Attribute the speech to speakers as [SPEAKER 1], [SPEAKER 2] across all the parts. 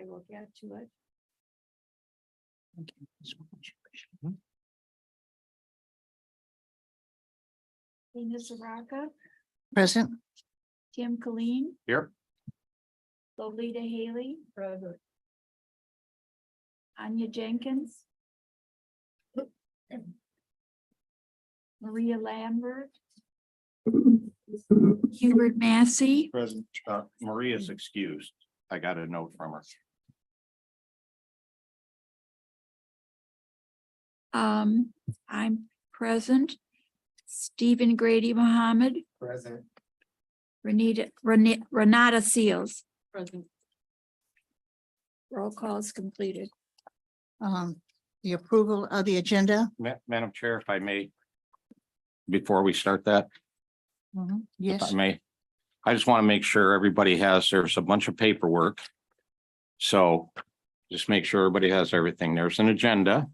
[SPEAKER 1] I will get to it. Tina Saraka,
[SPEAKER 2] Present.
[SPEAKER 1] Tim Colleen,
[SPEAKER 3] Here.
[SPEAKER 1] Lolita Haley. Present. Anya Jenkins. Maria Lambert. Hubert Massey.
[SPEAKER 3] Present. Maria's excused. I got a note from her.
[SPEAKER 1] I'm present. Stephen Grady Mohammed,
[SPEAKER 3] Present.
[SPEAKER 1] Renata Seals. Present. Roll call is completed.
[SPEAKER 2] The approval of the agenda.
[SPEAKER 3] Madam Chair, if I may, before we start that, if
[SPEAKER 2] Yes,
[SPEAKER 3] I may, I just want to make sure everybody has, there's a bunch of paperwork. So just make sure everybody has everything. There's an agenda.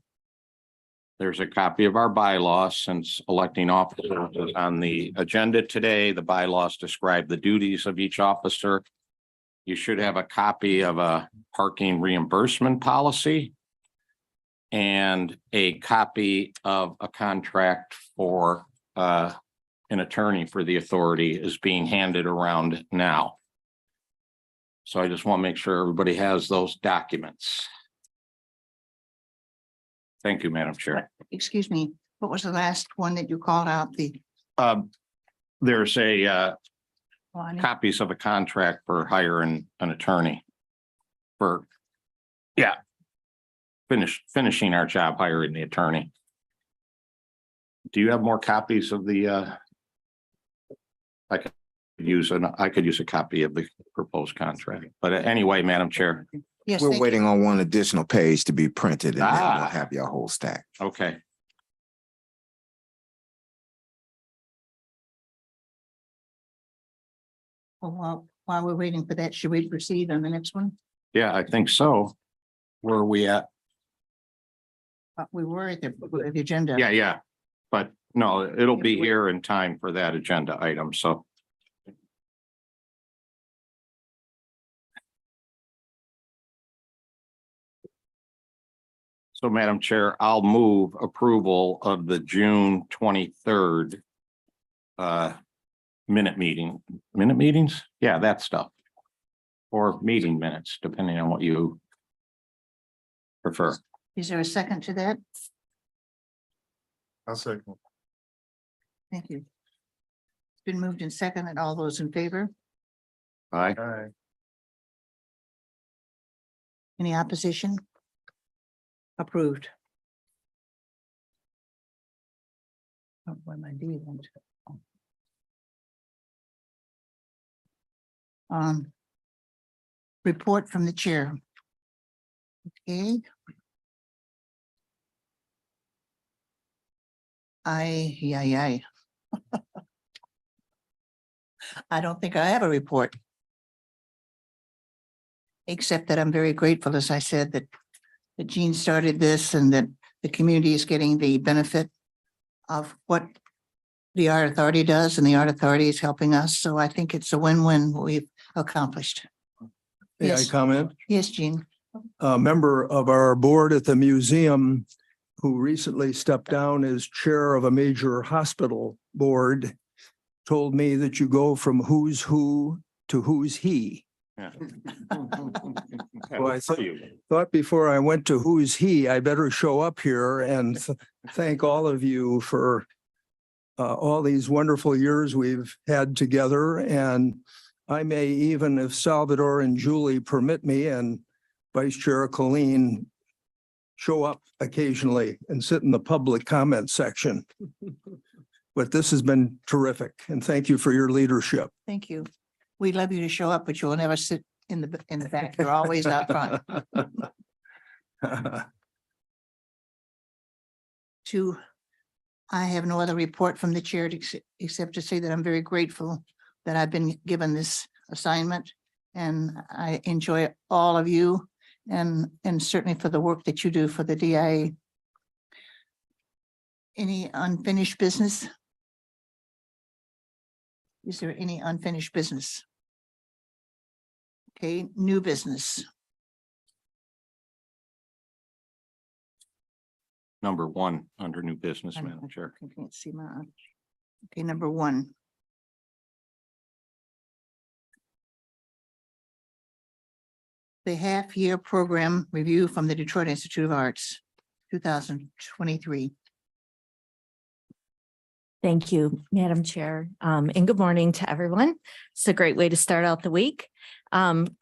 [SPEAKER 3] There's a copy of our bylaws, since electing officers is on the agenda today. The bylaws describe the duties of each officer. You should have a copy of a parking reimbursement policy and a copy of a contract for an attorney for the authority is being handed around now. So I just want to make sure everybody has those documents. Thank you, Madam Chair.
[SPEAKER 2] excuse me. What was the last one that you called out? The
[SPEAKER 3] There's a
[SPEAKER 2] one?
[SPEAKER 3] copies of a contract for hiring an attorney. For, yeah. Finishing our job, hiring the attorney. Do you have more copies of the I could use a copy of the proposed contract, but anyway, Madam Chair,
[SPEAKER 2] Yes,
[SPEAKER 4] We're
[SPEAKER 2] thank
[SPEAKER 4] waiting on one additional page to be printed and then we'll
[SPEAKER 3] Ah.
[SPEAKER 4] have your whole stack.
[SPEAKER 3] okay.
[SPEAKER 2] Well, while we're waiting for that, should we proceed on the next one?
[SPEAKER 3] Yeah, I think so. Where are we at?
[SPEAKER 2] We were at the agenda.
[SPEAKER 3] Yeah. But no, it'll be here in time for that agenda item, so. So, Madam Chair, I'll move approval of the June 23rd minute meetings? Yeah, that stuff. Or meeting minutes, depending on what you prefer.
[SPEAKER 2] Is there a second to that?
[SPEAKER 3] I'll second.
[SPEAKER 2] Thank you. It's been moved and seconded. All those in favor?
[SPEAKER 3] Aye.
[SPEAKER 2] Any opposition? Approved. Oh, where my D went. Report from the chair. Okay. I don't think I have a report. Except that I'm very grateful, as I said, that Jean started this and that the community is getting the benefit of what the Art Authority does, and the Art Authority is helping us. So I think it's a win-win we've accomplished.
[SPEAKER 5] May I
[SPEAKER 2] Yes.
[SPEAKER 5] comment?
[SPEAKER 2] Yes, Jean.
[SPEAKER 5] A member of our board at the museum who recently stepped down as chair of a major hospital board told me that you go from who's who to who's he.
[SPEAKER 3] Yeah.
[SPEAKER 5] Well, I thought before I went to who's he, I better show up here and thank all of you for all these wonderful years we've had together. And I may even, if Salvador and Julie permit me, and Vice Chair Colleen, show up occasionally and sit in the public comment section. But this has been terrific, and thank you for your leadership.
[SPEAKER 2] Thank you. We'd love you to show up, but you'll never sit in the back. You're always out front. I have no other report from the chair except to say that I'm very grateful that I've been given this assignment. And I enjoy all of you and certainly for the work that you do for the DIA. Any unfinished business? Is there any unfinished business? Okay, new business.
[SPEAKER 3] number one under new business,
[SPEAKER 2] I
[SPEAKER 3] Madam Chair.
[SPEAKER 2] can't see my. Okay, number one. The half-year program review from the Detroit Institute of Arts, 2023.
[SPEAKER 6] Thank you, Madam Chair, and good morning to everyone. It's a great way to start out the week.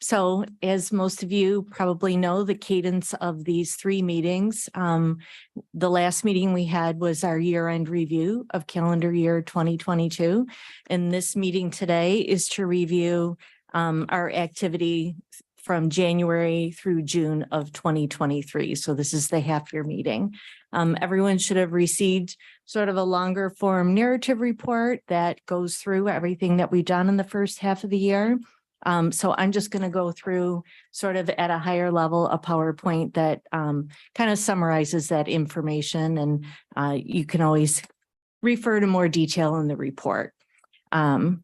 [SPEAKER 6] So as most of you probably know, the cadence of these three meetings, the last meeting we had was our year-end review of calendar year 2022. And this meeting today is to review our activity from January through June of 2023. So this is the half-year meeting. Everyone should have received sort of a longer form narrative report that goes through everything that we've done in the first half of the year. So I'm just going to go through sort of at a higher level, a PowerPoint that kind of summarizes that information, and you can always refer to more detail in the report.
[SPEAKER 3] The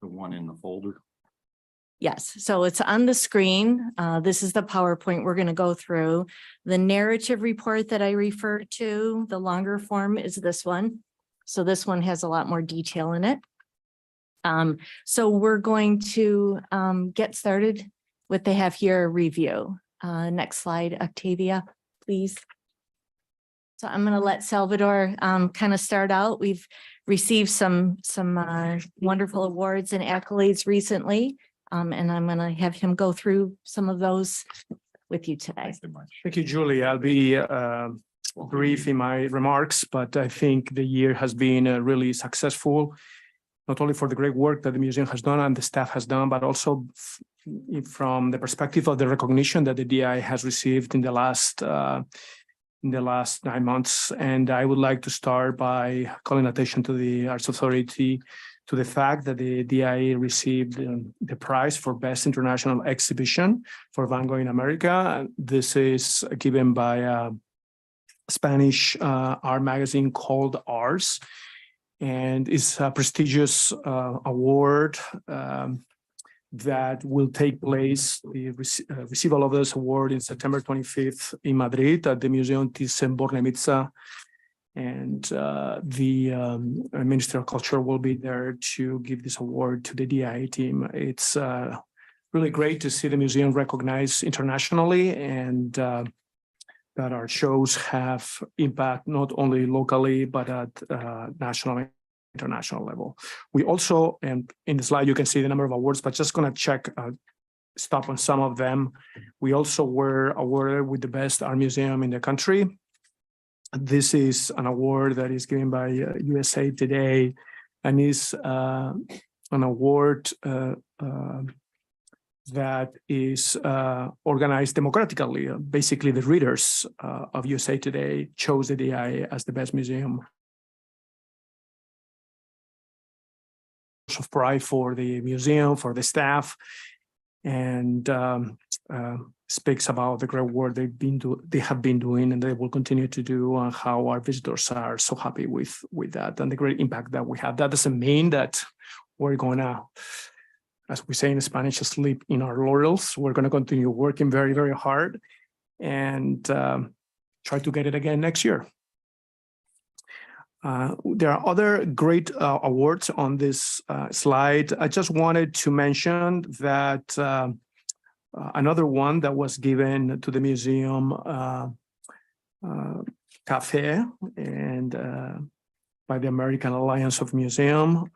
[SPEAKER 3] one in the folder.
[SPEAKER 6] Yes, so it's on the screen. This is the PowerPoint we're going to go through. The narrative report that I refer to, the longer form, is this one. So this one has a lot more detail in it. So we're going to get started with the half-year review. Next slide, Octavia, please. So I'm going to let Salvador kind of start out. We've received some wonderful awards and accolades recently. And I'm going to have him go through some of those with you today.
[SPEAKER 7] Thank you, Julie. I'll be brief in my remarks, but I think the year has been really successful, not only for the great work that the museum has done and the staff has done, but also from the perspective of the recognition that the DI has received in the last 9 months. And I would like to start by calling attention to the Arts Authority to the fact that the DIA received the prize for Best International Exhibition for Van Gogh in America. This is given by a Spanish art magazine called Ars, and it's a prestigious award that will take place, the receival of this award in September 25th in Madrid at the Museum Thyssen-Bornemisza. And the Ministry of Culture will be there to give this award to the DIA team. It's really great to see the museum recognized internationally, and that our shows have impact not only locally, but at national and international level. We also, and in the slide, you can see the number of awards, but just going to stop on some of them. We also were awarded with the best art museum in the country. This is an award that is given by USA Today, and is an award that is organized democratically. Basically, the readers of USA Today chose the DI as the best museum. Of pride for the museum, for the staff, and speaks about the great work they have been doing, and they will continue to do, and how our visitors are so happy with that and the great impact that we have. That doesn't mean that we're going to, as we say in Spanish, sleep in our laurels. We're going to continue working very, very hard and try to get it again next year. There are other great awards on this slide. I just wanted to mention that another one that was given to the museum, CAFE, and by the American Alliance of Museum.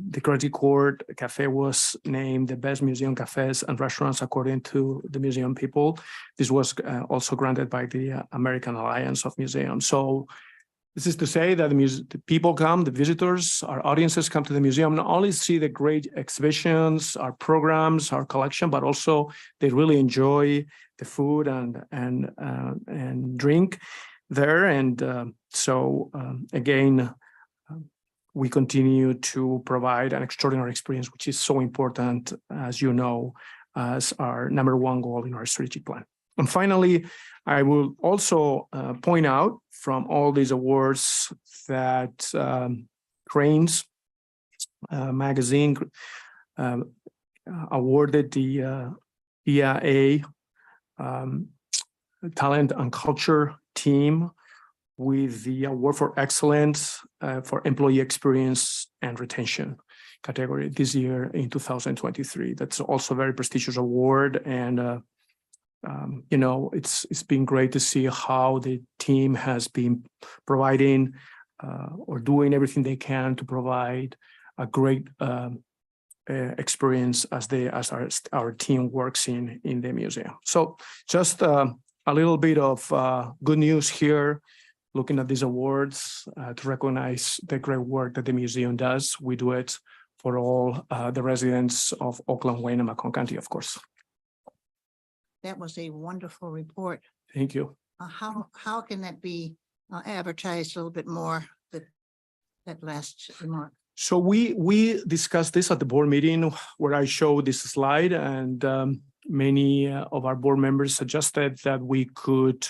[SPEAKER 7] The Credit Court Cafe was named the best museum cafes and restaurants according to the museum people. This was also granted by the American Alliance of Museums. So this is to say that the people come, the visitors, our audiences come to the museum, not only see the great exhibitions, our programs, our collection, but also they really enjoy the food and drink there. And so again, we continue to provide an extraordinary experience, which is so important, as you know, as our number one goal in our strategic plan. And finally, I will also point out from all these awards that Crain's magazine awarded the EIA Talent and Culture team with the Award for Excellence for Employee Experience and Retention category this year in 2023. That's also a very prestigious award. And, it's been great to see how the team has been providing or doing everything they can to provide a great experience as our team works in the museum. So just a little bit of good news here, looking at these awards to recognize the great work that the museum does. We do it for all the residents of Oakland, Wayne, and Macomb County, of course.
[SPEAKER 2] That was a wonderful report.
[SPEAKER 7] Thank you.
[SPEAKER 2] How can that be advertised a little bit more, that last remark?
[SPEAKER 7] So we discussed this at the board meeting where I showed this slide, and many of our board members suggested that we could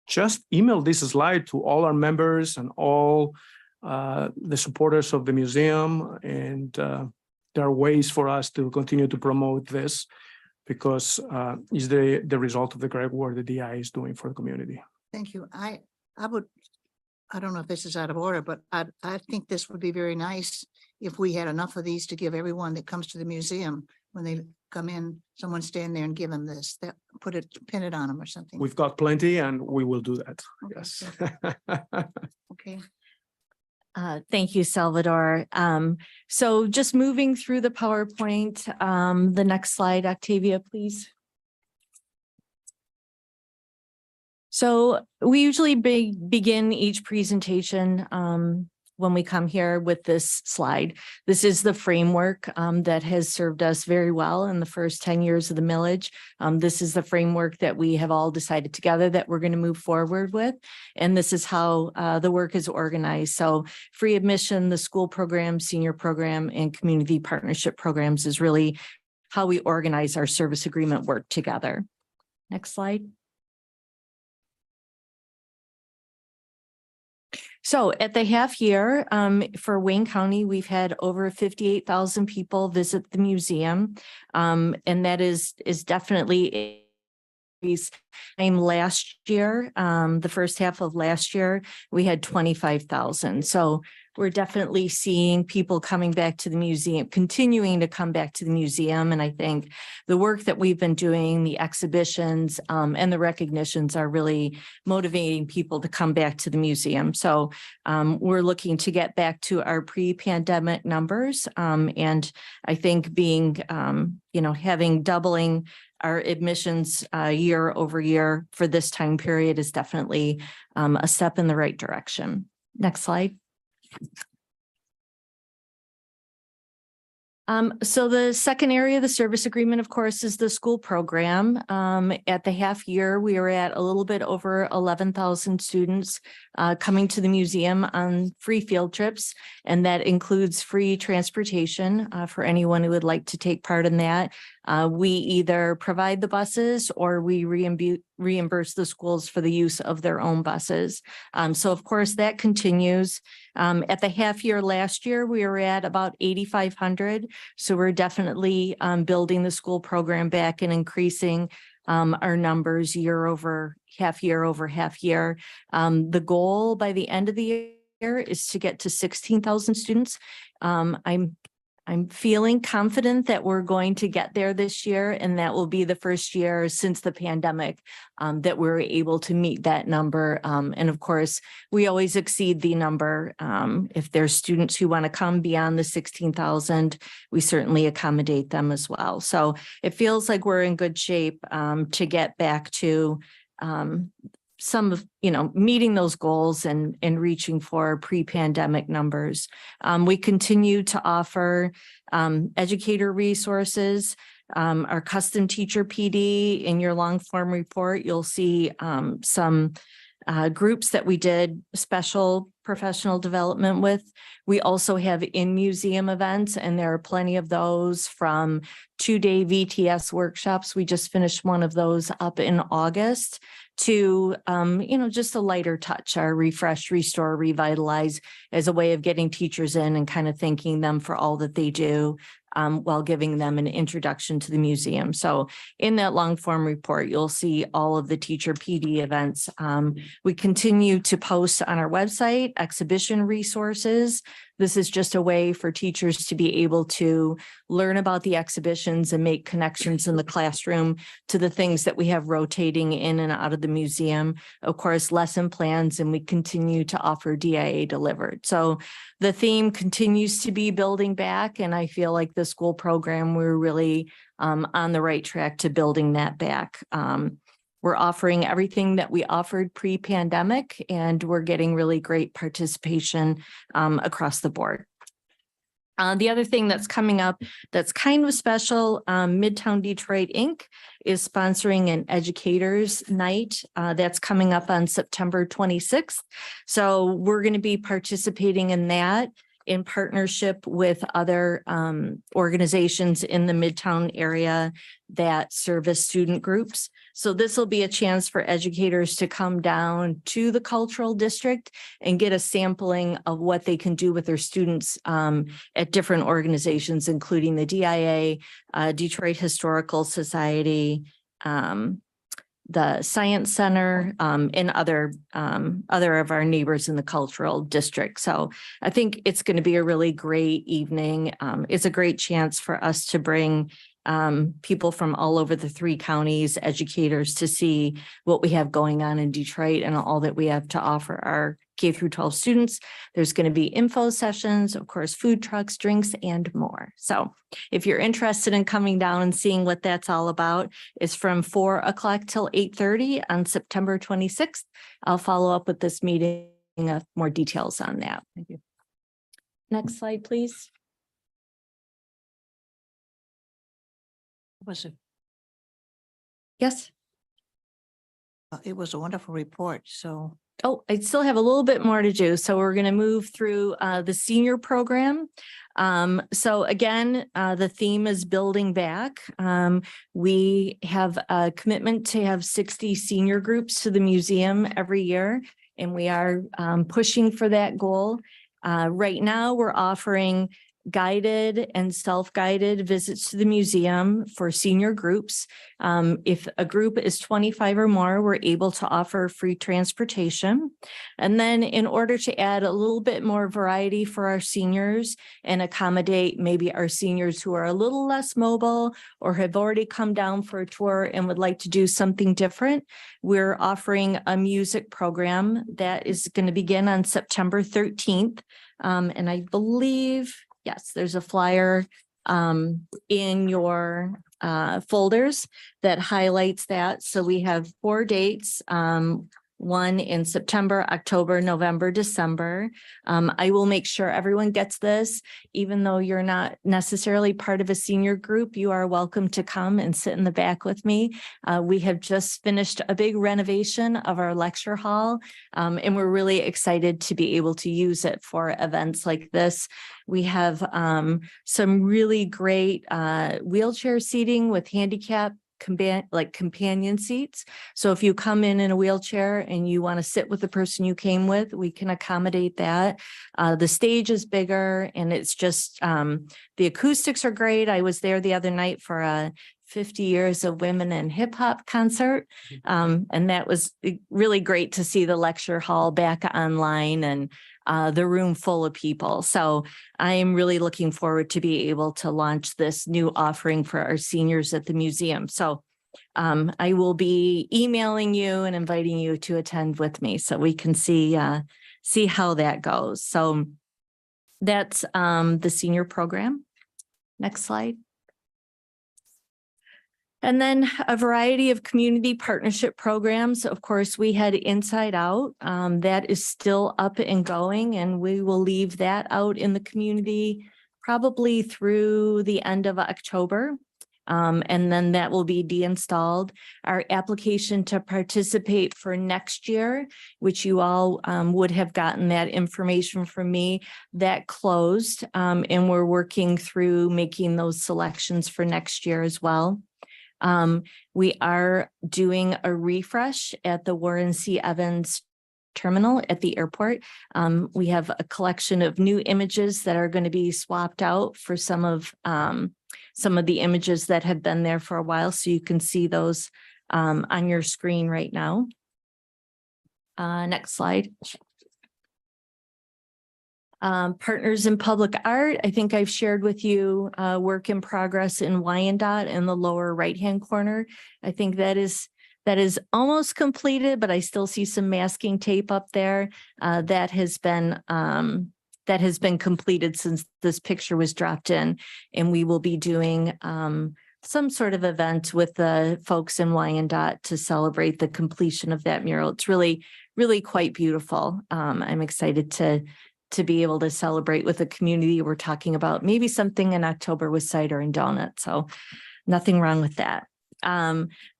[SPEAKER 7] just email this slide to all our members and all the supporters of the museum. And there are ways for us to continue to promote this because it's the result of the great work the DI is doing for the community.
[SPEAKER 2] Thank you. I don't know if this is out of order, but I think this would be very nice if we had enough of these to give everyone that comes to the museum. When they come in, someone stand there and give them this, pin it on them or something.
[SPEAKER 7] We've got plenty and we will do that.
[SPEAKER 2] Okay,
[SPEAKER 7] Yes.
[SPEAKER 2] Okay.
[SPEAKER 6] Thank you, Salvador. So just moving through the PowerPoint, the next slide, Octavia, please. So we usually begin each presentation when we come here with this slide. This is the framework that has served us very well in the first 10 years of the millage. This is the framework that we have all decided together that we're going to move forward with. And this is how the work is organized. So free admission, the school program, senior program, and community partnership programs is really how we organize our service agreement work together. Next slide. So at the half year for Wayne County, we've had over 58,000 people visit the museum. And that is definitely last year, the first half of last year, we had 25,000. So we're definitely seeing people coming back to the museum, continuing to come back to the museum. And I think the work that we've been doing, the exhibitions and the recognitions are really motivating people to come back to the museum. So we're looking to get back to our pre-pandemic numbers. And I think being, having doubling our admissions year over year for this time period is definitely a step in the right direction. Next slide. So the second area of the service agreement, of course, is the school program. At the half year, we were at a little bit over 11,000 students coming to the museum on free field trips, and that includes free transportation for anyone who would like to take part in that. We either provide the buses or we reimburse the schools for the use of their own buses. So of course that continues. At the half year last year, we were at about 8,500. So we're definitely building the school program back and increasing our numbers year over half year. The goal by the end of the year is to get to 16,000 students. I'm feeling confident that we're going to get there this year, and that will be the first year since the pandemic that we're able to meet that number. And of course, we always exceed the number. If there's students who want to come beyond the 16,000, we certainly accommodate them as well. So it feels like we're in good shape to get back to some of, meeting those goals and reaching for pre-pandemic numbers. We continue to offer educator resources. Our custom teacher PD in your long form report, you'll see some groups that we did special professional development with. We also have in-museum events, and there are plenty of those, from 2-day VTS workshops. We just finished one of those up in August, to, just a lighter touch, our refresh, restore, revitalize, as a way of getting teachers in and kind of thanking them for all that they do while giving them an introduction to the museum. So in that long form report, you'll see all of the teacher PD events. We continue to post on our website exhibition resources. This is just a way for teachers to be able to learn about the exhibitions and make connections in the classroom to the things that we have rotating in and out of the museum. Of course, lesson plans, and we continue to offer DIA delivered. So the theme continues to be building back, and I feel like the school program, we're really on the right track to building that back. We're offering everything that we offered pre-pandemic, and we're getting really great participation across the board. The other thing that's coming up that's kind of special, Midtown Detroit Inc. is sponsoring an educators night that's coming up on September 26th. So we're going to be participating in that in partnership with other organizations in the Midtown area that service student groups. So this will be a chance for educators to come down to the cultural district and get a sampling of what they can do with their students at different organizations, including the DIA, Detroit Historical Society, the Science Center, and other of our neighbors in the cultural district. So I think it's going to be a really great evening. It's a great chance for us to bring people from all over the 3 counties, educators, to see what we have going on in Detroit and all that we have to offer our K through 12 students. There's going to be info sessions, of course, food trucks, drinks, and more. So if you're interested in coming down and seeing what that's all about, it's from 4 o'clock till 8:30 on September 26th. I'll follow up with this meeting, more details on that. Thank you. Next slide, please. Yes.
[SPEAKER 2] It was a wonderful report, so.
[SPEAKER 6] Oh, I still have a little bit more to do. So we're going to move through the senior program. So again, the theme is building back. We have a commitment to have 60 senior groups to the museum every year, and we are pushing for that goal. Right now, we're offering guided and self-guided visits to the museum for senior groups. If a group is 25 or more, we're able to offer free transportation. And then in order to add a little bit more variety for our seniors and accommodate maybe our seniors who are a little less mobile or have already come down for a tour and would like to do something different, we're offering a music program that is going to begin on September 13th. And I believe, yes, there's a flyer in your folders that highlights that. So we have 4 dates, one in September, October, November, December. I will make sure everyone gets this. Even though you're not necessarily part of a senior group, you are welcome to come and sit in the back with me. We have just finished a big renovation of our lecture hall, and we're really excited to be able to use it for events like this. We have some really great wheelchair seating with handicap companion seats. So if you come in a wheelchair and you want to sit with the person you came with, we can accommodate that. The stage is bigger, and it's just the acoustics are great. I was there the other night for a 50 years of women in hip hop concert. And that was really great to see the lecture hall back online and the room full of people. So I am really looking forward to be able to launch this new offering for our seniors at the museum. So I will be emailing you and inviting you to attend with me so we can see how that goes. So that's the senior program. Next slide. And then a variety of community partnership programs. Of course, we had Inside Out. That is still up and going, and we will leave that out in the community probably through the end of October. And then that will be deinstalled. Our application to participate for next year, which you all would have gotten that information from me, that closed. And we're working through making those selections for next year as well. We are doing a refresh at the Warren C. Evans terminal at the airport. We have a collection of new images that are going to be swapped out for some of the images that have been there for a while. So you can see those on your screen right now. Next slide. Partners in Public Art. I think I've shared with you work in progress in Wyandotte in the lower right-hand corner. I think that is almost completed, but I still see some masking tape up there. That has been completed since this picture was dropped in, and we will be doing some sort of event with the folks in Wyandotte to celebrate the completion of that mural. It's really, really quite beautiful. I'm excited to be able to celebrate with the community. We're talking about maybe something in October with cider and donuts. So nothing wrong with that.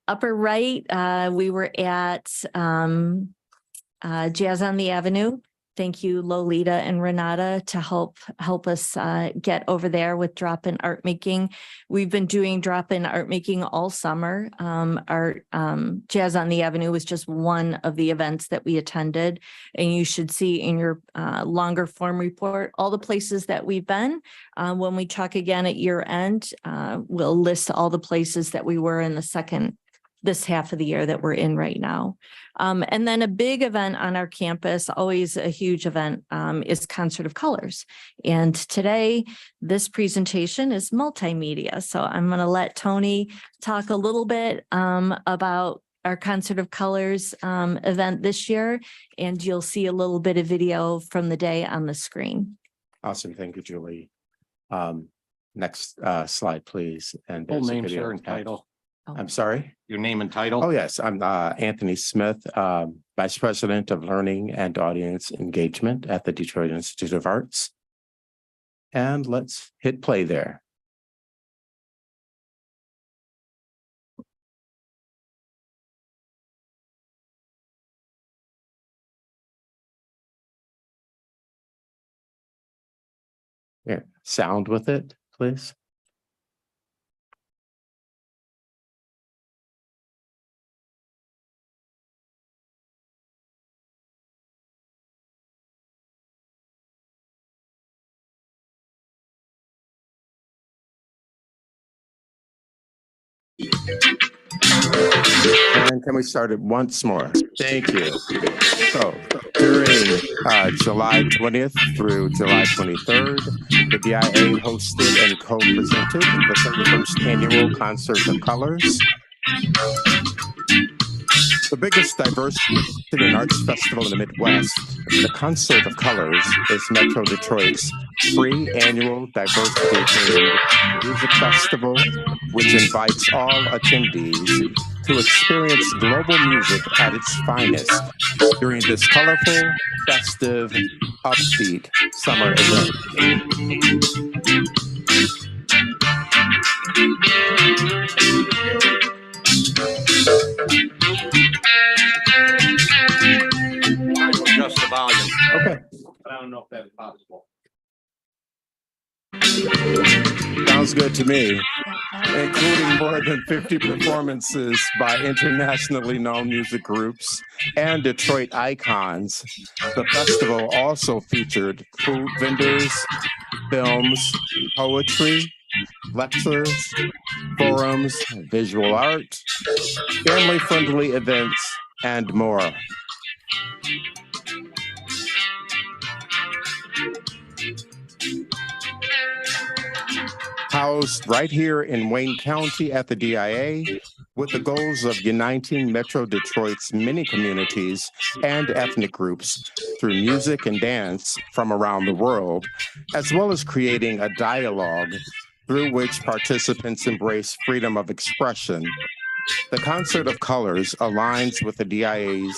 [SPEAKER 6] Upper right, we were at Jazz on the Avenue. Thank you, Lolita and Renata, to help us get over there with drop-in art making. We've been doing drop-in art making all summer. Our Jazz on the Avenue was just one of the events that we attended, and you should see in your longer form report all the places that we've been. When we talk again at year end, we'll list all the places that we were in this half of the year that we're in right now. And then a big event on our campus, always a huge event, is Concert of Colors. And today, this presentation is multimedia. So I'm going to let Tony talk a little bit about our Concert of Colors event this year, and you'll see a little bit of video from the day on the screen.
[SPEAKER 8] Awesome. Thank you, Julie. Next slide, please. And
[SPEAKER 3] Full
[SPEAKER 8] there's a
[SPEAKER 3] name,
[SPEAKER 8] video
[SPEAKER 3] sir, and
[SPEAKER 8] attached.
[SPEAKER 3] title.
[SPEAKER 8] I'm sorry.
[SPEAKER 3] Your name and title?
[SPEAKER 8] Oh, yes. I'm Anthony Smith, Vice President of Learning and Audience Engagement at the Detroit Institute of Arts. And let's hit play there. Yeah, sound with it, please. And can we start it once more? Thank you. So during July 20th through July 23rd, the DIA hosted and co-presented the 31st Annual Concert of Colors. The biggest diversity and arts festival in the Midwest, the Concert of Colors is Metro Detroit's free annual diversity-themed music festival, which invites all attendees to experience global music at its finest during this colorful, festive, upbeat summer event.
[SPEAKER 3] Adjust the volume.
[SPEAKER 8] Okay.
[SPEAKER 3] I don't know if that's possible.
[SPEAKER 8] Sounds good to me, including more than 50 performances by internationally known music groups and Detroit icons. The festival also featured food vendors, films, poetry, lectures, forums, visual art, family-friendly events, and more. Housed right here in Wayne County at the DIA, with the goals of uniting Metro Detroit's many communities and ethnic groups through music and dance from around the world, as well as creating a dialogue through which participants embrace freedom of expression. The Concert of Colors aligns with the DIA's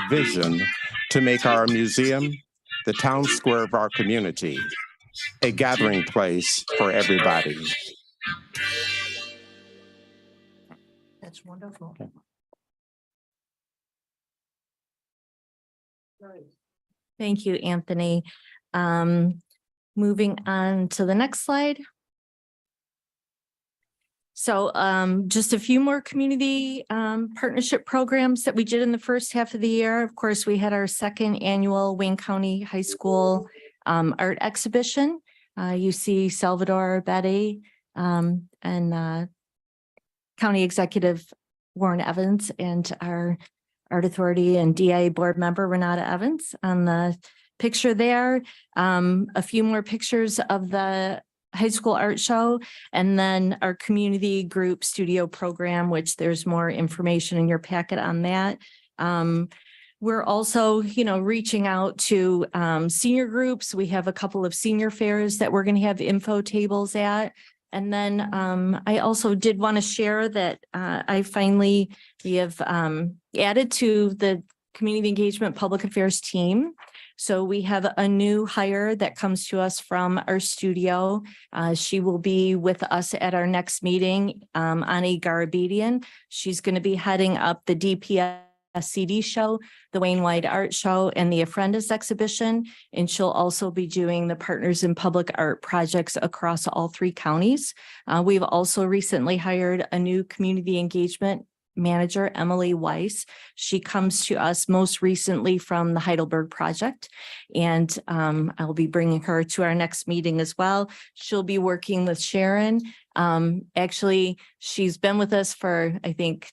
[SPEAKER 8] vision to make our museum the town square of our community, a gathering place for everybody.
[SPEAKER 2] That's wonderful.
[SPEAKER 6] Thank you, Anthony. Moving on to the next slide. So just a few more community partnership programs that we did in the first half of the year. Of course, we had our second annual Wayne County High School art exhibition. You see Salvador Betty and County Executive Warren Evans and our Art Authority and DIA board member Renata Evans on the picture there. A few more pictures of the high school art show, and then our community group studio program, which there's more information in your packet on that. We're also, reaching out to senior groups. We have a couple of senior fairs that we're going to have info tables at. And then I also did want to share that we have added to the community engagement public affairs team. So we have a new hire that comes to us from our studio. She will be with us at our next meeting, Ani Garabedian. She's going to be heading up the DPS CD show, the Wayne Wide Art Show, and the Ofrendas exhibition. And she'll also be doing the Partners in Public Art projects across all 3 counties. We've also recently hired a new community engagement manager, Emily Weiss. She comes to us most recently from the Heidelberg Project, and I'll be bringing her to our next meeting as well. She'll be working with Sharon. Actually, she's been with us for, I think,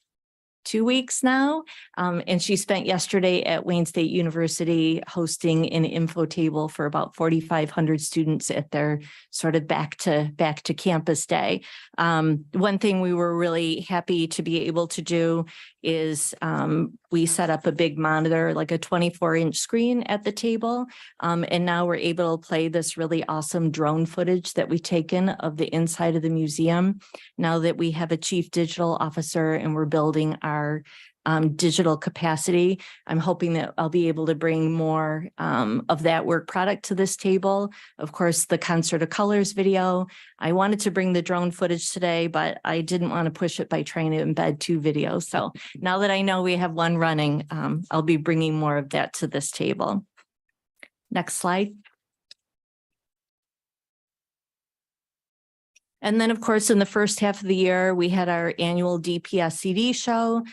[SPEAKER 6] 2 weeks now. And she spent yesterday at Wayne State University hosting an info table for about 4,500 students at their sort of back to campus day. One thing we were really happy to be able to do is we set up a big monitor, like a 24-inch screen at the table. And now we're able to play this really awesome drone footage that we've taken of the inside of the museum. Now that we have a chief digital officer and we're building our digital capacity, I'm hoping that I'll be able to bring more of that work product to this table. Of course, the Concert of Colors video. I wanted to bring the drone footage today, but I didn't want to push it by trying to embed 2 videos. So now that I know we have one running, I'll be bringing more of that to this table. Next slide. And then, of course, in the first half of the year, we had our annual DPS CD show.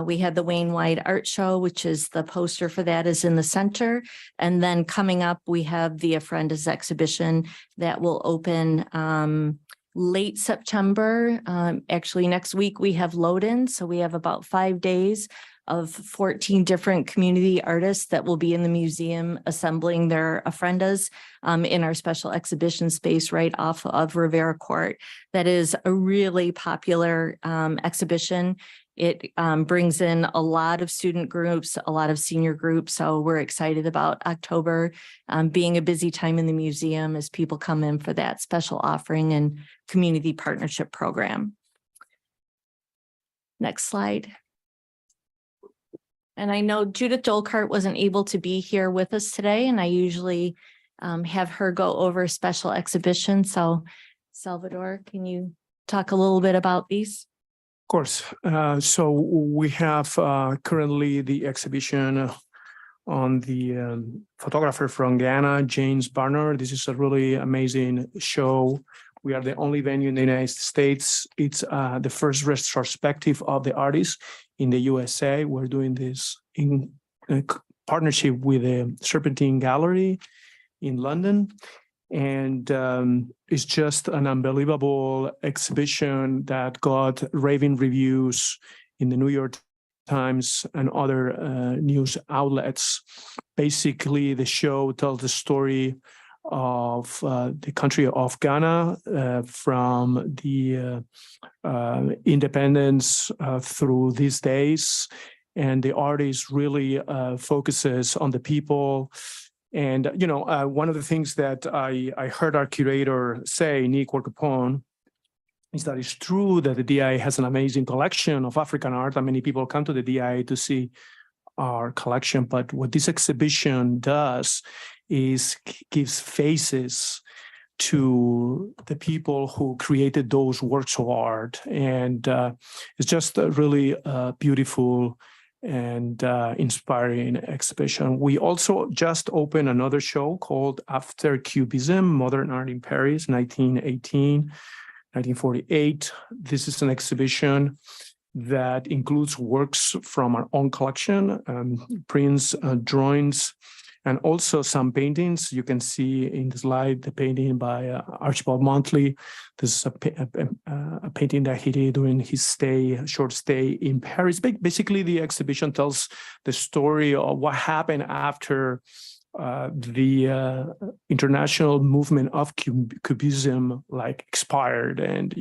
[SPEAKER 6] We had the Wayne Wide Art Show, which is the poster for that is in the center. And then coming up, we have the Ofrendas exhibition that will open late September. Actually, next week we have load-in. So we have about 5 days of 14 different community artists that will be in the museum assembling their ofrendas in our special exhibition space right off of Rivera Court. That is a really popular exhibition. It brings in a lot of student groups, a lot of senior groups. So we're excited about October being a busy time in the museum as people come in for that special offering and community partnership program. Next slide. And I know Judith Dolkart wasn't able to be here with us today, and I usually have her go over special exhibitions. So Salvador, can you talk a little bit about these?
[SPEAKER 7] Of course. So we have currently the exhibition on the photographer from Ghana, James Barnard. This is a really amazing show. We are the only venue in the United States. It's the first retrospective of the artist in the USA. We're doing this in partnership with the Serpentine Gallery in London. And it's just an unbelievable exhibition that got raving reviews in the New York Times and other news outlets. Basically, the show tells the story of the country of Ghana from the independence through these days. And the artist really focuses on the people. And, one of the things that I heard our curator say, Nick Capone, is that it's true that the DIA has an amazing collection of African art, and many people come to the DIA to see our collection. But what this exhibition does is gives faces to the people who created those works of art. And it's just a really beautiful and inspiring exhibition. We also just opened another show called After Cubism, Modern Art in Paris, 1918. 1948. This is an exhibition that includes works from our own collection, prints, drawings, and also some paintings. You can see in the slide the painting by Archibald Montley. This is a painting that he did during his short stay in Paris. Basically, the exhibition tells the story of what happened after the international movement of Cubism expired, and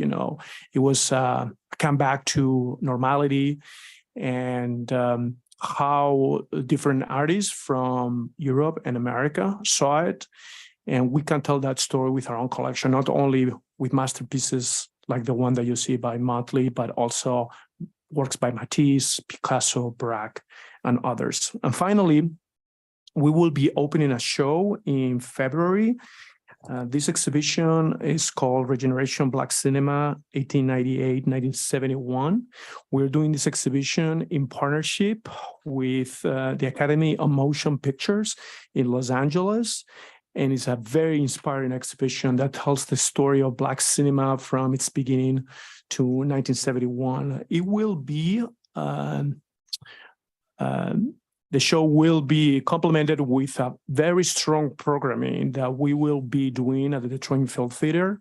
[SPEAKER 7] it was come back to normality, and how different artists from Europe and America saw it. And we can tell that story with our own collection, not only with masterpieces like the one that you see by Motley, but also works by Matisse, Picasso, Braque, and others. And finally, we will be opening a show in February. This exhibition is called Regeneration Black Cinema, 1898-1971. We're doing this exhibition in partnership with the Academy of Motion Pictures in Los Angeles. And it's a very inspiring exhibition that tells the story of Black cinema from its beginning to 1971. It will be the show will be complemented with a very strong programming that we will be doing at the Detroit Film Theater.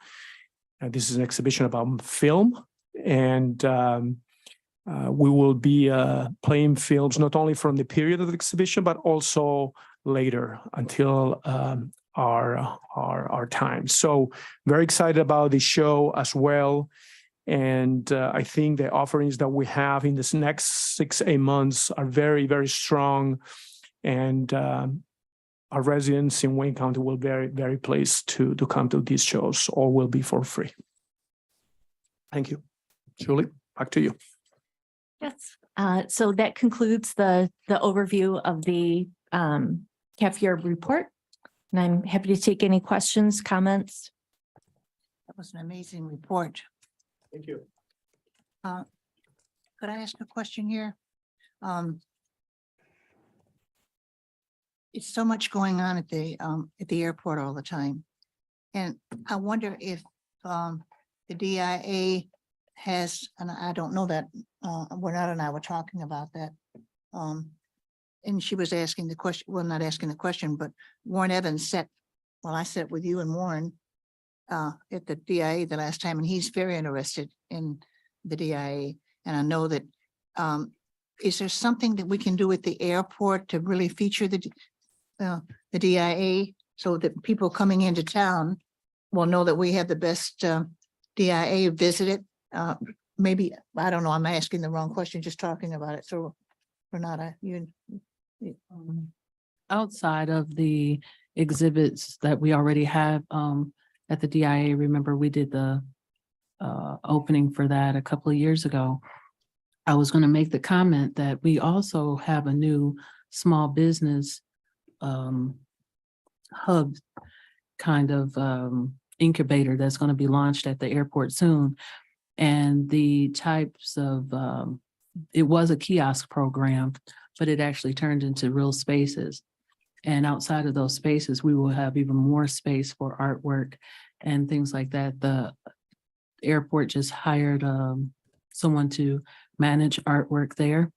[SPEAKER 7] This is an exhibition about film, and we will be playing films not only from the period of the exhibition, but also later until our time. So very excited about the show as well. And I think the offerings that we have in this next 6-8 months are very, very strong. And our residents in Wayne County will be very, very pleased to come to these shows. All will be for free. Thank you. Julie, back to you.
[SPEAKER 6] Yes. So that concludes the overview of the CAFIR report. And I'm happy to take any questions, comments.
[SPEAKER 2] That was an amazing report.
[SPEAKER 7] Thank you.
[SPEAKER 2] Could I ask a question here? It's so much going on at the airport all the time. And I wonder if the DIA has, and I don't know that, Bernard and I were talking about that. And she was asking the question, well, not asking the question, but Warren Evans I sat with you and Warren at the DIA the last time, and he's very interested in the DIA. And I know that, is there something that we can do at the airport to really feature the DIA so that people coming into town will know that we have the best DIA visited? Maybe, I don't know, I'm asking the wrong question, just talking about it. So Renata, you.
[SPEAKER 9] Outside of the exhibits that we already have at the DIA, remember we did the opening for that a couple of years ago. I was going to make the comment that we also have a new small business hub kind of incubator that's going to be launched at the airport soon. And the types of, it was a kiosk program, but it actually turned into real spaces. And outside of those spaces, we will have even more space for artwork and things like that. The airport just hired someone to manage artwork there.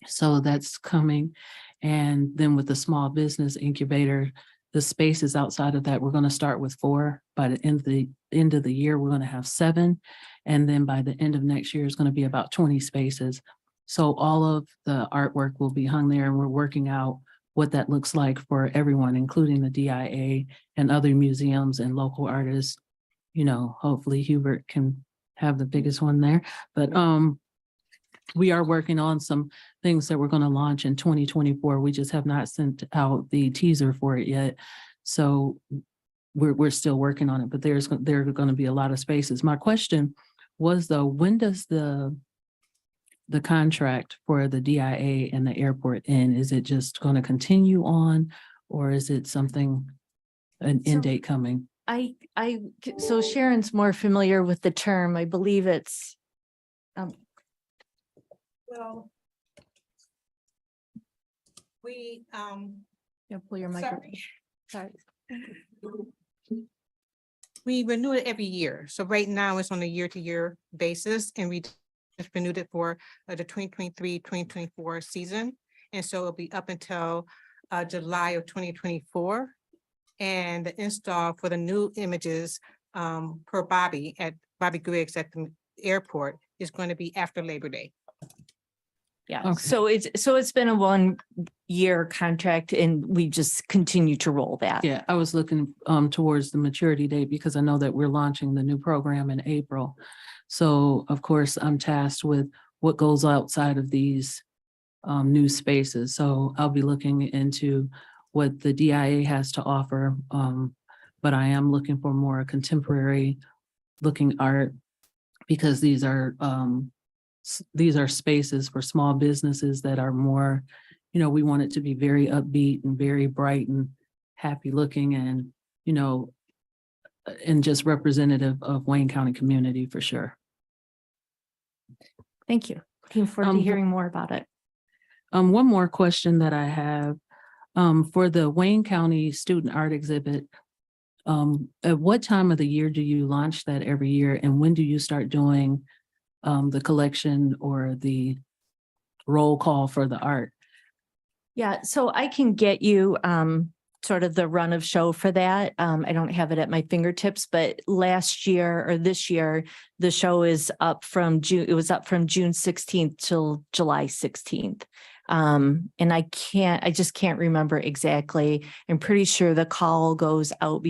[SPEAKER 9] So that's coming. And then with the small business incubator, the spaces outside of that, we're going to start with 4. By the end of the year, we're going to have 7. And then by the end of next year, it's going to be about 20 spaces. So all of the artwork will be hung there, and we're working out what that looks like for everyone, including the DIA and other museums and local artists. You know, hopefully Hubert can have the biggest one there. But we are working on some things that we're going to launch in 2024. We just have not sent out the teaser for it yet. So we're still working on it, but there are going to be a lot of spaces. My question was, though, when does the contract for the DIA and the airport end? Is it just going to continue on, or is it something, an end date coming?
[SPEAKER 6] So Sharon's more familiar with the term. I believe it's,
[SPEAKER 10] Well, we,
[SPEAKER 6] pull your microphone. Sorry.
[SPEAKER 10] we renew it every year. So right now it's on a year-to-year basis, and we just renewed it for the 2023-2024 season. And so it'll be up until July of 2024. And the install for the new images per Bobby Griggs at the airport is going to be after Labor Day.
[SPEAKER 6] Yeah,
[SPEAKER 9] Okay.
[SPEAKER 6] so it's been a 1-year contract and we just continue to roll that.
[SPEAKER 9] Yeah, I was looking towards the maturity date because I know that we're launching the new program in April. So of course, I'm tasked with what goes outside of these new spaces. So I'll be looking into what the DIA has to offer. But I am looking for more contemporary looking art because these are spaces for small businesses that are more, we want it to be very upbeat and very bright and happy looking and, and just representative of Wayne County community for sure.
[SPEAKER 6] Thank you. Looking forward to
[SPEAKER 9] Um,
[SPEAKER 6] hearing more about it.
[SPEAKER 9] One more question that I have, for the Wayne County Student Art Exhibit, at what time of the year do you launch that every year? And when do you start doing the collection or the roll call for the art?
[SPEAKER 6] Yeah, so I can get you sort of the run of show for that. I don't have it at my fingertips, but last year or this year, the show is up from June, it was up from June 16th till July 16th. And I just can't remember exactly. I'm pretty sure the call goes out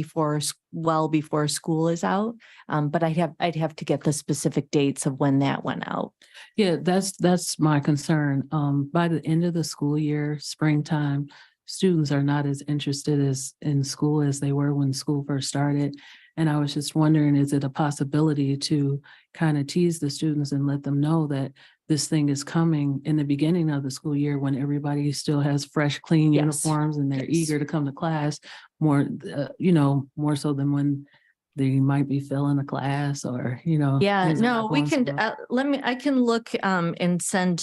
[SPEAKER 6] well before school is out. But I'd have to get the specific dates of when that went out.
[SPEAKER 9] Yeah, that's my concern. By the end of the school year, springtime, students are not as interested in school as they were when school first started. And I was just wondering, is it a possibility to kind of tease the students and let them know that this thing is coming in the beginning of the school year when everybody still has fresh, clean
[SPEAKER 6] Yes.
[SPEAKER 9] uniforms and they're
[SPEAKER 6] Yes.
[SPEAKER 9] eager to come to class more, more so than when they might be failing a class or,
[SPEAKER 6] Yeah,
[SPEAKER 9] things are
[SPEAKER 6] no,
[SPEAKER 9] not
[SPEAKER 6] we
[SPEAKER 9] going
[SPEAKER 6] can,
[SPEAKER 9] so well.
[SPEAKER 6] I can look and send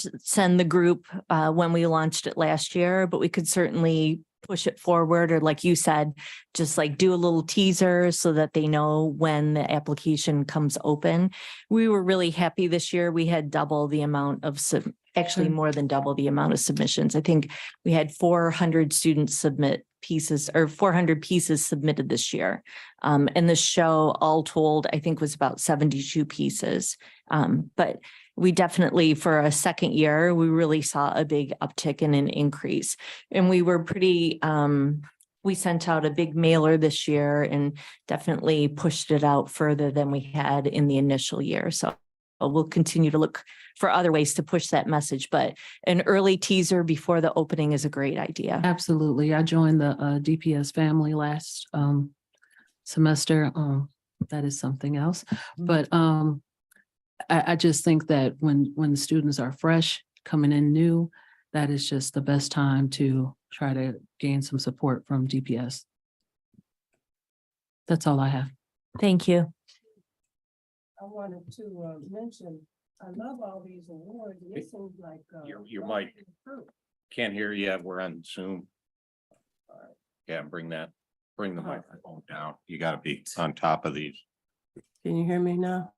[SPEAKER 6] the group when we launched it last year, but we could certainly push it forward, or like you said, just like do a little teaser so that they know when the application comes open. We were really happy this year. We had double the amount of, actually more than double the amount of submissions. I think we had 400 students submit pieces, or 400 pieces submitted this year. And the show all told, I think was about 72 pieces. But we definitely, for a second year, we really saw a big uptick and an increase. And we were pretty, we sent out a big mailer this year and definitely pushed it out further than we had in the initial year. So we'll continue to look for other ways to push that message, but an early teaser before the opening is a great idea.
[SPEAKER 9] Absolutely. I joined the DPS family last semester. That is something else. But I just think that when the students are fresh, coming in new, that is just the best time to try to gain some support from DPS. That's all I have.
[SPEAKER 6] Thank you.
[SPEAKER 10] I wanted to mention, I love all these awards. and It seems like.
[SPEAKER 3] Your mic. Can't hear you yet. We're on Zoom. Yeah, bring the microphone down. You gotta be on top of these.
[SPEAKER 10] Can you hear me now?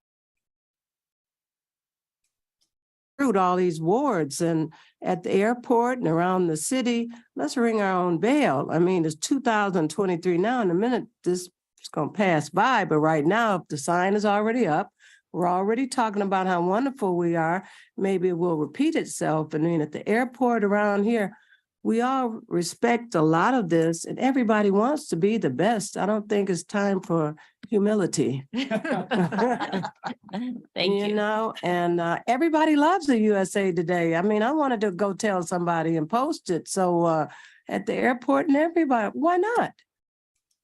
[SPEAKER 10] All these wards and at the airport and around the city, let's ring our own bell. I mean, it's 2023 now. In a minute, this is gonna pass by, but right now, if the sign is already up, we're already talking about how wonderful we are. Maybe it will repeat itself. I mean, at the airport around here, we all respect a lot of this and everybody wants to be the best. I don't think it's time for humility.
[SPEAKER 6] Thank you.
[SPEAKER 10] And everybody loves the USA Today. I mean, I wanted to go tell somebody and post it. So at the airport and everybody, why not?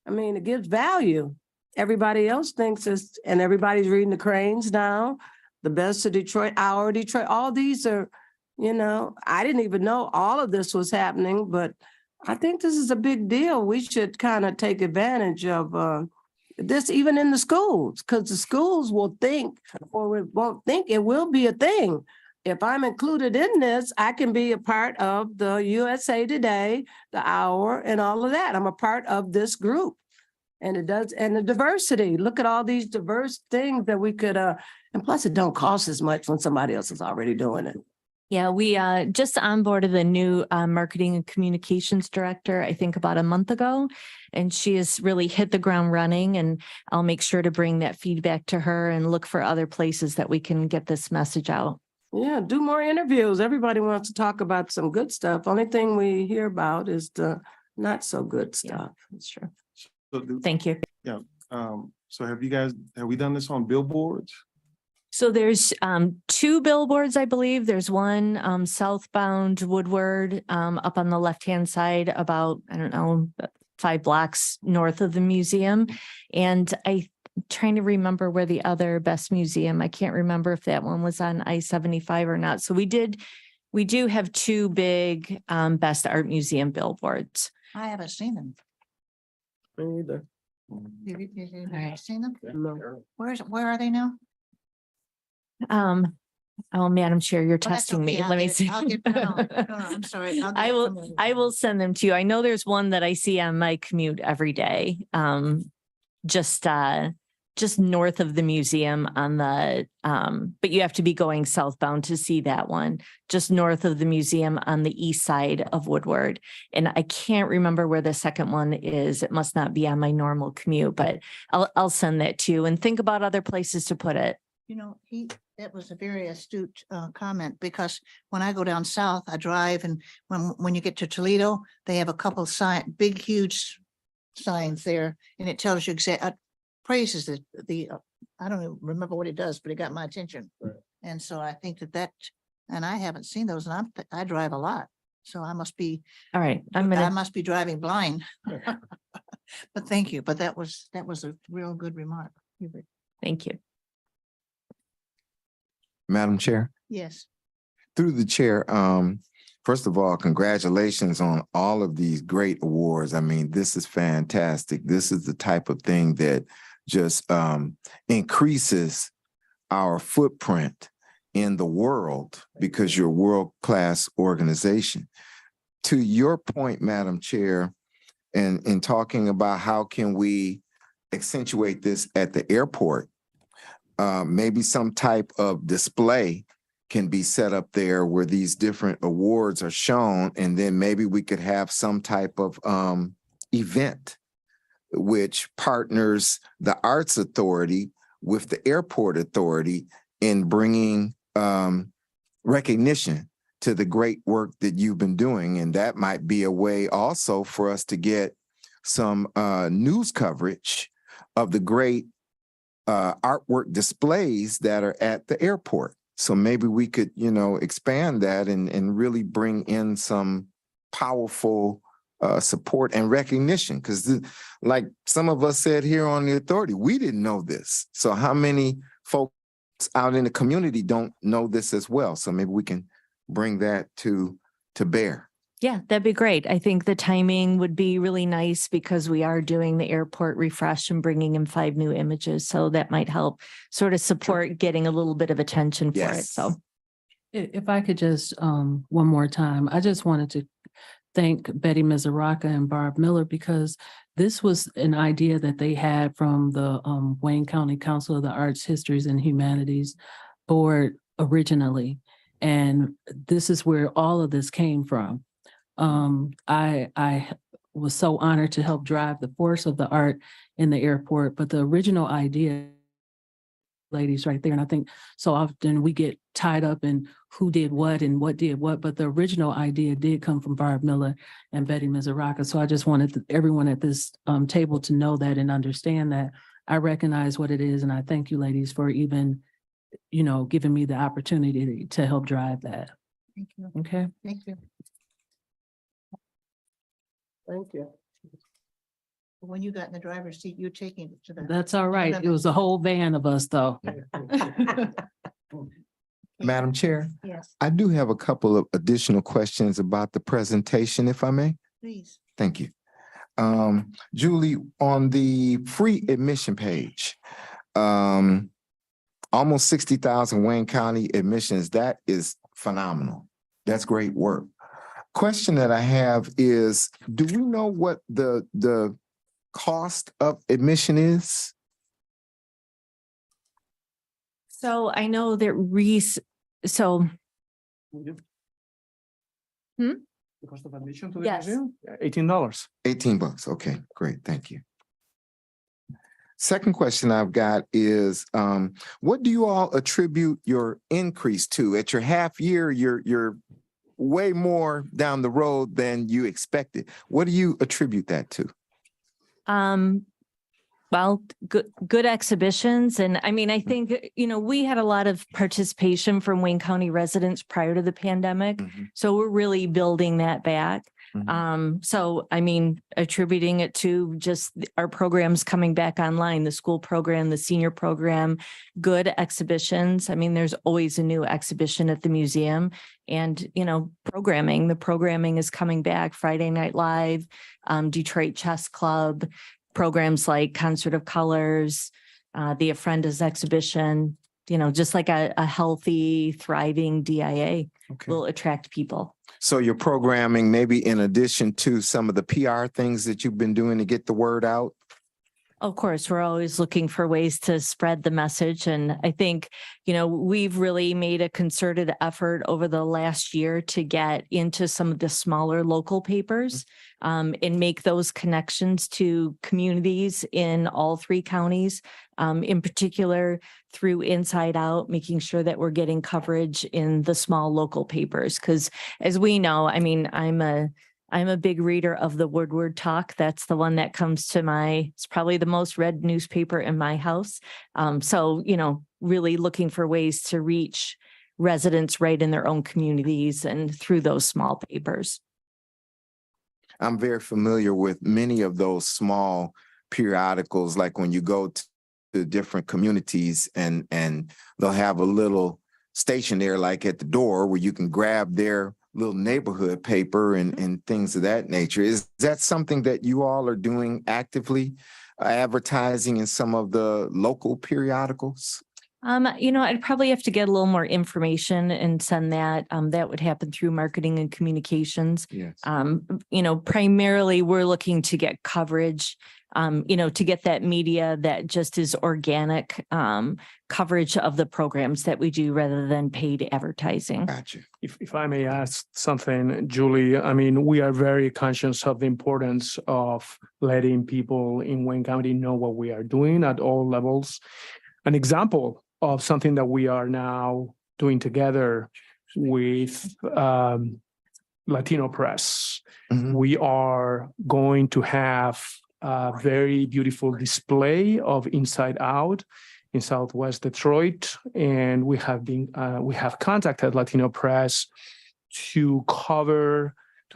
[SPEAKER 10] I mean, it gives value. Everybody else thinks it's, and everybody's reading the Cranes now, the Best of Detroit, Our Detroit, all these are, I didn't even know all of this was happening, but I think this is a big deal. We should kind of take advantage of this even in the schools, because the schools will think, or won't think it will be a thing. If I'm included in this, I can be a part of the USA Today, the Hour, and all of that. I'm a part of this group. And it does, and the diversity, look at all these diverse things that we could, and plus it don't cost as much when somebody else is already doing it.
[SPEAKER 6] Yeah, we just onboarded the new marketing and communications director, I think about a month ago. And she has really hit the ground running, and I'll make sure to bring that feedback to her and look for other places that we can get this message out.
[SPEAKER 10] Yeah, do more interviews. Everybody wants to talk about some good stuff. Only thing we hear about is the not so good stuff.
[SPEAKER 6] That's true.
[SPEAKER 11] So do-
[SPEAKER 6] Thank you.
[SPEAKER 11] So have we done this on billboards?
[SPEAKER 6] So there's two billboards, I believe. There's one southbound Woodward up on the left-hand side about, I don't know, 5 blocks north of the museum. And I'm trying to remember where the other Best Museum, I can't remember if that one was on I-75 or not. So we do have 2 big Best Art Museum billboards.
[SPEAKER 2] I haven't seen them.
[SPEAKER 10] Me either.
[SPEAKER 2] Have
[SPEAKER 6] right.
[SPEAKER 2] you seen them?
[SPEAKER 10] No.
[SPEAKER 2] Where are they now?
[SPEAKER 6] Oh, Madam Chair, you're
[SPEAKER 2] Oh, that's
[SPEAKER 6] testing me.
[SPEAKER 2] okay. I'll
[SPEAKER 6] Let me
[SPEAKER 2] get-
[SPEAKER 6] see.
[SPEAKER 2] I'll get- no, I'm sorry. I'll
[SPEAKER 6] I
[SPEAKER 2] get
[SPEAKER 6] will,
[SPEAKER 2] some of them.
[SPEAKER 6] I will send them to you. I know there's one that I see on my commute every day. Just north of the museum on the, but you have to be going southbound to see that one, just north of the museum on the east side of Woodward. And I can't remember where the second one is. It must not be on my normal commute, but I'll send that to you and think about other places to put it.
[SPEAKER 2] You know, that was a very astute comment, because when I go down south, I drive, and when you get to Toledo, they have a couple big, huge signs there, and it tells you praises the I don't even remember what it does, but it got my attention.
[SPEAKER 11] Right.
[SPEAKER 2] And so I think and I haven't seen those, and I drive a lot, so I must be
[SPEAKER 6] All right,
[SPEAKER 2] I
[SPEAKER 6] I'm gonna,
[SPEAKER 2] must be driving blind. But thank you, but that was a real good remark.
[SPEAKER 6] thank you.
[SPEAKER 4] Madam Chair,
[SPEAKER 2] Yes.
[SPEAKER 4] through the chair, first of all, congratulations on all of these great awards. I mean, this is fantastic. This is the type of thing that just increases our footprint in the world, because you're a world-class organization. To your point, Madam Chair, and in talking about how can we accentuate this at the airport, maybe some type of display can be set up there where these different awards are shown, and then maybe we could have some type of event which partners the Arts Authority with the Airport Authority in bringing recognition to the great work that you've been doing. And that might be a way also for us to get some news coverage of the great artwork displays that are at the airport. So maybe we could, expand that and really bring in some powerful support and recognition. Because like some of us said here on the authority, we didn't know this. So how many folks out in the community don't know this as well? So maybe we can bring that to bear.
[SPEAKER 6] Yeah, that'd be great. I think the timing would be really nice because we are doing the airport refresh and bringing in 5 new images. So that might help sort of support getting a little bit of attention for it.
[SPEAKER 4] Yes.
[SPEAKER 6] So
[SPEAKER 9] If I could just, one more time, I just wanted to thank Betty Mizaraka and Barb Miller, because this was an idea that they had from the Wayne County Council of the Arts, Histories, and Humanities Board originally. And this is where all of this came from. I was so honored to help drive the force of the art in the airport, but the original idea, ladies, right there. And I think so often we get tied up in who did what and what did what, but the original idea did come from Barb Miller and Betty Mizaraka. So I just wanted everyone at this table to know that and understand that I recognize what it is. And I thank you, ladies, for even, giving me the opportunity to help drive that.
[SPEAKER 2] Thank you.
[SPEAKER 9] Okay.
[SPEAKER 2] Thank you.
[SPEAKER 10] Thank you.
[SPEAKER 2] When you got in the driver's seat, you're taking it to the.
[SPEAKER 9] That's all right. It was a whole van of us, though.
[SPEAKER 4] Madam Chair,
[SPEAKER 2] Yes,
[SPEAKER 4] I do have a couple of additional questions about the presentation, if I may.
[SPEAKER 2] please.
[SPEAKER 4] Thank you. Julie, on the free admission page, almost 60,000 Wayne County admissions. That is phenomenal. That's great work. Question that I have is, do we know what the cost of admission is?
[SPEAKER 6] So I know that so Hmm?
[SPEAKER 7] The cost of admission to the
[SPEAKER 6] Yes.
[SPEAKER 7] museum? $18.
[SPEAKER 4] $18. Okay, great. Thank you. Second question I've got is, what do you all attribute your increase to? At your half year, you're way more down the road than you expected. What do you attribute that to?
[SPEAKER 6] Well, good exhibitions. And I mean, I think, we had a lot of participation from Wayne County residents prior to the pandemic.
[SPEAKER 4] Mhm.
[SPEAKER 6] So we're really building that back.
[SPEAKER 4] Mhm.
[SPEAKER 6] So I mean, attributing it to just our programs coming back online, the school program, the senior program, good exhibitions. I mean, there's always a new exhibition at the museum and, the programming is coming back. Friday Night Live, Detroit Chess Club, programs like Concert of Colors, the Ofrendas exhibition, just like a healthy, thriving DIA
[SPEAKER 4] Okay.
[SPEAKER 6] will attract people.
[SPEAKER 4] So your programming, maybe in addition to some of the PR things that you've been doing to get the word out?
[SPEAKER 6] Of course, we're always looking for ways to spread the message. And I think, we've really made a concerted effort over the last year to get into some of the smaller local papers and make those connections to communities in all three counties, in particular through Inside Out, making sure that we're getting coverage in the small local papers. Because as we know, I mean, I'm a big reader of the Woodward Talk. That's the one that comes to it's probably the most read newspaper in my house. So, really looking for ways to reach residents right in their own communities and through those small papers.
[SPEAKER 4] I'm very familiar with many of those small periodicals, like when you go to different communities and they'll have a little station there, like at the door where you can grab their little neighborhood paper and things of that nature. Is that something that you all are doing actively, advertising in some of the local periodicals?
[SPEAKER 6] I'd probably have to get a little more information and send that. That would happen through marketing and communications.
[SPEAKER 4] Yes.
[SPEAKER 6] Primarily we're looking to get coverage, to get that media that just is organic coverage of the programs that we do rather than paid advertising.
[SPEAKER 4] Gotcha.
[SPEAKER 7] If I may ask something, Julie, I mean, we are very conscious of the importance of letting people in Wayne County know what we are doing at all levels. An example of something that we are now doing together with Latino Press.
[SPEAKER 4] Mhm.
[SPEAKER 7] We are going to have a very beautiful display of Inside Out in Southwest Detroit, and we have contacted Latino Press to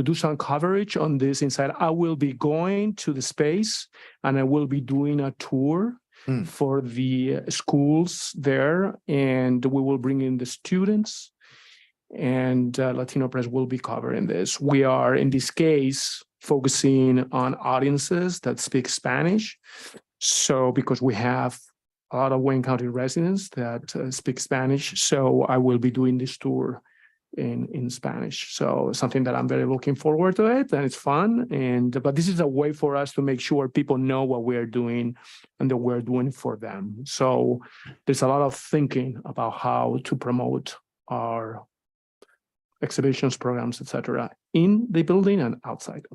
[SPEAKER 7] do some coverage on this Inside. I will be going to the space and I will be doing a tour for the schools there, and we will bring in the students, and Latino Press will be covering this. We are, in this case, focusing on audiences that speak Spanish. So because we have a lot of Wayne County residents that speak Spanish, so I will be doing this tour in Spanish. So something that I'm very looking forward to it, and it's fun. But this is a way for us to make sure people know what we're doing and that we're doing for them. So there's a lot of thinking about how to promote our exhibitions, programs, etc., in the building and outside.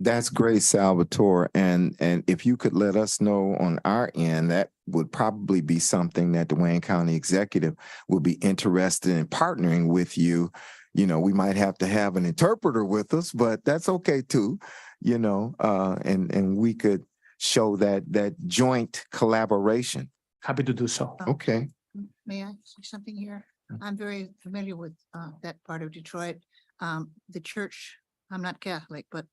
[SPEAKER 4] That's great, Salvatore. And if you could let us know on our end, that would probably be something that the Wayne County Executive would be interested in partnering with you. We might have to have an interpreter with us, but that's okay too, and we could show that joint collaboration.
[SPEAKER 7] Happy to do so.
[SPEAKER 4] Okay.
[SPEAKER 2] May I say something here? I'm very familiar with that part of Detroit. The church, I'm not Catholic, but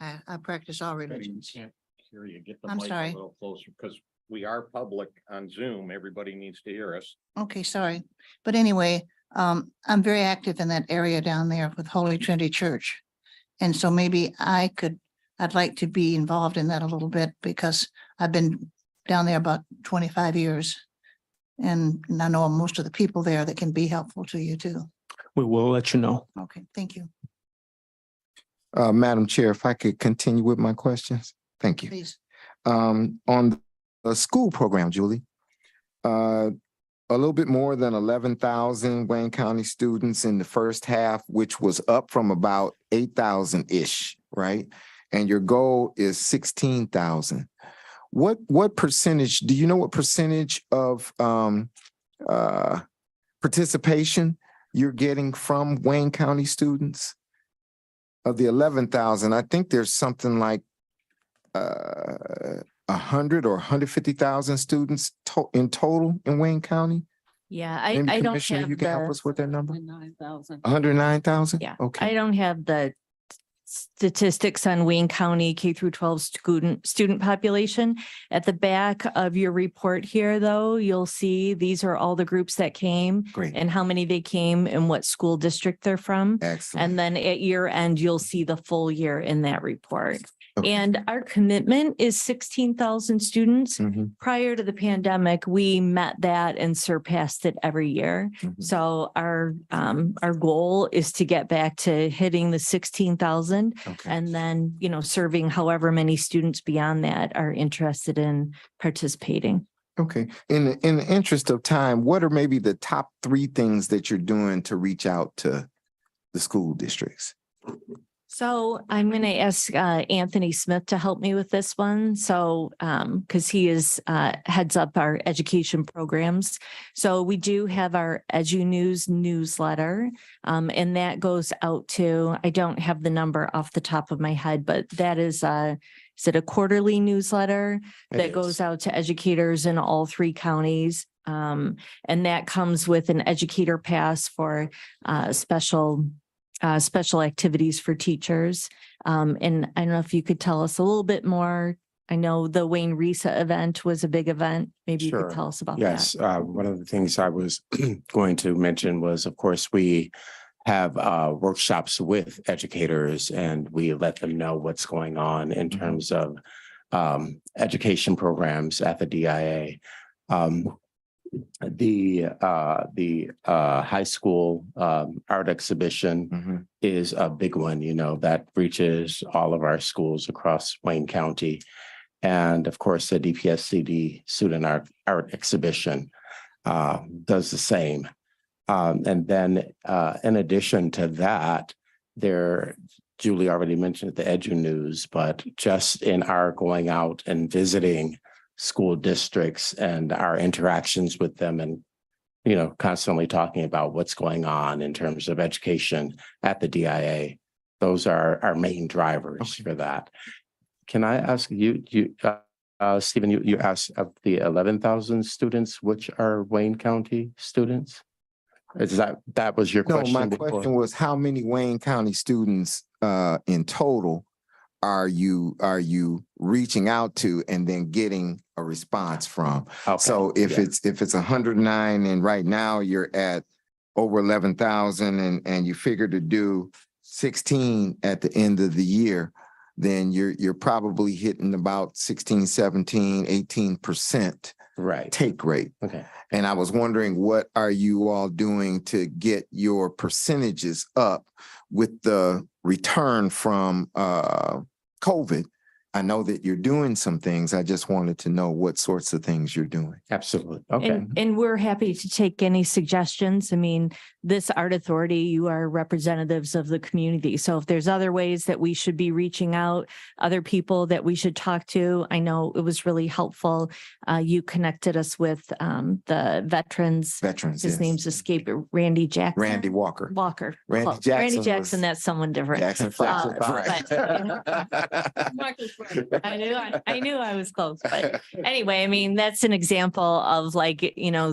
[SPEAKER 2] I practice all religions.
[SPEAKER 3] Can't hear you. Get the
[SPEAKER 2] I'm
[SPEAKER 3] mic
[SPEAKER 2] sorry.
[SPEAKER 3] a little closer because we are public on Zoom. Everybody needs to hear us.
[SPEAKER 2] Okay, sorry. But anyway, I'm very active in that area down there with Holy Trinity Church. And so maybe I'd like to be involved in that a little bit because I've been down there about 25 years. And I know most of the people there that can be helpful to you too.
[SPEAKER 7] We will let you know.
[SPEAKER 2] Okay, thank you.
[SPEAKER 4] Madam Chair, if I could continue with my questions. Thank you.
[SPEAKER 2] Please.
[SPEAKER 4] On the school program, Julie, a little bit more than 11,000 Wayne County students in the first half, which was up from about 8,000-ish, right? And your goal is 16,000. What percentage, do you know what percentage of participation you're getting from Wayne County students? Of the 11,000, I think there's something like 100 or 150,000 students in total in Wayne County.
[SPEAKER 6] Yeah,
[SPEAKER 4] Maybe
[SPEAKER 6] I don't
[SPEAKER 4] Commissioner,
[SPEAKER 6] have
[SPEAKER 4] you can help
[SPEAKER 6] the,
[SPEAKER 4] us with that number.
[SPEAKER 9] 9,000.
[SPEAKER 4] 109,000?
[SPEAKER 6] yeah,
[SPEAKER 4] Okay.
[SPEAKER 6] I don't have the statistics on Wayne County K through 12 student population. At the back of your report here, though, you'll see these are all the groups that came
[SPEAKER 4] Great.
[SPEAKER 6] and how many they came and what school district they're from.
[SPEAKER 4] Excellent.
[SPEAKER 6] And then at year end, you'll see the full year in that report.
[SPEAKER 4] Okay.
[SPEAKER 6] And our commitment is 16,000 students.
[SPEAKER 4] Mhm,
[SPEAKER 6] Prior to the pandemic, we met that and surpassed it every year.
[SPEAKER 4] mhm.
[SPEAKER 6] So our goal is to get back to hitting the 16,000
[SPEAKER 4] Okay.
[SPEAKER 6] and then, serving however many students beyond that are interested in participating.
[SPEAKER 4] Okay. In the interest of time, what are maybe the top 3 things that you're doing to reach out to the school districts?
[SPEAKER 6] So I'm going to ask Anthony Smith to help me with this one. So, because he heads up our education programs. So we do have our EduNews newsletter, and that goes out to, I don't have the number off the top of my head, but that is it a quarterly newsletter
[SPEAKER 4] It
[SPEAKER 6] that
[SPEAKER 4] is.
[SPEAKER 6] goes out to educators in all 3 counties? And that comes with an educator pass for special activities for teachers. And I don't know if you could tell us a little bit more. I know the Wayne Risa event was a big event. Maybe you
[SPEAKER 8] Sure.
[SPEAKER 6] could tell us about that.
[SPEAKER 8] Yes, one of the things I was going to mention was, of course, we have workshops with educators and we let them know what's going on in terms of education programs at the DIA. The high school art exhibition
[SPEAKER 4] Mhm.
[SPEAKER 8] is a big one, that reaches all of our schools across Wayne County. And of course, the DPSCD Student Art Exhibition does the same. And then in addition to that, Julie already mentioned the EduNews, but just in our going out and visiting school districts and our interactions with them and, constantly talking about what's going on in terms of education at the DIA. Those are our main drivers for that. Can I ask you, Stephen, you asked of the 11,000 students, which are Wayne County students? Is that was your
[SPEAKER 4] No,
[SPEAKER 8] question?
[SPEAKER 4] my
[SPEAKER 8] before?
[SPEAKER 4] question was how many Wayne County students in total are you reaching out to and then getting a response from?
[SPEAKER 8] Okay,
[SPEAKER 4] So if
[SPEAKER 8] yeah.
[SPEAKER 4] it's 109 and right now you're at over 11,000 and you figure to do 16 at the end of the year, then you're probably hitting about 16, 17, 18%
[SPEAKER 8] Right.
[SPEAKER 4] take rate.
[SPEAKER 8] Okay.
[SPEAKER 4] And I was wondering, what are you all doing to get your percentages up with the return from COVID? I know that you're doing some things. I just wanted to know what sorts of things you're doing.
[SPEAKER 8] Absolutely. Okay.
[SPEAKER 6] And we're happy to take any suggestions. I mean, this Art Authority, you are representatives of the community. So if there's other ways that we should be reaching out, other people that we should talk to, I know it was really helpful. You connected us with the veterans.
[SPEAKER 4] Veterans.
[SPEAKER 6] His
[SPEAKER 4] yes.
[SPEAKER 6] name's escaped, Randy Jackson.
[SPEAKER 4] Randy Walker.
[SPEAKER 6] Walker.
[SPEAKER 4] Randy
[SPEAKER 6] Close.
[SPEAKER 4] Jackson
[SPEAKER 6] Randy
[SPEAKER 4] was-
[SPEAKER 6] Jackson, that's someone different.
[SPEAKER 4] Jackson Five.
[SPEAKER 6] I knew I was close, but anyway, I mean, that's an example of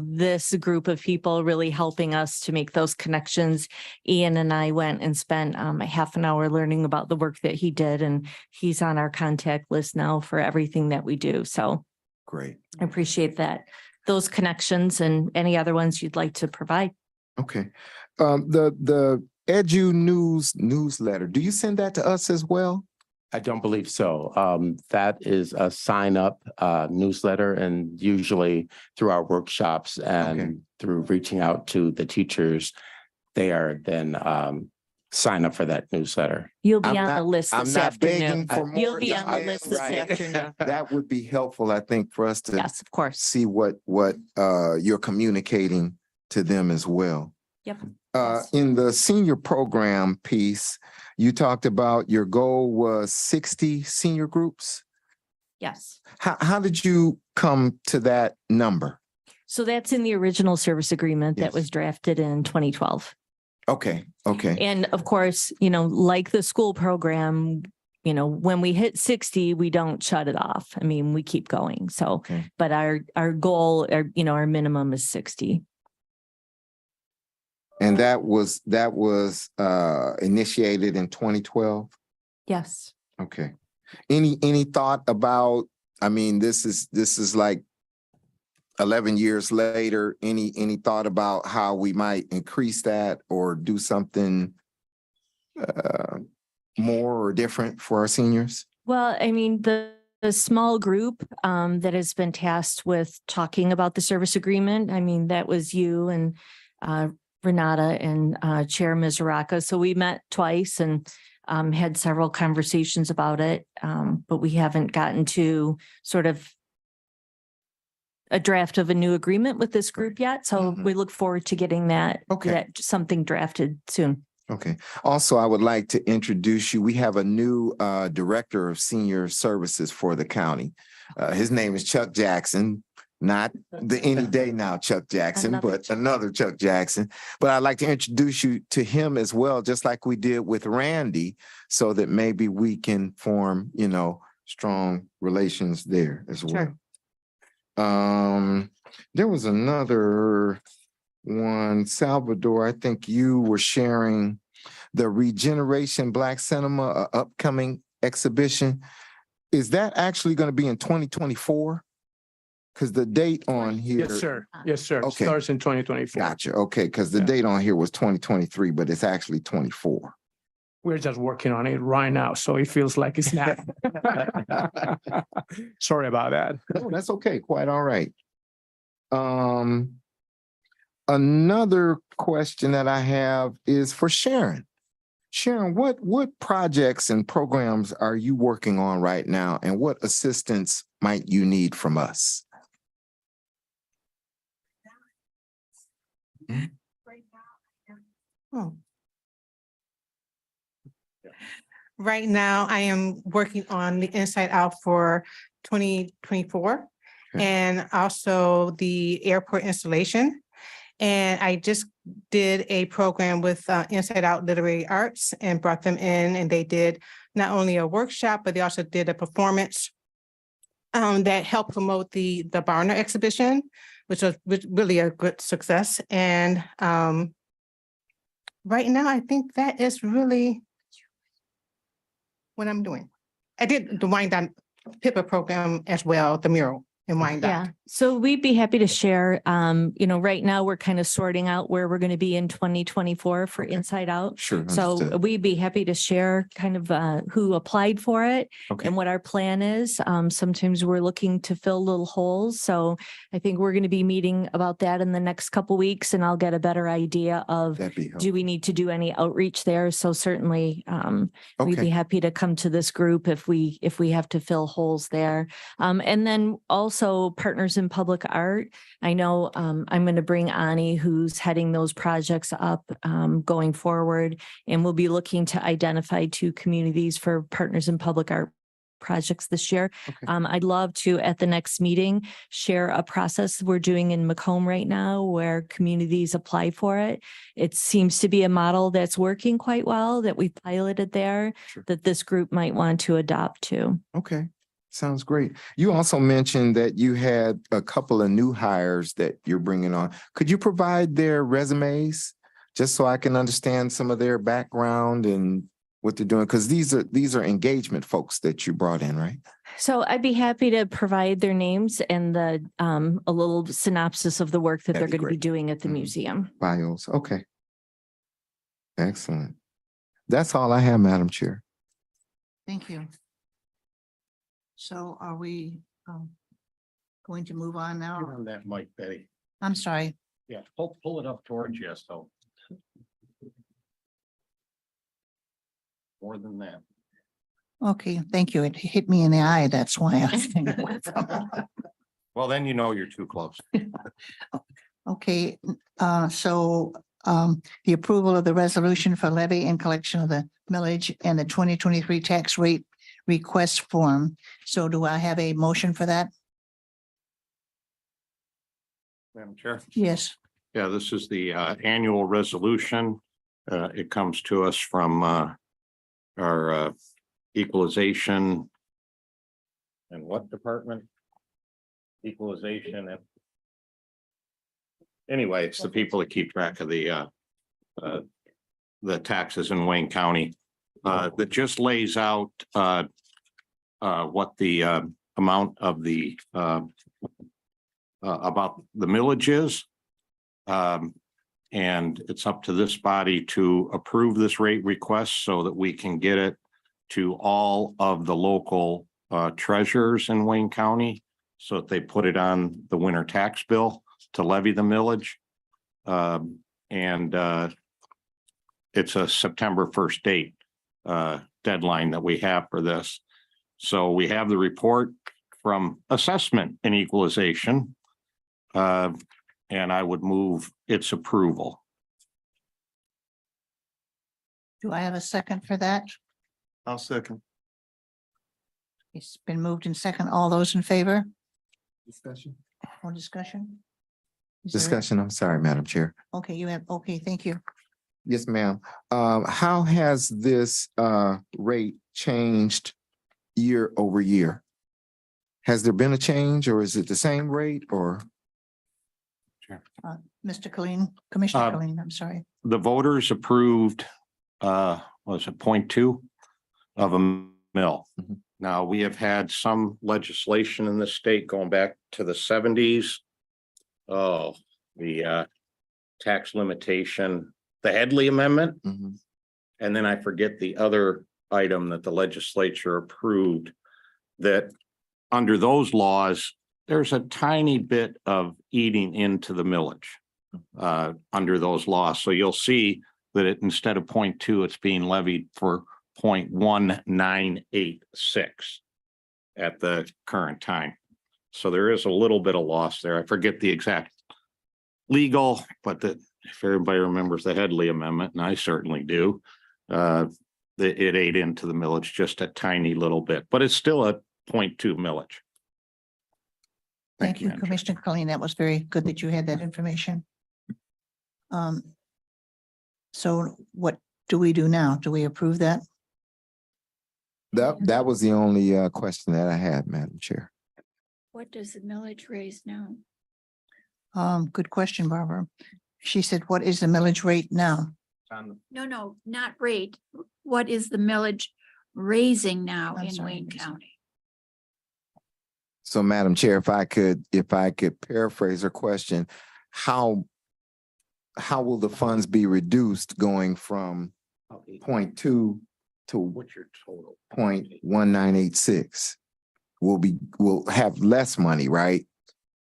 [SPEAKER 6] this group of people really helping us to make those connections. Ian and I went and spent a half an hour learning about the work that he did, and he's on our contact list now for everything that we do. So
[SPEAKER 4] Great.
[SPEAKER 6] I appreciate that. Those connections and any other ones you'd like to provide.
[SPEAKER 4] Okay. The EduNews newsletter, do you send that to us as well?
[SPEAKER 8] I don't believe so. That is a sign up newsletter, and usually through our workshops and
[SPEAKER 4] Okay.
[SPEAKER 8] through reaching out to the teachers, they are then sign up for that newsletter.
[SPEAKER 6] You'll be
[SPEAKER 4] I'm
[SPEAKER 6] on the
[SPEAKER 4] not-
[SPEAKER 6] list
[SPEAKER 4] I'm
[SPEAKER 6] this
[SPEAKER 4] not
[SPEAKER 6] afternoon.
[SPEAKER 4] begging for more.
[SPEAKER 6] You'll be on the
[SPEAKER 4] emails,
[SPEAKER 6] list this
[SPEAKER 4] right?
[SPEAKER 6] afternoon.
[SPEAKER 4] That would be helpful, I think, for us to
[SPEAKER 6] Yes, of course.
[SPEAKER 4] see what you're communicating to them as well.
[SPEAKER 6] Yep.
[SPEAKER 4] In the senior program piece, you talked about your goal was 60 senior groups.
[SPEAKER 6] Yes.
[SPEAKER 4] How did you come to that number?
[SPEAKER 6] So that's in the original service agreement that
[SPEAKER 4] Yes.
[SPEAKER 6] was drafted in 2012.
[SPEAKER 4] Okay, okay,
[SPEAKER 6] And of course, like the school program, when we hit 60, we don't shut it off. I mean, we keep going. So,
[SPEAKER 4] Okay.
[SPEAKER 6] but our goal, our minimum is 60.
[SPEAKER 4] and that was initiated in 2012.
[SPEAKER 6] Yes.
[SPEAKER 4] Okay. Any thought about, I mean, this is like 11 years later, any thought about how we might increase that or do something more or different for our seniors?
[SPEAKER 6] Well, I mean, the small group that has been tasked with talking about the service agreement, I mean, that was you and Renata and Chair Mizuraka. So we met twice and had several conversations about it, but we haven't gotten to sort of a draft of a new agreement with this group yet. So
[SPEAKER 4] Mhm.
[SPEAKER 6] we look forward to getting that
[SPEAKER 4] Okay.
[SPEAKER 6] something drafted soon.
[SPEAKER 4] Okay. Also, I would like to introduce you. We have a new Director of Senior Services for the county. His name is Chuck Jackson, not the any day now Chuck Jackson,
[SPEAKER 6] Another
[SPEAKER 4] but another Chuck Jackson. But I'd like to introduce you to him as well, just like we did with Randy, so that maybe we can form, strong relations there as well.
[SPEAKER 6] Sure.
[SPEAKER 4] There was another one, Salvador, I think you were sharing the Regeneration Black Cinema, upcoming exhibition. Is that actually going to be in 2024? Because the date on here.
[SPEAKER 7] Yes, sir. Yes, sir.
[SPEAKER 4] Okay.
[SPEAKER 7] Starts in 2024.
[SPEAKER 4] Gotcha. Okay, because the
[SPEAKER 7] Yeah.
[SPEAKER 4] date on here was 2023, but it's actually 24.
[SPEAKER 7] We're just working on it right now, so it feels like it's not. Sorry about that.
[SPEAKER 4] No, that's okay. Quite all right. Another question that I have is for Sharon. Sharon, what projects and programs are you working on right now, and what assistance might you need from us?
[SPEAKER 12] Oh. Right now, I am working on the Inside Out for 2024
[SPEAKER 4] Okay.
[SPEAKER 12] and also the airport installation. And I just did a program with Inside Out Literary Arts and brought them in, and they did not only a workshop, but they also did a performance that helped promote the Barner exhibition, which was really a good success. And right now, I think that is really what I'm doing. I did the Wyandotte Pippa program as well, the mural in Wyandotte.
[SPEAKER 6] Yeah, so we'd be happy to share. Right now, we're kind of sorting out where we're going to be in 2024 for Inside Out.
[SPEAKER 4] Sure.
[SPEAKER 6] So
[SPEAKER 4] understood.
[SPEAKER 6] we'd be happy to share kind of who applied for it
[SPEAKER 4] Okay.
[SPEAKER 6] and what our plan is. Sometimes we're looking to fill little holes. So I think we're going to be meeting about that in the next couple weeks, and I'll get a better idea of,
[SPEAKER 4] That'd be helpful.
[SPEAKER 6] do we need to do any outreach there? So certainly we'd be
[SPEAKER 4] Okay.
[SPEAKER 6] happy to come to this group if we have to fill holes there. And then also Partners in Public Art. I know I'm going to bring Ani, who's heading those projects up going forward, and we'll be looking to identify 2 communities for Partners in Public Art projects this year.
[SPEAKER 4] Okay.
[SPEAKER 6] I'd love to, at the next meeting, share a process we're doing in Macomb right now where communities apply for it. It seems to be a model that's working quite well, that we piloted there,
[SPEAKER 4] Sure.
[SPEAKER 6] that this group might want to adopt too.
[SPEAKER 4] Okay. Sounds great. You also mentioned that you had a couple of new hires that you're bringing on. Could you provide their resumes just so I can understand some of their background and what they're doing? Because these are engagement folks that you brought in, right?
[SPEAKER 6] So I'd be happy to provide their names and a little synopsis of the work that
[SPEAKER 4] That'd
[SPEAKER 6] they're
[SPEAKER 4] be
[SPEAKER 6] going to be
[SPEAKER 4] great.
[SPEAKER 6] doing at the
[SPEAKER 4] Mhm.
[SPEAKER 6] museum.
[SPEAKER 4] Bios. Okay. Excellent. That's all I have, Madam Chair.
[SPEAKER 2] Thank you. So are we going to move on
[SPEAKER 3] Get
[SPEAKER 2] now?
[SPEAKER 3] on that mic, Betty.
[SPEAKER 2] I'm sorry.
[SPEAKER 3] Yeah, pull it up towards you, so. more than that.
[SPEAKER 2] Okay, thank you. It hit me in the eye. That's why I was thinking.
[SPEAKER 3] Well, then you know you're too close.
[SPEAKER 2] Okay, the approval of the resolution for levy and collection of the millage and the 2023 tax rate request form. So do I have a motion for that?
[SPEAKER 3] Madam Chair.
[SPEAKER 2] Yes.
[SPEAKER 3] Yeah, this is the annual resolution. It comes to us from our equalization. And what department? Equalization and. Anyway, it's the people that keep track of the taxes in Wayne County. That just lays out what the amount of the about the millage is. And it's up to this body to approve this rate request so that we can get it to all of the local treasurers in Wayne County, so that they put it on the winter tax bill to levy the millage. It's a September 1st date deadline that we have for this. So we have the report from assessment and equalization. And I would move its approval.
[SPEAKER 2] Do I have a second for that?
[SPEAKER 11] I'll second.
[SPEAKER 2] It's been moved in second. All those in favor?
[SPEAKER 11] Discussion.
[SPEAKER 2] More discussion? Is there-
[SPEAKER 4] Discussion, I'm sorry, Madam Chair.
[SPEAKER 2] Okay, you have, okay, thank you.
[SPEAKER 4] Yes, ma'am. How has this rate changed year over year? Has there been a change, or is it the same rate, or?
[SPEAKER 2] Mr. Colleen, Commissioner
[SPEAKER 3] Uh,
[SPEAKER 2] Colleen, I'm sorry.
[SPEAKER 3] The voters approved, was it 0.2 of a mill?
[SPEAKER 4] Mhm.
[SPEAKER 3] Now, we have had some legislation in the state going back to the 70s. Oh, the tax limitation, the Headley Amendment.
[SPEAKER 4] Mhm.
[SPEAKER 3] And then I forget the other item that the legislature approved, that under those laws, there's a tiny bit of eating into the millage under those laws. So you'll see that instead of 0.2, it's being levied for 0.1986 at the current time. So there is a little bit of loss there. I forget the exact legal, but that if everybody remembers the Headley Amendment, and I certainly do, it ate into the millage just a tiny little bit, but it's still a 0.2 millage.
[SPEAKER 2] Thank you,
[SPEAKER 3] Madam Chair.
[SPEAKER 2] Commissioner Colleen. That was very good that you had that information. So what do we do now? Do we approve that?
[SPEAKER 4] That was the only question that I had, Madam Chair.
[SPEAKER 1] What does the millage raise now?
[SPEAKER 2] Good question, Barbara. She said, what is the millage rate now?
[SPEAKER 1] No, not rate. What is the millage raising now
[SPEAKER 2] I'm
[SPEAKER 1] in
[SPEAKER 2] sorry,
[SPEAKER 1] Wayne
[SPEAKER 2] raising.
[SPEAKER 1] County?
[SPEAKER 4] So, Madam Chair, if I could paraphrase her question, how will the funds be reduced going from 0.2 to
[SPEAKER 3] What's your total?
[SPEAKER 4] 0.1986? We'll have less money, right?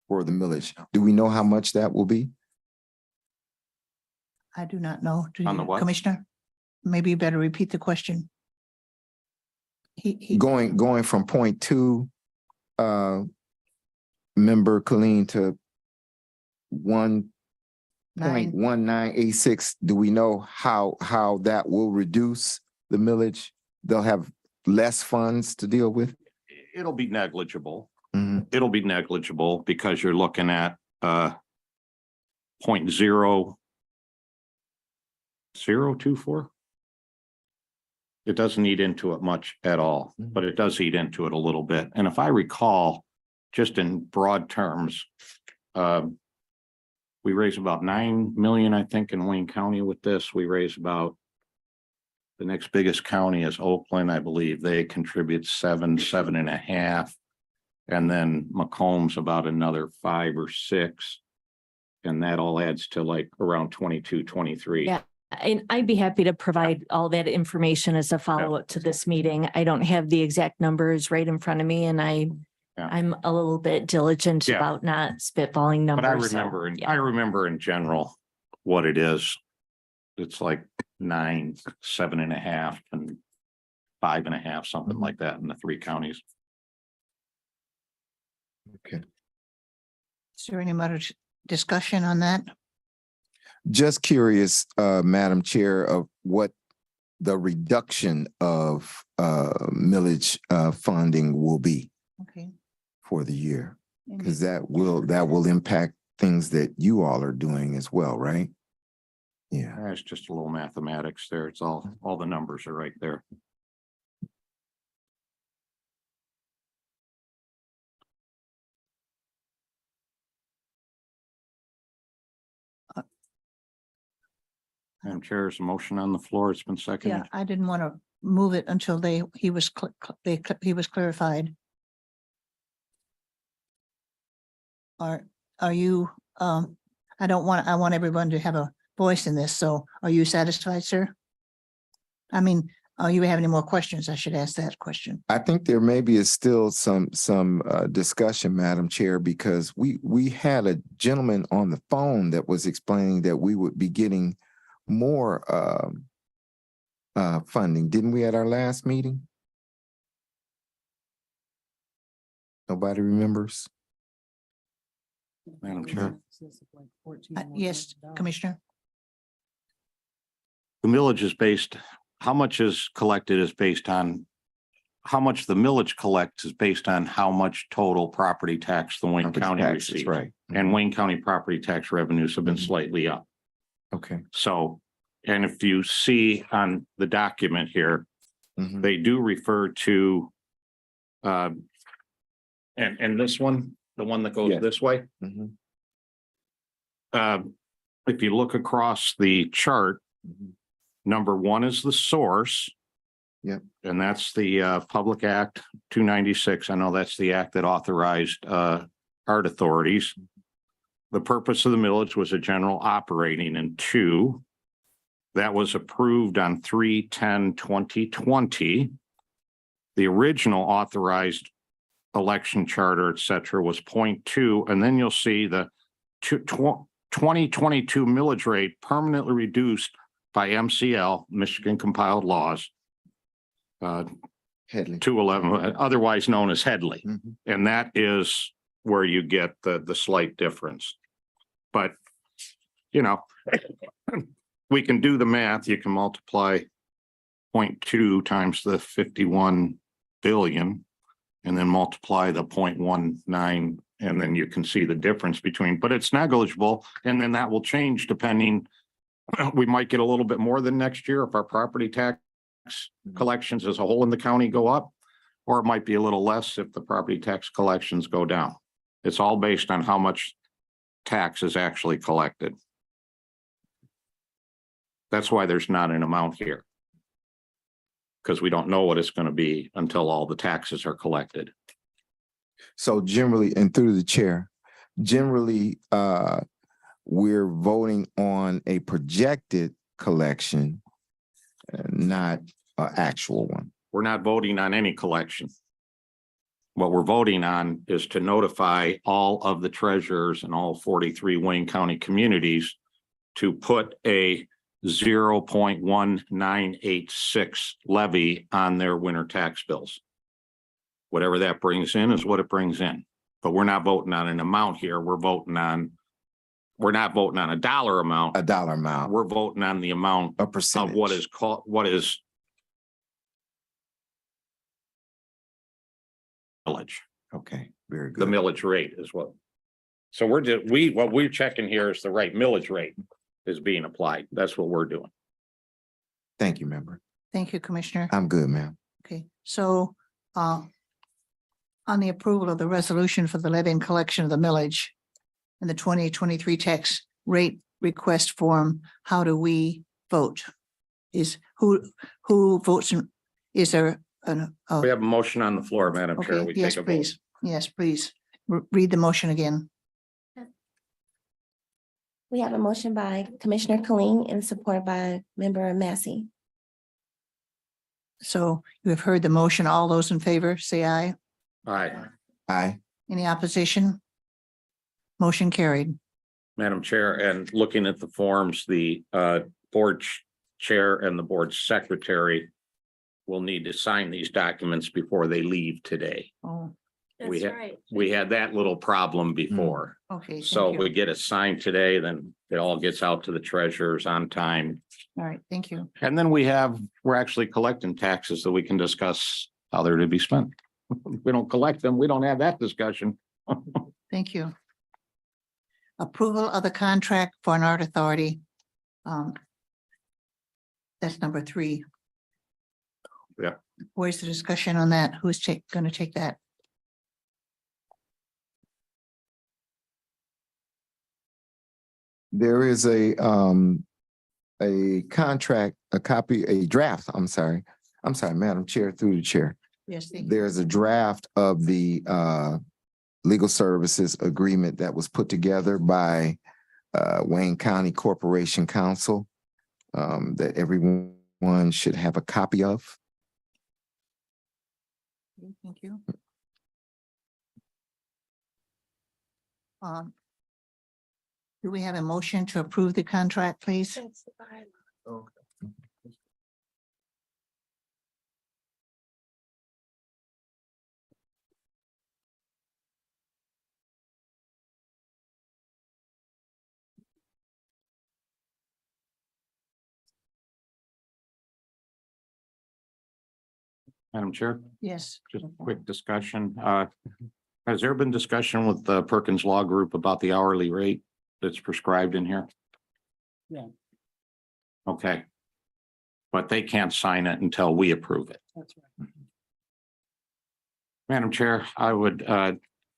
[SPEAKER 4] For the millage. Do we know how much that will be?
[SPEAKER 2] I do not know. Do
[SPEAKER 3] On the
[SPEAKER 2] you,
[SPEAKER 3] what?
[SPEAKER 2] Commissioner? Maybe you better repeat the question. He,
[SPEAKER 4] Going from 0.2, member Colleen, to 1.1986, do we know how that will reduce the millage? They'll have less funds to deal with?
[SPEAKER 3] It'll be negligible.
[SPEAKER 4] Mhm.
[SPEAKER 3] It'll be negligible because you're looking at 0.0024. It doesn't eat into it much at all, but it does eat into it a little bit. And if I recall, just in broad terms, we raise about 9 million, I think, in Wayne County with this. We raise about, the next biggest county is Oakland, I believe. They contribute 7.5. And then Macomb's about another 5 or 6. And that all adds to like around 22, 23.
[SPEAKER 6] Yeah. And I'd be happy to provide all that information as a follow-up to this meeting. I don't have the exact numbers right in front of me, and I'm a little bit diligent
[SPEAKER 3] Yeah.
[SPEAKER 6] about not spitballing numbers.
[SPEAKER 3] But I
[SPEAKER 6] so,
[SPEAKER 3] remember,
[SPEAKER 6] yeah.
[SPEAKER 3] I remember in general what it is. It's like 9, 7.5, and 5.5, something like that in the 3 counties.
[SPEAKER 4] Okay.
[SPEAKER 2] Is there any more discussion on that?
[SPEAKER 4] Just curious, Madam Chair, of what the reduction of millage funding will be
[SPEAKER 2] Okay.
[SPEAKER 4] for the year,
[SPEAKER 2] Any-
[SPEAKER 4] because that will impact things that you all are doing as well, right? Yeah.
[SPEAKER 3] It's just a little mathematics there. It's all the numbers are right there. Madam Chair, there's a motion on the floor. It's been
[SPEAKER 2] Yeah,
[SPEAKER 3] seconded.
[SPEAKER 2] I didn't want to move it until he was clarified. Are you, I want everyone to have a voice in this, so are you satisfied, sir? I mean, you have any more questions? I should ask that question.
[SPEAKER 4] I think there maybe is still some discussion, Madam Chair, because we had a gentleman on the phone that was explaining that we would be getting more funding, didn't we, at our last meeting? Nobody remembers?
[SPEAKER 3] Madam Chair,
[SPEAKER 2] Yes, Commissioner?
[SPEAKER 3] the millage is based, how much is collected is based on, how much the millage collects is based on how much total property tax the Wayne
[SPEAKER 4] Property
[SPEAKER 3] County
[SPEAKER 4] taxes,
[SPEAKER 3] receives.
[SPEAKER 4] right.
[SPEAKER 3] And Wayne County property tax revenues have been
[SPEAKER 4] Mhm.
[SPEAKER 3] slightly up.
[SPEAKER 4] Okay.
[SPEAKER 3] So, and if you see on the document here,
[SPEAKER 4] Mhm.
[SPEAKER 3] they do refer to and this one, the one that goes
[SPEAKER 4] Yes.
[SPEAKER 3] this way,
[SPEAKER 4] Mhm.
[SPEAKER 3] if you look across the chart,
[SPEAKER 4] Mhm.
[SPEAKER 3] number 1 is the source.
[SPEAKER 4] Yep.
[SPEAKER 3] And that's the Public Act 296. I know that's the act that authorized art authorities. The purpose of the millage was a general operating, and 2, that was approved on 3/10/2020. The original authorized election charter, et cetera, was 0.2, and then you'll see the 2022 millage rate permanently reduced by MCL, Michigan compiled laws,
[SPEAKER 4] Headley.
[SPEAKER 3] 211, otherwise known as Headley.
[SPEAKER 4] Mhm.
[SPEAKER 3] And that is where you get the slight difference. But, you know, we can do the math. You can multiply 0.2 times the 51 billion and then multiply the 0.19, and then you can see the difference between, but it's negligible. And then that will change depending, we might get a little bit more than next year if our property tax collections as a whole in the county go up, or it might be a little less if the property tax collections go down. It's all based on how much tax is actually collected. That's why there's not an amount here. Because we don't know what it's going to be until all the taxes are collected.
[SPEAKER 4] So generally, and through the chair, generally, we're voting on a projected collection, not an actual one.
[SPEAKER 3] We're not voting on any collection. What we're voting on is to notify all of the treasurers in all 43 Wayne County communities to put a 0.1986 levy on their winter tax bills. Whatever that brings in is what it brings in. But we're not voting on an amount here. We're not voting on a dollar amount.
[SPEAKER 4] A dollar amount,
[SPEAKER 3] We're voting on the amount
[SPEAKER 4] a
[SPEAKER 3] of
[SPEAKER 4] percentage.
[SPEAKER 3] what is called, what is millage.
[SPEAKER 4] Okay, very
[SPEAKER 3] The
[SPEAKER 4] good.
[SPEAKER 3] millage rate is what. So what we're checking here is the right millage rate is being applied. That's what we're doing.
[SPEAKER 4] Thank you, member.
[SPEAKER 2] Thank you, Commissioner.
[SPEAKER 4] I'm good, ma'am.
[SPEAKER 2] Okay, so on the approval of the resolution for the levy and collection of the millage and the 2023 tax rate request form, how do we vote? Is who votes? Is there an?
[SPEAKER 3] We have a motion on the floor, Madam Chair.
[SPEAKER 2] Okay,
[SPEAKER 3] We
[SPEAKER 2] yes,
[SPEAKER 3] take a vote.
[SPEAKER 2] please. Yes, please. Read the motion again.
[SPEAKER 13] We have a motion by Commissioner Colleen and supported by Member Massey.
[SPEAKER 2] So you have heard the motion. All those in favor, say aye.
[SPEAKER 3] All right,
[SPEAKER 4] Aye.
[SPEAKER 2] Any opposition? Motion carried.
[SPEAKER 3] Madam Chair, and looking at the forms, the board chair and the board secretary will need to sign these documents before they leave today.
[SPEAKER 2] Oh,
[SPEAKER 3] We
[SPEAKER 1] That's
[SPEAKER 3] had-
[SPEAKER 1] right.
[SPEAKER 3] We had that little problem before.
[SPEAKER 2] okay.
[SPEAKER 3] So
[SPEAKER 2] Thank you.
[SPEAKER 3] we get it signed today, then it all gets out to the treasurers on time.
[SPEAKER 2] All right, thank you.
[SPEAKER 3] And then we're actually collecting taxes that we can discuss how they're to be spent. If we don't collect them, we don't have that discussion.
[SPEAKER 2] Thank you. Approval of the contract for an art authority. That's number 3.
[SPEAKER 3] Yeah.
[SPEAKER 2] Where's the discussion on that? Who's gonna take that?
[SPEAKER 4] There is a contract, a draft, I'm sorry, Madam Chair, through the chair.
[SPEAKER 2] Yes, thank you.
[SPEAKER 4] There's a draft of the legal services agreement that was put together by Wayne County Corporation Council that everyone should have a copy of.
[SPEAKER 2] Thank you. Do we have a motion to approve the contract, please?
[SPEAKER 3] Madam Chair,
[SPEAKER 2] Yes.
[SPEAKER 3] just a quick discussion. Has there been discussion with the Perkins Law Group about the hourly rate that's prescribed in here?
[SPEAKER 9] Yeah.
[SPEAKER 3] Okay. But they can't sign it until we approve it.
[SPEAKER 9] That's right.
[SPEAKER 3] Madam Chair, I would,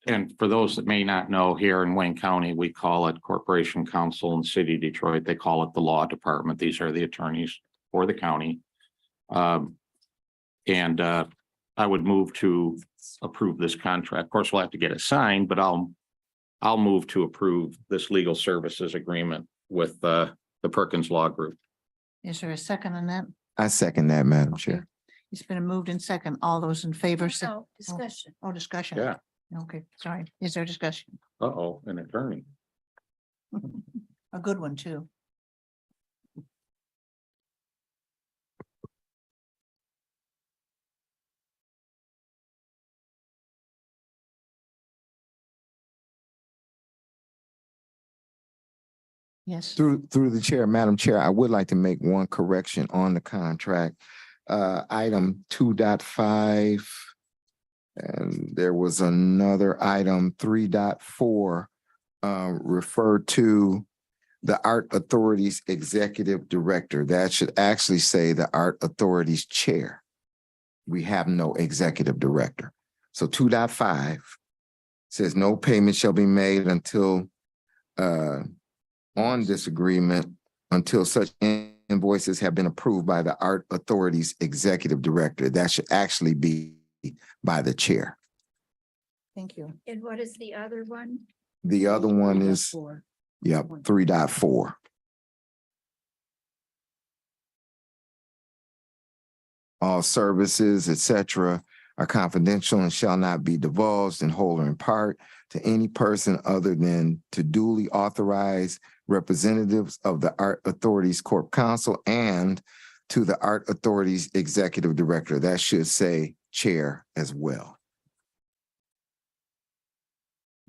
[SPEAKER 3] and for those that may not know, here in Wayne County, we call it Corporation Counsel in City of Detroit. They call it the Law Department. These are the attorneys for the county. And I would move to approve this contract. Of course, we'll have to get it signed, but I'll move to approve this legal services agreement with the Perkins Law Group.
[SPEAKER 2] Is there a second on that?
[SPEAKER 4] I second that, Madam Chair.
[SPEAKER 2] It's been moved in second. All those in favor? say-
[SPEAKER 1] No, discussion.
[SPEAKER 2] Oh, discussion.
[SPEAKER 3] Yeah.
[SPEAKER 2] Okay, sorry. Is there discussion?
[SPEAKER 3] Uh-oh, an attorney.
[SPEAKER 2] A good one, too. Yes.
[SPEAKER 4] Through the chair, Madam Chair, I would like to make one correction on the contract. Item 2.5. And there was another item 3.4 referred to the Art Authority's Executive Director. That should actually say the Art Authority's Chair. We have no executive director. So 2.5 says no payment shall be made until on this agreement until such invoices have been approved by the Art Authority's Executive Director. That should actually be by the chair.
[SPEAKER 2] Thank you.
[SPEAKER 1] And what is the other one?
[SPEAKER 4] The other one is,
[SPEAKER 9] 4.
[SPEAKER 4] yep, 3.4. All services, etc., are confidential and shall not be divulged in whole or in part to any person other than to duly authorized representatives of the Art Authorities Corp Council and to the Art Authorities Executive Director. That should say chair as well.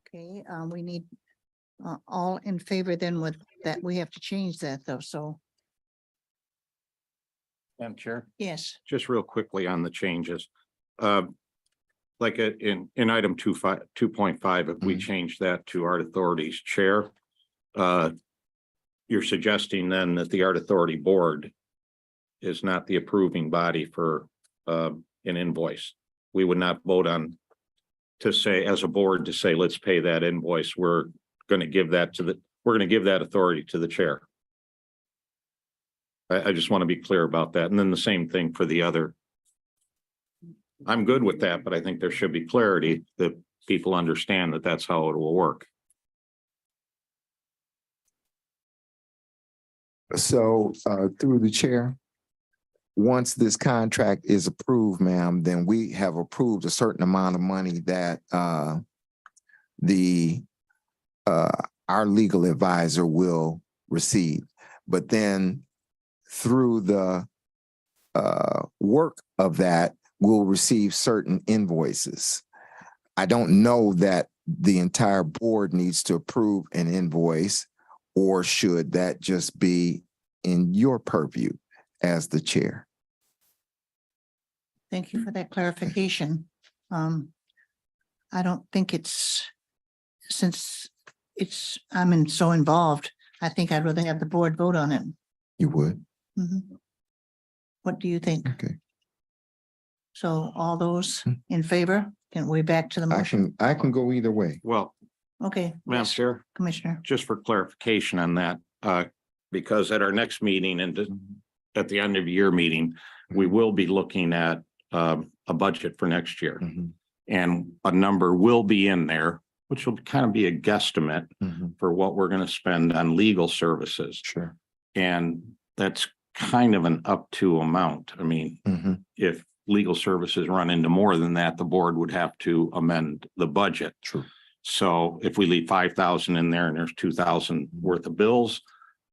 [SPEAKER 2] Okay, we need all in favor then with that. We have to change that though. So,
[SPEAKER 3] Madam Chair,
[SPEAKER 2] yes.
[SPEAKER 3] just real quickly on the changes. Like in item 2.5, if we change that to Art Authority's Chair, you're suggesting then that the Art Authority Board is not the approving body for an invoice. We would not vote on to say, as a board, to say, let's pay that invoice. We're going to give that authority to the chair. I just want to be clear about that. And then the same thing for the other. I'm good with that, but I think there should be clarity that people understand that that's how it will work.
[SPEAKER 4] So through the chair, once this contract is approved, ma'am, then we have approved a certain amount of money that our legal advisor will receive. But then through the work of that will receive certain invoices. I don't know that the entire board needs to approve an invoice, or should that just be in your purview as the chair?
[SPEAKER 2] Thank you for that clarification. I don't think since I'm so involved, I think I'd rather have the board vote on it.
[SPEAKER 4] You would?
[SPEAKER 2] Mhm. What do you think?
[SPEAKER 4] Okay.
[SPEAKER 2] So all those in favor, can we back to the motion?
[SPEAKER 4] I can go either way.
[SPEAKER 3] Well,
[SPEAKER 2] Okay,
[SPEAKER 3] Madam Chair,
[SPEAKER 2] Commissioner.
[SPEAKER 3] just for clarification on that, because at our next meeting and at the end of year meeting, we will be looking at a budget for next year.
[SPEAKER 4] Mhm.
[SPEAKER 3] And a number will be in there, which will kind of be a guesstimate
[SPEAKER 4] Mhm.
[SPEAKER 3] for what we're going to spend on legal services.
[SPEAKER 4] Sure.
[SPEAKER 3] And that's kind of an up to amount. I mean,
[SPEAKER 4] Mhm.
[SPEAKER 3] if legal services run into more than that, the board would have to amend the budget.
[SPEAKER 4] True.
[SPEAKER 3] So if we leave 5,000 in there and there's 2,000 worth of bills,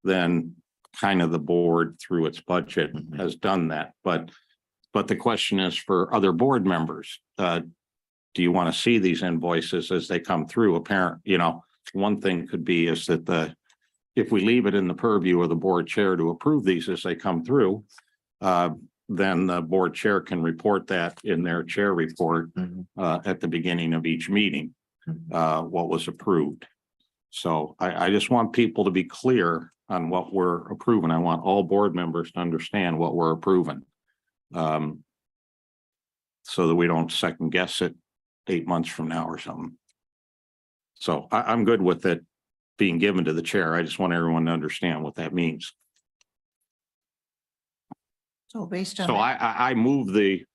[SPEAKER 3] then kind of the board through its budget
[SPEAKER 4] Mhm.
[SPEAKER 3] has done that. But the question is for other board members, do you want to see these invoices as they come through? One thing could be is that if we leave it in the purview of the board chair to approve these as they come through, then the board chair can report that in their chair report
[SPEAKER 4] Mhm.
[SPEAKER 3] at the beginning of each meeting,
[SPEAKER 4] Mhm.
[SPEAKER 3] what was approved. So I just want people to be clear on what we're approving. I want all board members to understand what we're approving. So that we don't second guess it 8 months from now or something. So I'm good with it being given to the chair. I just want everyone to understand what that means.
[SPEAKER 2] So based on.
[SPEAKER 3] So
[SPEAKER 2] that-
[SPEAKER 3] I move the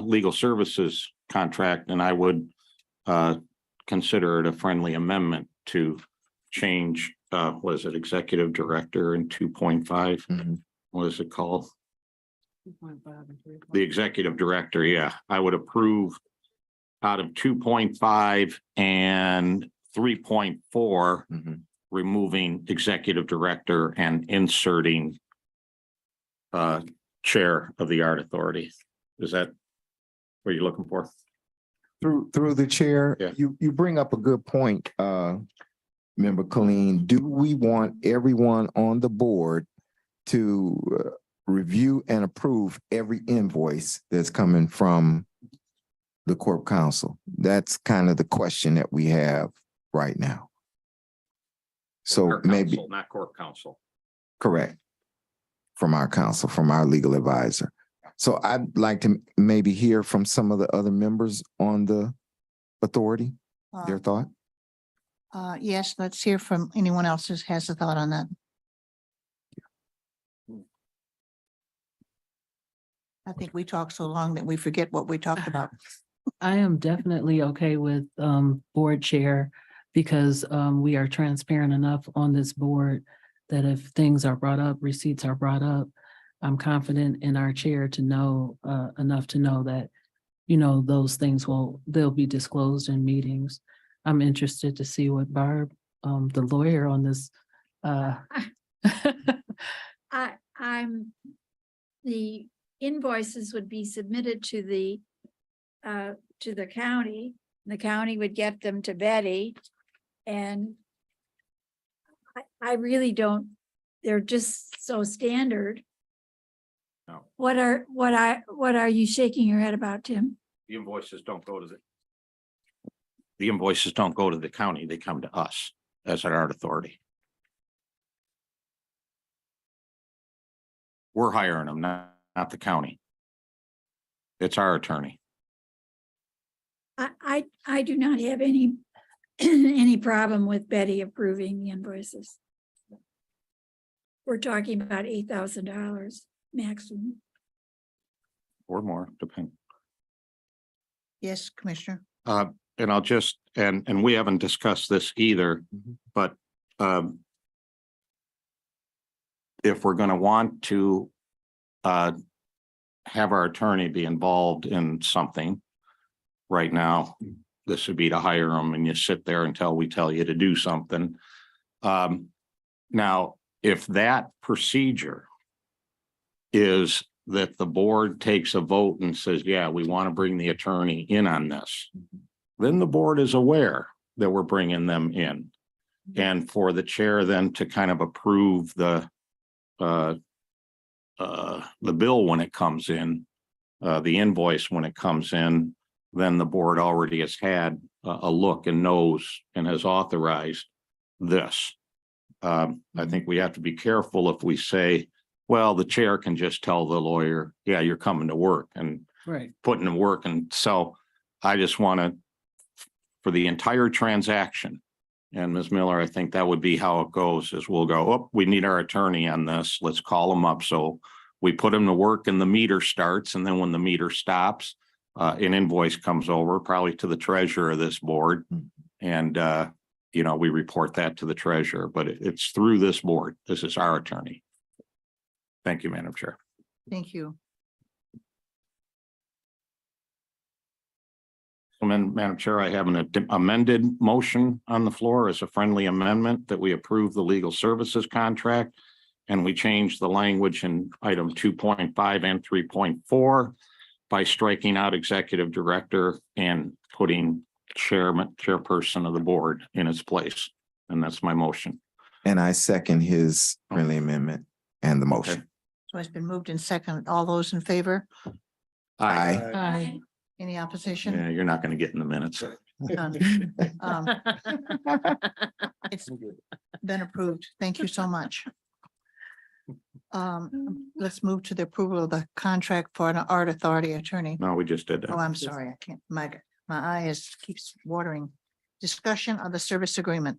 [SPEAKER 3] legal services contract, and I would consider it a friendly amendment to change, was it executive director in 2.5?
[SPEAKER 4] Mhm.
[SPEAKER 3] What is it called? The executive director, yeah, I would approve out of 2.5 and 3.4,
[SPEAKER 4] Mhm.
[SPEAKER 3] removing executive director and inserting chair of the art authority. Is that what you're looking for?
[SPEAKER 4] Through the chair,
[SPEAKER 3] Yeah.
[SPEAKER 4] you bring up a good point, Member Colleen. Do we want everyone on the board to review and approve every invoice that's coming from the Corp Council? That's kind of the question that we have right now. So
[SPEAKER 3] Our
[SPEAKER 4] maybe,
[SPEAKER 3] counsel, not court counsel.
[SPEAKER 4] correct, from our counsel, from our legal advisor. So I'd like to maybe hear from some of the other members on the authority, their thought.
[SPEAKER 2] Yes, let's hear from anyone else who has a thought on that. I think we talk so long that we forget what we talked about.
[SPEAKER 9] I am definitely okay with board chair because we are transparent enough on this board that if things are brought up, receipts are brought up, I'm confident in our chair to know enough to know that, those things they'll be disclosed in meetings. I'm interested to see what Barb, the lawyer on this.
[SPEAKER 1] The invoices would be submitted to the county. The county would get them to Betty. And I really don't, they're just so standard.
[SPEAKER 3] No.
[SPEAKER 1] What are you shaking your head about, Tim?
[SPEAKER 3] The invoices don't go to the county, they come to us as an art authority. We're hiring them, not the county. It's our attorney.
[SPEAKER 1] I do not have any any problem with Betty approving the invoices. We're talking about $8,000 maximum.
[SPEAKER 3] Or more, depend.
[SPEAKER 2] Yes, Commissioner.
[SPEAKER 3] And I'll just, and we haven't discussed this either, but if we're gonna want to have our attorney be involved in something right now, this would be to hire them and you sit there until we tell you to do something. Now, if that procedure is that the board takes a vote and says, yeah, we want to bring the attorney in on this. Then the board is aware that we're bringing them in. And for the chair then to kind of approve the bill when it comes in, the invoice when it comes in, then the board already has had a look and knows and has authorized this. I think we have to be careful if we say, well, the chair can just tell the lawyer, yeah, you're coming to work and
[SPEAKER 9] Right.
[SPEAKER 3] putting to work. And so I just want to, for the entire transaction, and Ms. Miller, I think that would be how it goes, is we'll go, oh, we need our attorney on this. Let's call him up. So we put him to work and the meter starts. And then when the meter stops, an invoice comes over probably to the treasurer of this board. And, you know, we report that to the treasurer, but it's through this board. This is our attorney. Thank you, Madam Chair.
[SPEAKER 2] Thank you.
[SPEAKER 3] Madam Chair, I have an amended motion on the floor as a friendly amendment that we approve the legal services contract. And we change the language in item 2.5 and 3.4 by striking out executive director and putting chairperson of the board in its place. And that's my motion.
[SPEAKER 4] And I second his friendly amendment and the motion.
[SPEAKER 2] So it's been moved in second. All those in favor?
[SPEAKER 4] Aye.
[SPEAKER 9] Aye.
[SPEAKER 2] Any opposition?
[SPEAKER 3] Yeah, you're not going to get in the minutes.
[SPEAKER 2] None. It's been approved. Thank you so much. Let's move to the approval of the contract for an art authority attorney.
[SPEAKER 3] No, we just did
[SPEAKER 2] Oh,
[SPEAKER 3] that.
[SPEAKER 2] I'm sorry. I can't, my eye is keeps watering. Discussion of the service agreement.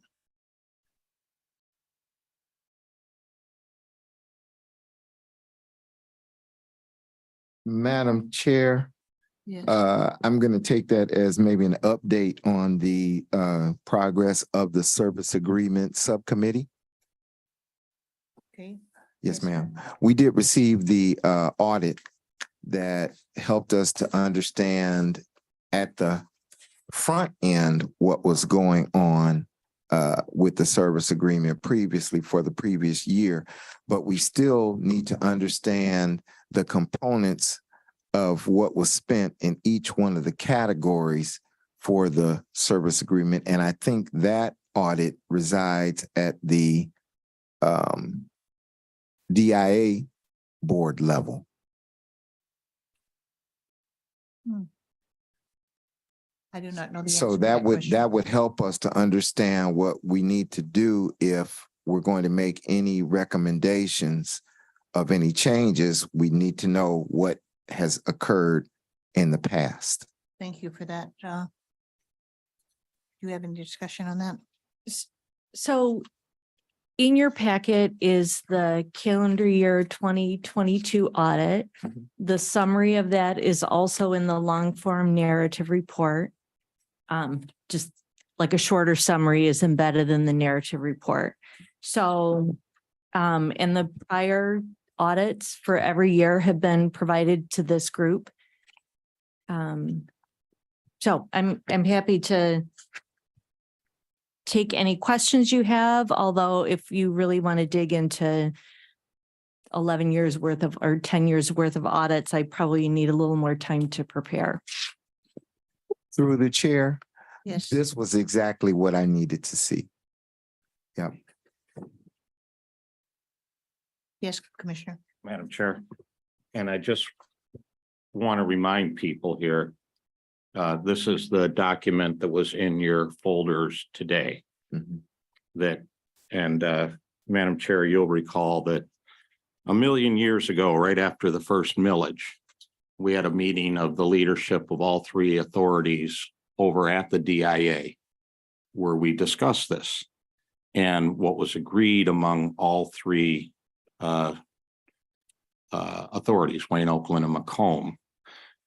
[SPEAKER 4] Madam Chair,
[SPEAKER 2] Yes.
[SPEAKER 4] I'm going to take that as maybe an update on the progress of the service agreement subcommittee.
[SPEAKER 2] Okay.
[SPEAKER 4] Yes, ma'am. We did receive the audit that helped us to understand at the front end what was going on with the service agreement previously for the previous year. But we still need to understand the components of what was spent in each one of the categories for the service agreement. And I think that audit resides at the DIA board level.
[SPEAKER 2] I do not know the answer
[SPEAKER 4] So
[SPEAKER 2] to
[SPEAKER 4] that would,
[SPEAKER 2] question.
[SPEAKER 4] that would help us to understand what we need to do if we're going to make any recommendations of any changes. We need to know what has occurred in the past.
[SPEAKER 2] Thank you for that. Do you have any discussion on that?
[SPEAKER 6] So in your packet is the calendar year 2022 audit. The summary of that is also in the long form narrative report. Just like a shorter summary is embedded in the narrative report. So, and the prior audits for every year have been provided to this group. So I'm happy to take any questions you have, although if you really want to dig into 11 years worth of, or 10 years worth of audits, I probably need a little more time to prepare.
[SPEAKER 4] Through the chair,
[SPEAKER 2] Yes.
[SPEAKER 4] this was exactly what I needed to see. Yep.
[SPEAKER 2] Yes, Commissioner.
[SPEAKER 3] Madam Chair. And I just want to remind people here, this is the document that was in your folders today.
[SPEAKER 4] Mhm.
[SPEAKER 3] That, and Madam Chair, you'll recall that a million years ago, right after the first millage, we had a meeting of the leadership of all three authorities over at the DIA, where we discussed this. And what was agreed among all three authorities, Wayne, Oakland, and Macomb,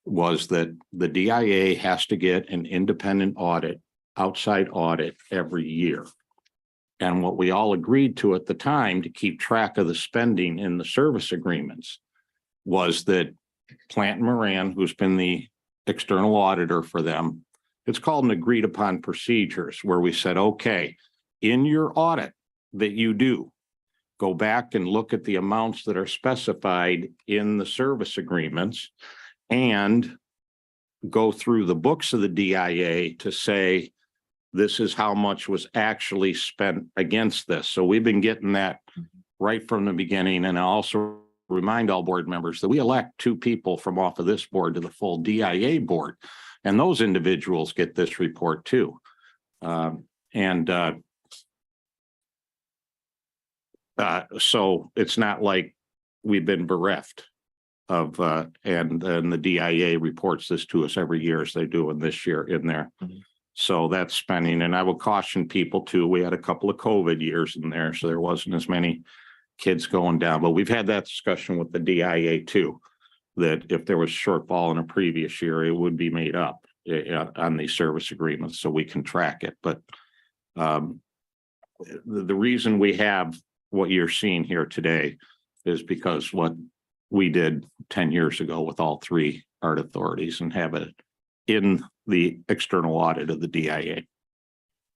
[SPEAKER 3] was that the DIA has to get an independent audit, outside audit every year. And what we all agreed to at the time to keep track of the spending in the service agreements was that Plant Moran, who's been the external auditor for them, it's called an agreed upon procedures, where we said, okay, in your audit that you do, go back and look at the amounts that are specified in the service agreements and go through the books of the DIA to say, this is how much was actually spent against this. So we've been getting that right from the beginning. And I also remind all board members that we elect 2 people from off of this board to the full DIA board. And those individuals get this report too. So it's not like we've been bereft of, and then the DIA reports this to us every year as they do in this year in there. So that's spending, and I will caution people too, we had a couple of COVID years in there, so there wasn't as many kids going down, but we've had that discussion with the DIA too, that if there was shortfall in a previous year, it would be made up on these service agreements, so we can track it. But the reason we have what you're seeing here today is because what we did 10 years ago with all 3 art authorities and have it in the external audit of the DIA.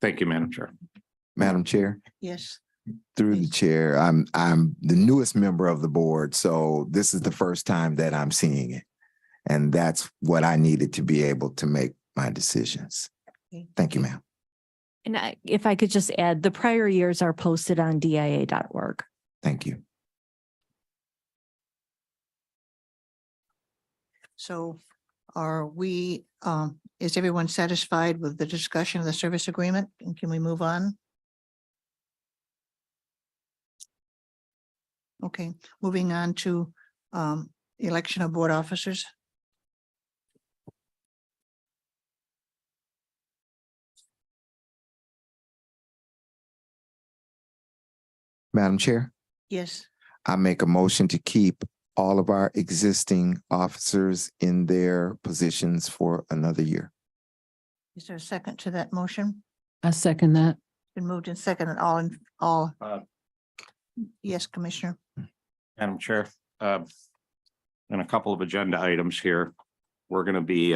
[SPEAKER 3] Thank you, Madam Chair.
[SPEAKER 4] Madam Chair,
[SPEAKER 2] Yes.
[SPEAKER 4] through the chair, I'm the newest member of the board, so this is the first time that I'm seeing it. And that's what I needed to be able to make my decisions. Thank you, ma'am.
[SPEAKER 6] And if I could just add, the prior years are posted on dia.org.
[SPEAKER 4] Thank you.
[SPEAKER 2] So are we, is everyone satisfied with the discussion of the service agreement? And can we move on? Okay, moving on to election of board officers.
[SPEAKER 4] Madam Chair,
[SPEAKER 2] Yes,
[SPEAKER 4] I make a motion to keep all of our existing officers in their positions for another year.
[SPEAKER 2] is there a second to that motion?
[SPEAKER 9] I second that.
[SPEAKER 2] Been moved and seconded, all,
[SPEAKER 3] Uh,
[SPEAKER 2] yes, Commissioner.
[SPEAKER 3] Madam Chair, and a couple of agenda items here. We're going to be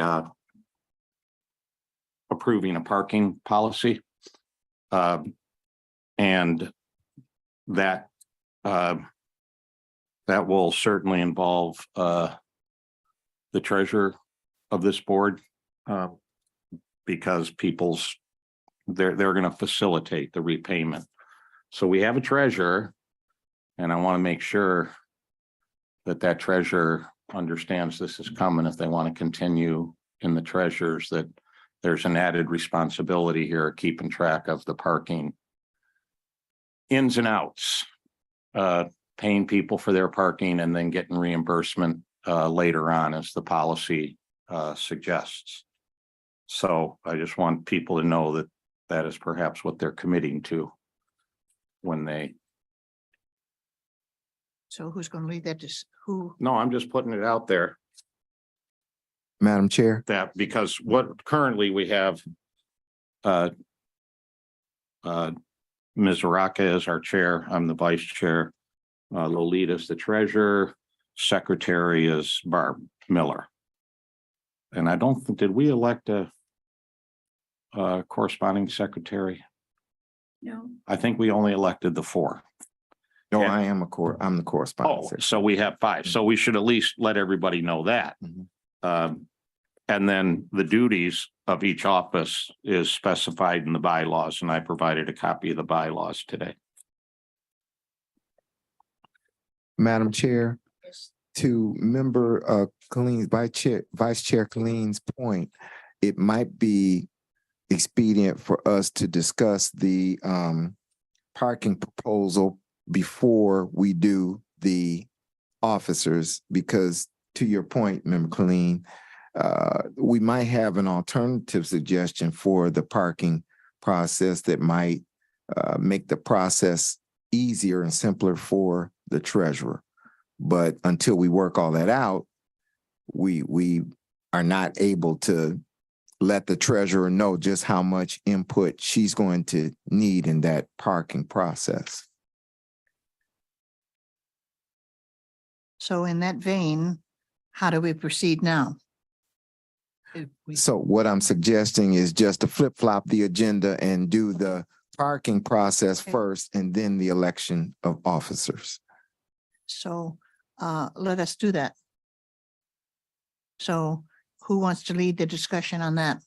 [SPEAKER 3] approving a parking policy. And that that will certainly involve the treasurer of this board, because they're going to facilitate the repayment. So we have a treasurer, and I want to make sure that treasurer understands this is coming if they want to continue in the treasurers, that there's an added responsibility here, keeping track of the parking ins and outs, paying people for their parking and then getting reimbursement later on as the policy suggests. So I just want people to know that that is perhaps what they're committing to when they.
[SPEAKER 2] So who's going to lead that? Who?
[SPEAKER 3] No, I'm just putting it out there
[SPEAKER 4] Madam Chair,
[SPEAKER 3] that because what currently we have Ms. Araka is our chair. I'm the vice chair. Lolita is the treasurer. Secretary is Barb Miller. And I don't think, did we elect a corresponding secretary?
[SPEAKER 1] No,
[SPEAKER 3] I think we only elected the 4.
[SPEAKER 4] no,
[SPEAKER 3] Yeah.
[SPEAKER 4] I'm the correspondent.
[SPEAKER 3] Oh,
[SPEAKER 4] secretary.
[SPEAKER 3] so we have 5. So we should at least let everybody know that.
[SPEAKER 4] Mhm.
[SPEAKER 3] And then the duties of each office is specified in the bylaws, and I provided a copy of the bylaws today.
[SPEAKER 4] Madam Chair,
[SPEAKER 2] Yes.
[SPEAKER 4] to member Colleen's Vice Chair Colleen's point, it might be expedient for us to discuss the parking proposal before we do the officers, because to your point, Member Colleen, we might have an alternative suggestion for the parking process that might make the process easier and simpler for the treasurer. But until we work all that out, we are not able to let the treasurer know just how much input she's going to need in that parking process.
[SPEAKER 2] So in that vein, how do we proceed now?
[SPEAKER 4] So what I'm suggesting is just to flip-flop the agenda and do the parking process first and then the election of officers.
[SPEAKER 2] So let us do that. So who wants to lead the discussion on that?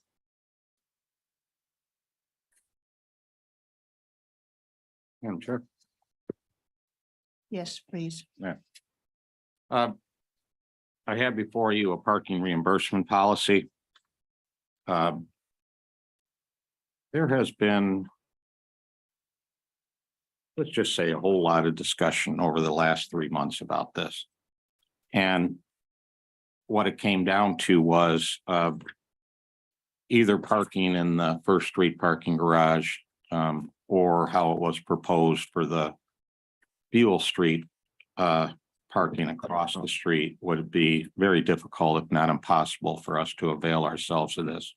[SPEAKER 3] Madam Chair.
[SPEAKER 2] Yes, please.
[SPEAKER 3] I have before you a parking reimbursement policy. There has been, let's just say, a whole lot of discussion over the last 3 months about this. And what it came down to was either parking in the First Street parking garage or how it was proposed for the Buell Street parking across the street would be very difficult, if not impossible, for us to avail ourselves of this.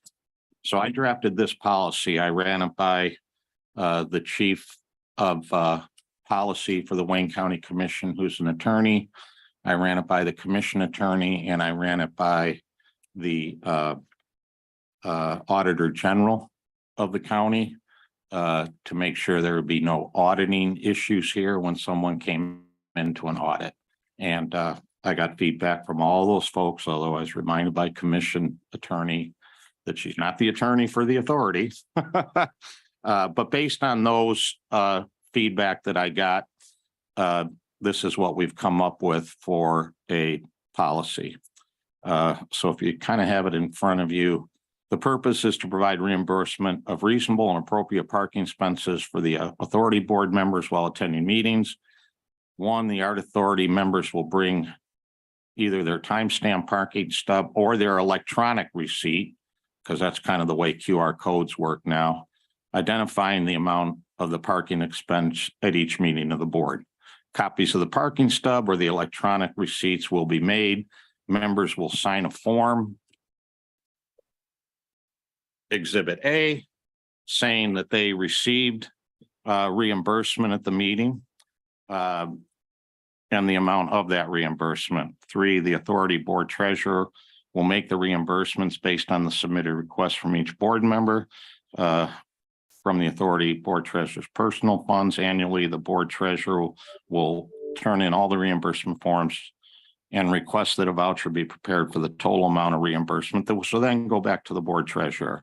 [SPEAKER 3] So I drafted this policy. I ran it by the chief of policy for the Wayne County Commission, who's an attorney. I ran it by the commission attorney, and I ran it by the Auditor General of the county to make sure there would be no auditing issues here when someone came into an audit. And I got feedback from all those folks, although I was reminded by commission attorney that she's not the attorney for the authority. But based on those feedback that I got, this is what we've come up with for a policy. So if you kind of have it in front of you, the purpose is to provide reimbursement of reasonable and appropriate parking expenses for the authority board members while attending meetings. One, the Art Authority members will bring either their timestamp parking stub or their electronic receipt, because that's kind of the way QR codes work now, identifying the amount of the parking expense at each meeting of the board. Copies of the parking stub or the electronic receipts will be made. Members will sign a form, Exhibit A, saying that they received reimbursement at the meeting and the amount of that reimbursement. 3, the authority board treasurer will make the reimbursements based on the submitted request from each board member from the authority board treasurer's personal funds. Annually, the board treasurer will turn in all the reimbursement forms and request that a voucher be prepared for the total amount of reimbursement that will so then go back to the board treasurer.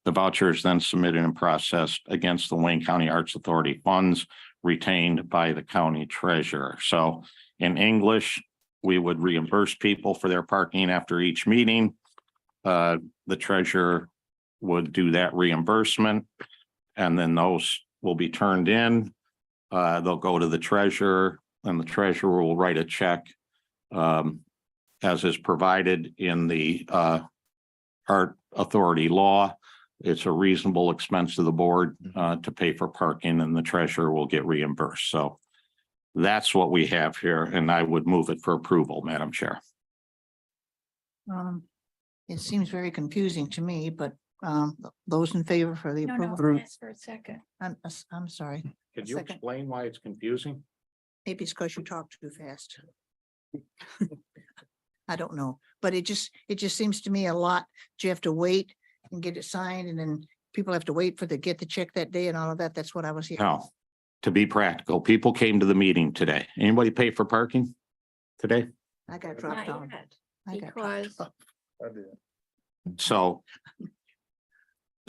[SPEAKER 3] The voucher is then submitted and processed against the Wayne County Arts Authority funds retained by the county treasurer. So in English, we would reimburse people for their parking after each meeting. The treasurer would do that reimbursement, and then those will be turned in. They'll go to the treasurer, and the treasurer will write a check as is provided in the Art Authority law. It's a reasonable expense to the board to pay for parking, and the treasurer will get reimbursed. So that's what we have here, and I would move it for approval, Madam Chair.
[SPEAKER 2] It seems very confusing to me, but those in favor for the
[SPEAKER 1] No,
[SPEAKER 2] approval?
[SPEAKER 1] no, ask for a second.
[SPEAKER 2] I'm sorry.
[SPEAKER 3] Could you
[SPEAKER 2] Second.
[SPEAKER 3] explain why it's confusing?
[SPEAKER 2] Maybe it's because you talk too fast. I don't know, but it just seems to me a lot. You have to wait and get it signed, and then people have to wait for get the check that day and all of that. That's what I was hearing.
[SPEAKER 3] No, to be practical, people came to the meeting today. Anybody pay for parking today?
[SPEAKER 2] I got dropped
[SPEAKER 1] Not
[SPEAKER 2] off.
[SPEAKER 1] yet,
[SPEAKER 2] I got dropped
[SPEAKER 1] because
[SPEAKER 2] off.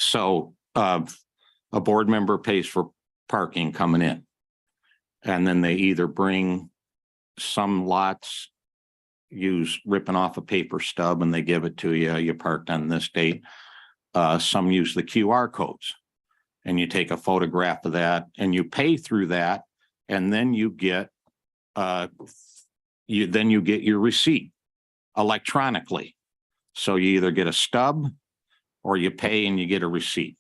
[SPEAKER 3] So a board member pays for parking coming in. And then they either bring some lots, use ripping off a paper stub and they give it to you. You parked on this date. Some use the QR codes and you take a photograph of that and you pay through that. And then you get your receipt electronically. So you either get a stub or you pay and you get a receipt.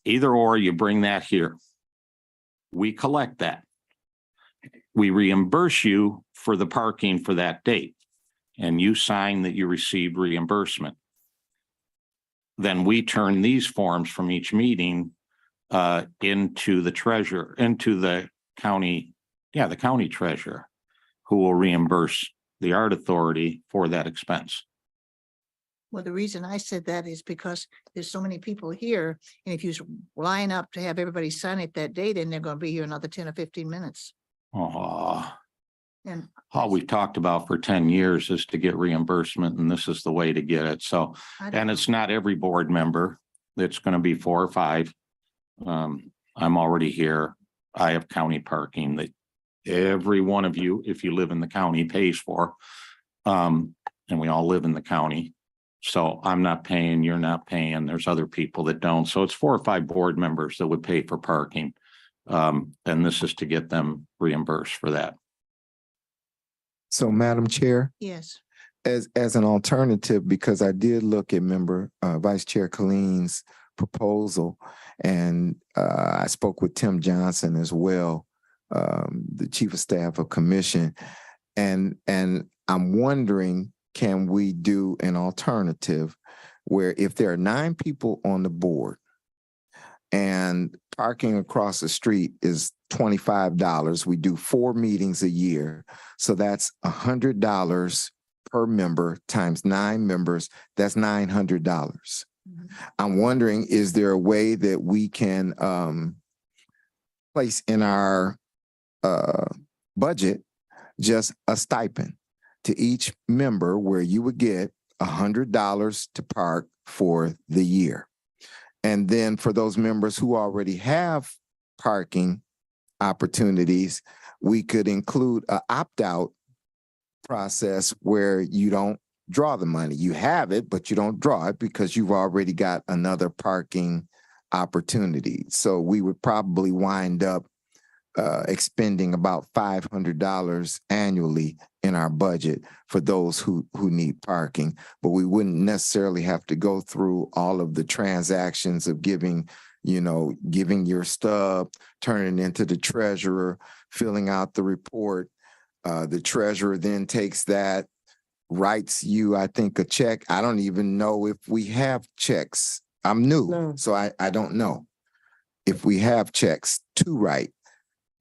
[SPEAKER 3] Either or, you bring that here. We collect that. We reimburse you for the parking for that date, and you sign that you received reimbursement. Then we turn these forms from each meeting into the treasurer, into the county, the county treasurer, who will reimburse the Art Authority for that expense.
[SPEAKER 2] Well, the reason I said that is because there's so many people here, and if you line up to have everybody sign it that day, then they're gonna be here another 10 or 15 minutes.
[SPEAKER 3] Oh,
[SPEAKER 2] And
[SPEAKER 3] all we've talked about for 10 years is to get reimbursement, and this is the way to get it. So,
[SPEAKER 2] I
[SPEAKER 3] and it's not every board member. It's going to be 4 or 5. I'm already here. I have county parking that every one of you, if you live in the county, pays for. And we all live in the county. So I'm not paying, you're not paying. There's other people that don't. So it's 4 or 5 board members that would pay for parking. And this is to get them reimbursed for that.
[SPEAKER 4] So, Madam Chair,
[SPEAKER 2] yes,
[SPEAKER 4] as an alternative, because I did look at Vice Chair Colleen's proposal, and I spoke with Tim Johnson as well, the Chief of Staff of Commission, and I'm wondering, can we do an alternative where if there are 9 people on the board and parking across the street is $25, we do 4 meetings a year, so that's $100 per member times 9 members, that's $900. I'm wondering, is there a way that we can place in our budget just a stipend to each member where you would get $100 to park for the year? And then for those members who already have parking opportunities, we could include an opt-out process where you don't draw the money. You have it, but you don't draw it because you've already got another parking opportunity. So we would probably wind up expending about $500 annually in our budget for those who need parking, but we wouldn't necessarily have to go through all of the transactions of giving your stub, turning it into the treasurer, filling out the report. The treasurer then takes that, writes you, I think, a check. I don't even know if we have checks. I'm new, so I don't know if we have checks to write.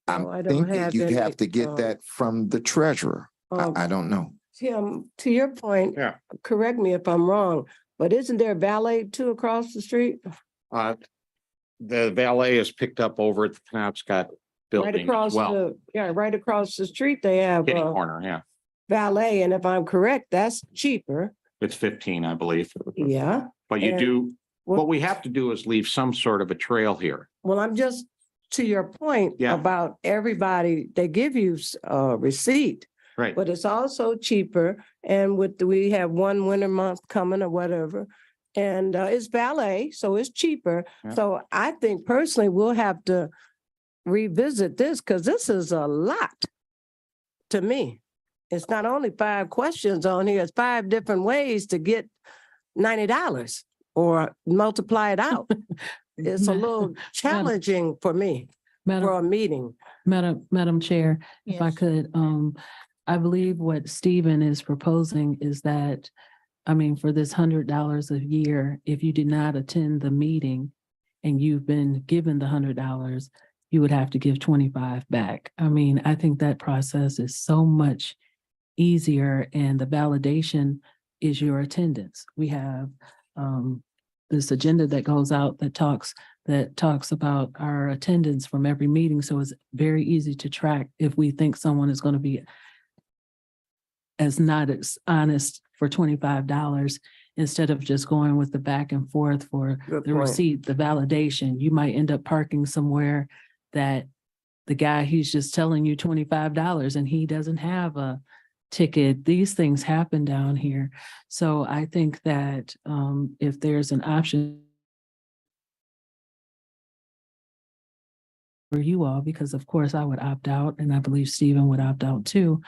[SPEAKER 10] No, I
[SPEAKER 4] I'm
[SPEAKER 10] don't
[SPEAKER 4] thinking
[SPEAKER 10] have
[SPEAKER 4] you'd
[SPEAKER 10] any,
[SPEAKER 4] have to get that from the treasurer. I don't know.
[SPEAKER 10] Tim, to your point,
[SPEAKER 3] Yeah.
[SPEAKER 10] correct me if I'm wrong, but isn't there a valet too across the street?
[SPEAKER 3] The valet is picked up over at the Penobscot
[SPEAKER 10] Right
[SPEAKER 3] building as
[SPEAKER 10] across
[SPEAKER 3] well.
[SPEAKER 10] right across the street, they have
[SPEAKER 3] Kitty corner, yeah.
[SPEAKER 10] valet, and if I'm correct, that's cheaper.
[SPEAKER 3] It's 15, I believe.
[SPEAKER 10] Yeah.
[SPEAKER 3] But you
[SPEAKER 10] And
[SPEAKER 3] do,
[SPEAKER 10] what-
[SPEAKER 3] what we have to do is leave some sort of a trail here.
[SPEAKER 10] Well, I'm just, to your point
[SPEAKER 3] Yeah.
[SPEAKER 10] about everybody, they give you a receipt,
[SPEAKER 3] Right.
[SPEAKER 10] but it's also cheaper. And we have one winter month coming or whatever. And it's valet, so it's cheaper.
[SPEAKER 3] Yeah.
[SPEAKER 10] So I think personally, we'll have to revisit this because this is a lot to me. It's not only 5 questions on here, it's 5 different ways to get $90 or multiply it out. It's a little challenging for me for a meeting.
[SPEAKER 9] Madam Chair, if I
[SPEAKER 2] yes.
[SPEAKER 9] could, I believe what Stephen is proposing is that, I mean, for this $100 a year, if you did not attend the meeting and you've been given the $100, you would have to give 25 back. I mean, I think that process is so much easier, and the validation is your attendance. We have this agenda that goes out that talks about our attendance from every meeting. So it's very easy to track if we think someone is going to be not as honest for $25 instead of just going with the back and forth for
[SPEAKER 10] Good
[SPEAKER 9] the
[SPEAKER 10] point.
[SPEAKER 9] receipt, the validation. You might end up parking somewhere that the guy, he's just telling you $25 and he doesn't have a ticket. These things happen down here. So I think that if there's an option for you all, because of course I would opt out, and I believe Stephen would opt out too.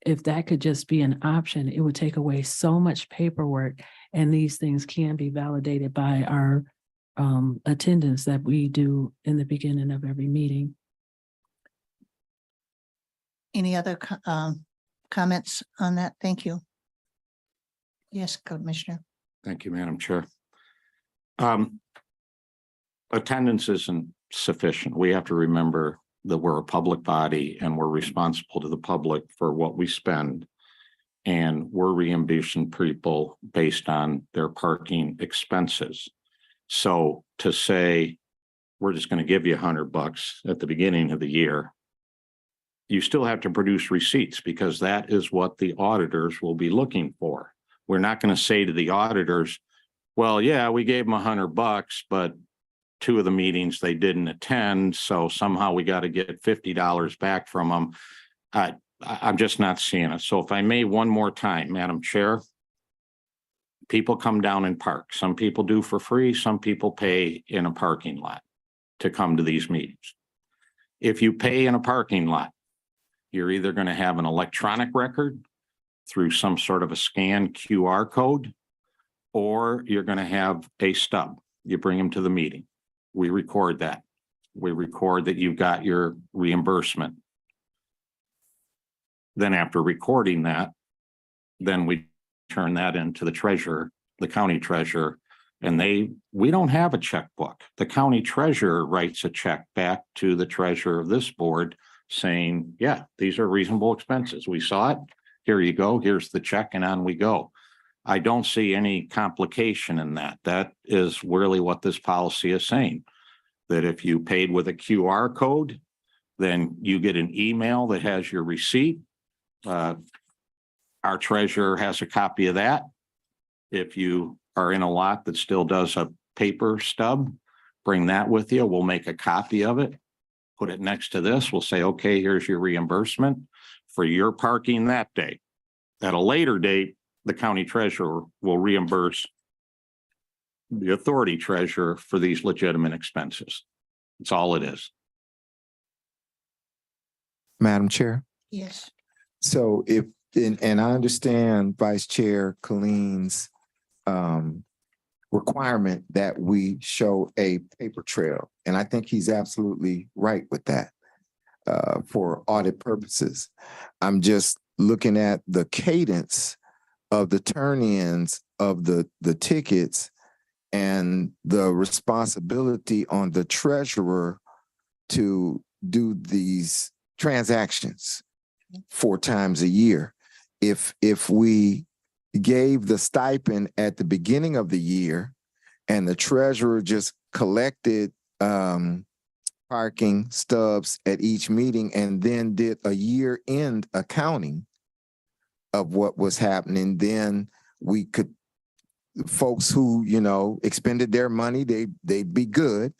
[SPEAKER 9] If that could just be an option, it would take away so much paperwork, and these things can be validated by our attendance that we do in the beginning of every meeting.
[SPEAKER 2] Any other comments on that? Thank you. Yes, Commissioner.
[SPEAKER 3] Thank you, Madam Chair. Attendance isn't sufficient. We have to remember that we're a public body and we're responsible to the public for what we spend. And we're reimbursing people based on their parking expenses. So to say, we're just going to give you $100 at the beginning of the year, you still have to produce receipts because that is what the auditors will be looking for. We're not going to say to the auditors, well, yeah, we gave them $100, but 2 of the meetings they didn't attend. So somehow we got to get $50 back from them. I'm just not seeing it. So if I may, one more time, Madam Chair, people come down and park. Some people do for free. Some people pay in a parking lot to come to these meetings. If you pay in a parking lot, you're either going to have an electronic record through some sort of a scanned QR code, or you're going to have a stub. You bring them to the meeting. We record that. We record that you've got your reimbursement. Then after recording that, then we turn that into the treasurer, the county treasurer, and we don't have a checkbook. The county treasurer writes a check back to the treasurer of this board saying, yeah, these are reasonable expenses. We saw it. Here you go. Here's the check, and on we go. I don't see any complication in that. That is really what this policy is saying, that if you paid with a QR code, then you get an email that has your receipt. Our treasurer has a copy of that. If you are in a lot that still does a paper stub, bring that with you. We'll make a copy of it, put it next to this. We'll say, okay, here's your reimbursement for your parking that day. At a later date, the county treasurer will reimburse the authority treasurer for these legitimate expenses. That's all it is.
[SPEAKER 4] Madam Chair.
[SPEAKER 2] Yes.
[SPEAKER 4] So and I understand Vice Chair Colleen's requirement that we show a paper trail. And I think he's absolutely right with that for audit purposes. I'm just looking at the cadence of the turn-ins of the tickets and the responsibility on the treasurer to do these transactions 4 times a year. If we gave the stipend at the beginning of the year and the treasurer just collected parking stubs at each meeting and then did a year-end accounting of what was happening, then we could, folks who, expended their money, they'd be good.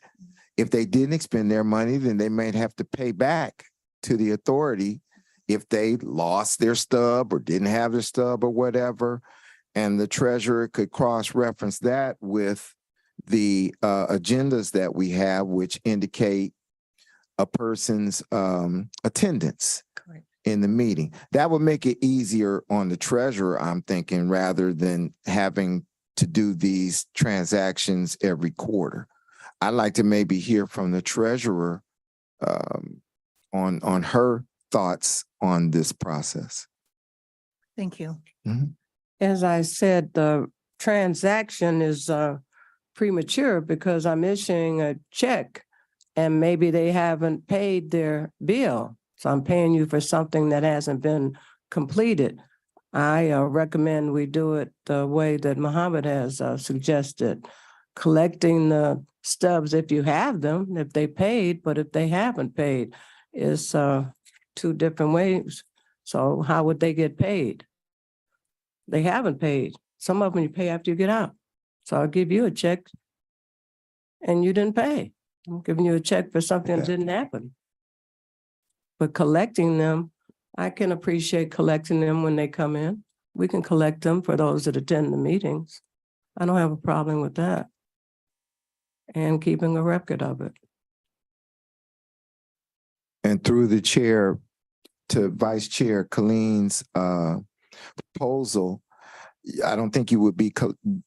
[SPEAKER 4] If they didn't expend their money, then they might have to pay back to the authority if they lost their stub or didn't have their stub or whatever. And the treasurer could cross-reference that with the agendas that we have, which indicate a person's attendance in the meeting. That would make it easier on the treasurer, I'm thinking, rather than having to do these transactions every quarter. I'd like to maybe hear from the treasurer on her thoughts on this process.
[SPEAKER 2] Thank you.
[SPEAKER 10] As I said, the transaction is premature because I'm issuing a check and maybe they haven't paid their bill. So I'm paying you for something that hasn't been completed. I recommend we do it the way that Muhammad has suggested, collecting the stubs if you have them, if they paid, but if they haven't paid, is 2 different ways. So how would they get paid? They haven't paid. Some of them you pay after you get out. So I'll give you a check and you didn't pay. I'm giving you a check for something that didn't happen. But collecting them, I can appreciate collecting them when they come in. We can collect them for those that attend the meetings. I don't have a problem with that. And keeping a record of it.
[SPEAKER 4] And through the chair to Vice Chair Colleen's proposal, I don't think you would be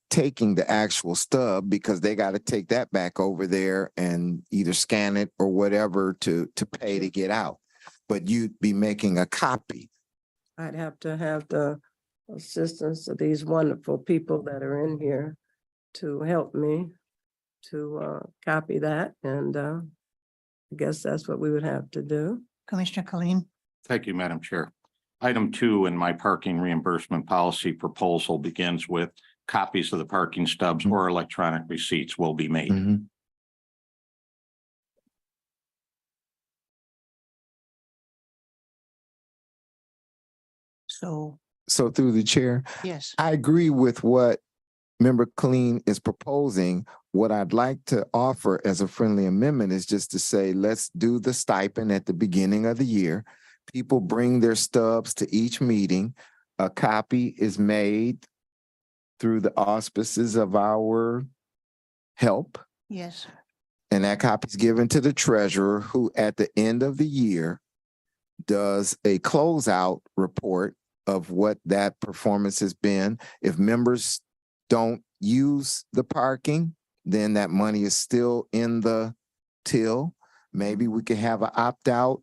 [SPEAKER 4] taking the actual stub because they got to take that back over there and either scan it or whatever to pay to get out. But you'd be making a copy.
[SPEAKER 10] I'd have to have the assistance of these wonderful people that are in here to help me to copy that. And I guess that's what we would have to do.
[SPEAKER 2] Commissioner Colleen.
[SPEAKER 3] Thank you, Madam Chair. Item 2 in my parking reimbursement policy proposal begins with copies of the parking stubs or electronic receipts will be made.
[SPEAKER 4] Mhm.
[SPEAKER 2] So,
[SPEAKER 4] So through the chair,
[SPEAKER 2] yes,
[SPEAKER 4] I agree with what Member Colleen is proposing. What I'd like to offer as a friendly amendment is just to say, let's do the stipend at the beginning of the year. People bring their stubs to each meeting. A copy is made through the auspices of our help.
[SPEAKER 2] yes,
[SPEAKER 4] And that copy is given to the treasurer, who at the end of the year does a closeout report of what that performance has been. If members don't use the parking, then that money is still in the till. Maybe we could have an opt-out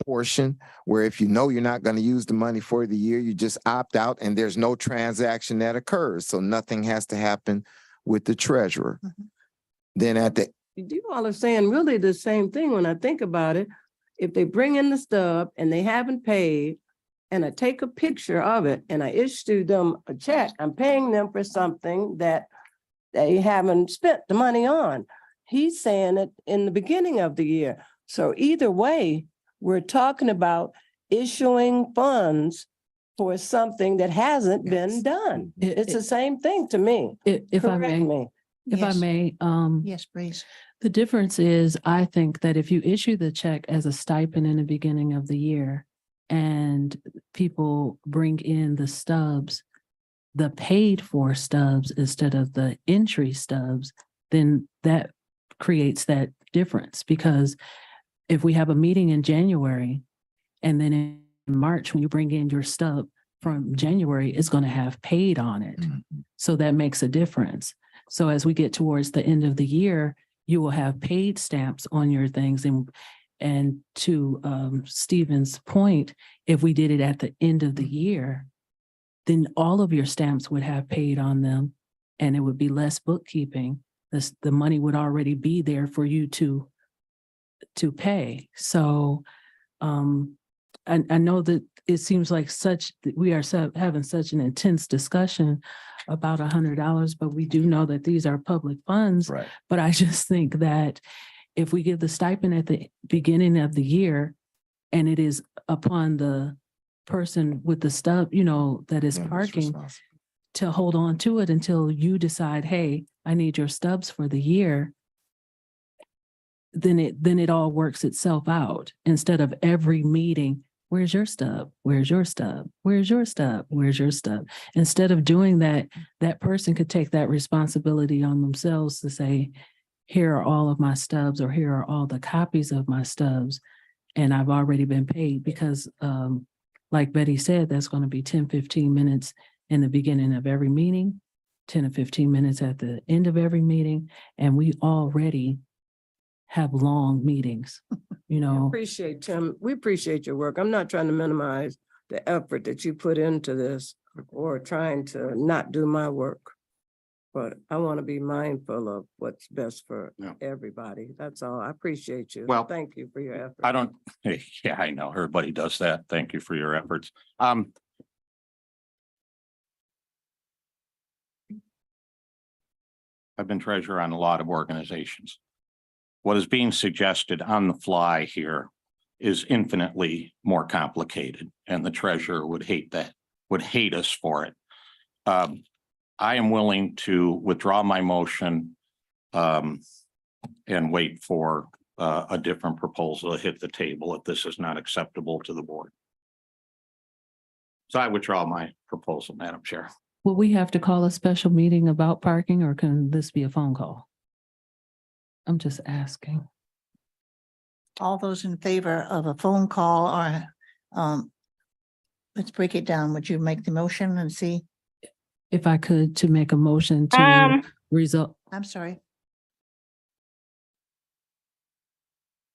[SPEAKER 4] portion where if you know you're not going to use the money for the year, you just opt out and there's no transaction that occurs. So nothing has to happen with the treasurer.
[SPEAKER 2] Mhm.
[SPEAKER 4] Then at the
[SPEAKER 10] You all are saying really the same thing when I think about it. If they bring in the stub and they haven't paid, and I take a picture of it and I issue them a check, I'm paying them for something that they haven't spent the money on. He's saying it in the beginning of the year. So either way, we're talking about issuing funds for something that hasn't been
[SPEAKER 2] Yes.
[SPEAKER 10] done.
[SPEAKER 9] It-
[SPEAKER 10] It's the same thing to me.
[SPEAKER 9] If I
[SPEAKER 10] Correct
[SPEAKER 9] may,
[SPEAKER 10] me.
[SPEAKER 9] if I
[SPEAKER 2] Yes.
[SPEAKER 9] may,
[SPEAKER 2] yes, please.
[SPEAKER 9] the difference is, I think that if you issue the check as a stipend in the beginning of the year and people bring in the stubs, the paid for stubs instead of the entry stubs, then that creates that difference. Because if we have a meeting in January and then in March, when you bring in your stub from January, it's going to have paid on it. So that makes a difference. So as we get towards the end of the year, you will have paid stamps on your things. And to Stephen's point, if we did it at the end of the year, then all of your stamps would have paid on them and it would be less bookkeeping. The money would already be there for you to pay. So I know that it seems like we are having such an intense discussion about $100, but we do know that these are public funds.
[SPEAKER 4] right.
[SPEAKER 9] But I just think that if we give the stipend at the beginning of the year and it is upon the person with the stub, that is
[SPEAKER 4] Member's
[SPEAKER 9] parking,
[SPEAKER 4] responsibility.
[SPEAKER 9] to hold on to it until you decide, hey, I need your stubs for the year, then it all works itself out instead of every meeting. Where's your stub? Where's your stub? Where's your stub? Where's your stub? Instead of doing that, that person could take that responsibility on themselves to say, here are all of my stubs, or here are all the copies of my stubs. And I've already been paid because, like Betty said, that's going to be 10, 15 minutes in the beginning of every meeting, 10 or 15 minutes at the end of every meeting. And we already have long meetings,
[SPEAKER 10] Appreciate, Tim. We appreciate your work. I'm not trying to minimize the effort that you put into this or trying to not do my work. But I want to be mindful of what's best for
[SPEAKER 3] Yeah.
[SPEAKER 10] everybody. That's all. I appreciate you.
[SPEAKER 3] Well,
[SPEAKER 10] Thank you for your effort.
[SPEAKER 3] I don't, yeah, I know, everybody does that. Thank you for your efforts. I've been treasurer on a lot of organizations. What is being suggested on the fly here is infinitely more complicated, and the treasurer would hate that, would hate us for it. I am willing to withdraw my motion and wait for a different proposal to hit the table if this is not acceptable to the board. So I withdraw my proposal, Madam Chair.
[SPEAKER 9] will we have to call a special meeting about parking, or can this be a phone call? I'm just asking.
[SPEAKER 2] All those in favor of a phone call or, let's break it down. Would you make the motion and see?
[SPEAKER 9] If I could, to make a motion to result,
[SPEAKER 2] I'm sorry.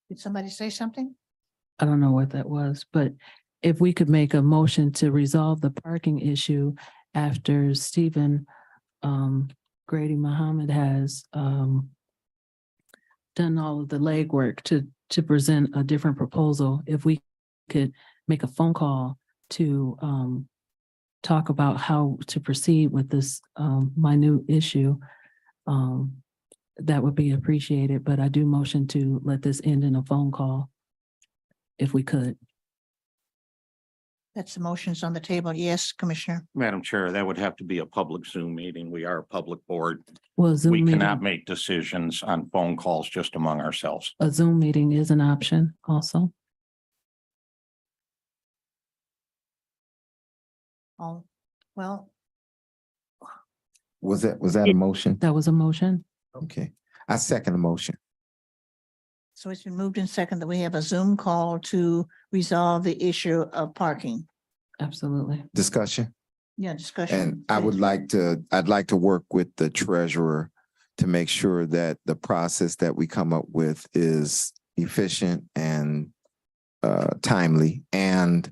[SPEAKER 2] Did somebody say something?
[SPEAKER 9] I don't know what that was, but if we could make a motion to resolve the parking issue after Stephen Grady Muhammad has done all of the legwork to present a different proposal, if we could make a phone call to talk about how to proceed with this minute issue, that would be appreciated, but I do motion to let this end in a phone call if we could.
[SPEAKER 2] That's the motions on the table. Yes, Commissioner.
[SPEAKER 3] Madam Chair, that would have to be a public Zoom meeting. We are a public board.
[SPEAKER 9] Well, Zoom
[SPEAKER 3] We cannot
[SPEAKER 9] meeting,
[SPEAKER 3] make decisions on phone calls just among ourselves.
[SPEAKER 9] a Zoom meeting is an option also.
[SPEAKER 2] Oh, well,
[SPEAKER 4] Was that a motion?
[SPEAKER 9] That was a motion.
[SPEAKER 4] Okay, I second the motion.
[SPEAKER 2] so it's been moved in second that we have a Zoom call to resolve the issue of parking.
[SPEAKER 9] Absolutely.
[SPEAKER 4] Discussion.
[SPEAKER 2] Yeah, discussion.
[SPEAKER 4] And I'd like to work with the treasurer to make sure that the process that we come up with is efficient and timely and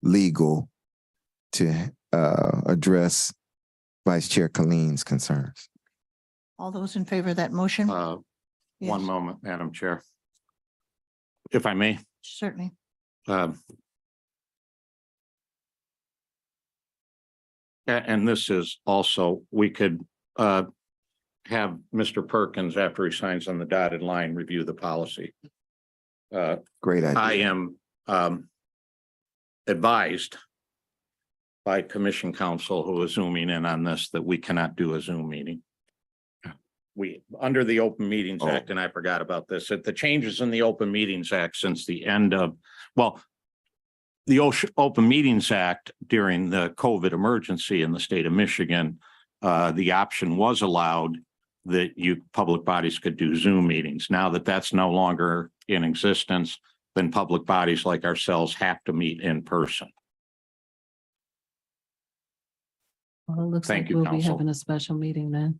[SPEAKER 4] legal to address Vice Chair Colleen's concerns.
[SPEAKER 2] All those in favor of that motion?
[SPEAKER 3] One
[SPEAKER 2] Yes,
[SPEAKER 3] moment, Madam Chair. If I may,
[SPEAKER 2] certainly.
[SPEAKER 3] and this is also, we could have Mr. Perkins, after he signs on the dotted line, review the policy.
[SPEAKER 4] Great idea.
[SPEAKER 3] I am advised by Commission Counsel, who is zooming in on this, that we cannot do a Zoom meeting. We, under the Open Meetings Act, and I forgot about this, that the changes in the Open Meetings Act since the end of, well, the Open Meetings Act during the COVID emergency in the state of Michigan, the option was allowed that public bodies could do Zoom meetings. Now that that's no longer in existence, then public bodies like ourselves have to meet in person.
[SPEAKER 9] Well, it looks
[SPEAKER 3] Thank
[SPEAKER 9] like
[SPEAKER 3] you,
[SPEAKER 9] we'll be
[SPEAKER 3] counsel.
[SPEAKER 9] having a special meeting then.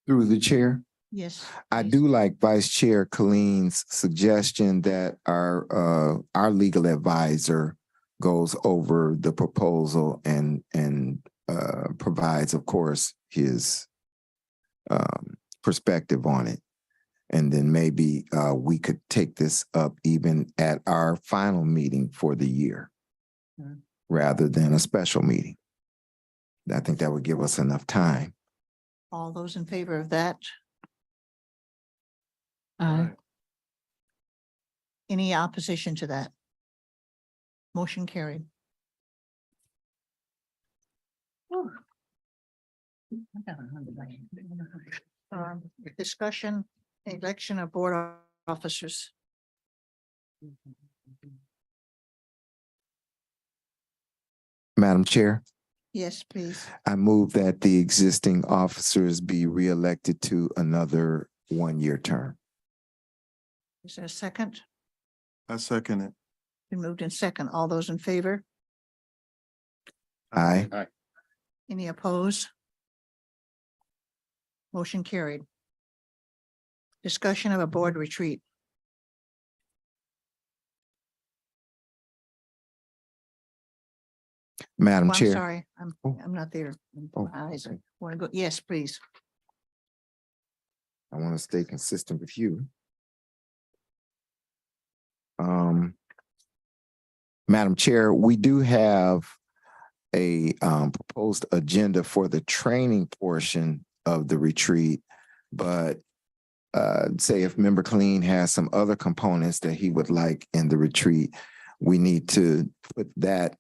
[SPEAKER 4] Through the chair.
[SPEAKER 2] Yes.
[SPEAKER 4] I do like Vice Chair Colleen's suggestion that our legal advisor goes over the proposal and provides, of course, his perspective on it. And then maybe we could take this up even at our final meeting for the year, rather than a special meeting. I think that would give us enough time.
[SPEAKER 2] All those in favor of that?
[SPEAKER 9] Aye.
[SPEAKER 2] Any opposition to that? Motion carried. Discussion, election of board officers.
[SPEAKER 4] Madam Chair,
[SPEAKER 2] Yes, please.
[SPEAKER 4] I move that the existing officers be reelected to another one-year term.
[SPEAKER 2] Is there a second?
[SPEAKER 11] I second it.
[SPEAKER 2] Been moved in second. All those in favor?
[SPEAKER 4] Aye.
[SPEAKER 2] Any opposed? Motion carried. Discussion of a board retreat.
[SPEAKER 4] Madam
[SPEAKER 2] Oh, I'm
[SPEAKER 4] Chair.
[SPEAKER 2] sorry,
[SPEAKER 4] Oh.
[SPEAKER 2] I'm not there.
[SPEAKER 4] Oh,
[SPEAKER 2] My eyes
[SPEAKER 4] okay.
[SPEAKER 2] want to go, yes, please.
[SPEAKER 4] I want to stay consistent with you. Madam Chair, we do have a proposed agenda for the training portion of the retreat, but say if Member Colleen has some other components that he would like in the retreat, we need to put that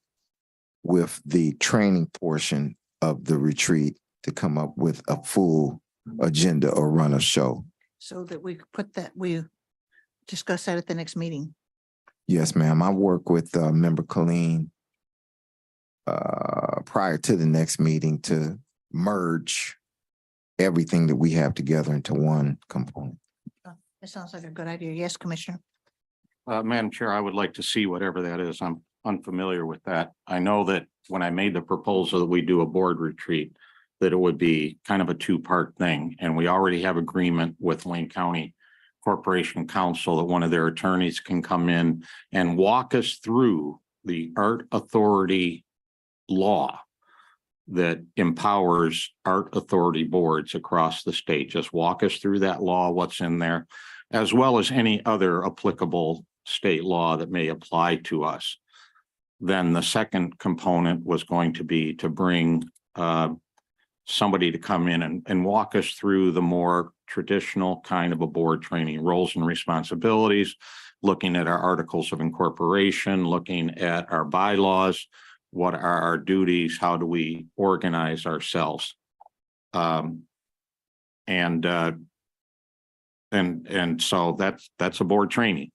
[SPEAKER 4] with the training portion of the retreat to come up with a full agenda or run a show.
[SPEAKER 2] So that we could put that, we discuss that at the next meeting.
[SPEAKER 4] Yes, ma'am. I work with Member Colleen prior to the next meeting to merge everything that we have together into one component.
[SPEAKER 2] That sounds like a good idea. Yes, Commissioner.
[SPEAKER 3] Madam Chair, I would like to see whatever that is. I'm unfamiliar with that. I know that when I made the proposal that we do a board retreat, that it would be kind of a two-part thing. And we already have agreement with Wayne County Corporation Council that one of their attorneys can come in and walk us through the art authority law that empowers art authority boards across the state. Just walk us through that law, what's in there. as well as any other applicable state law that may apply to us. Then the second component was going to be to bring somebody to come in and walk us through the more traditional kind of a board training, roles and responsibilities, looking at our articles of incorporation, looking at our bylaws, what are our duties, how do we organize ourselves? And so that's a board training.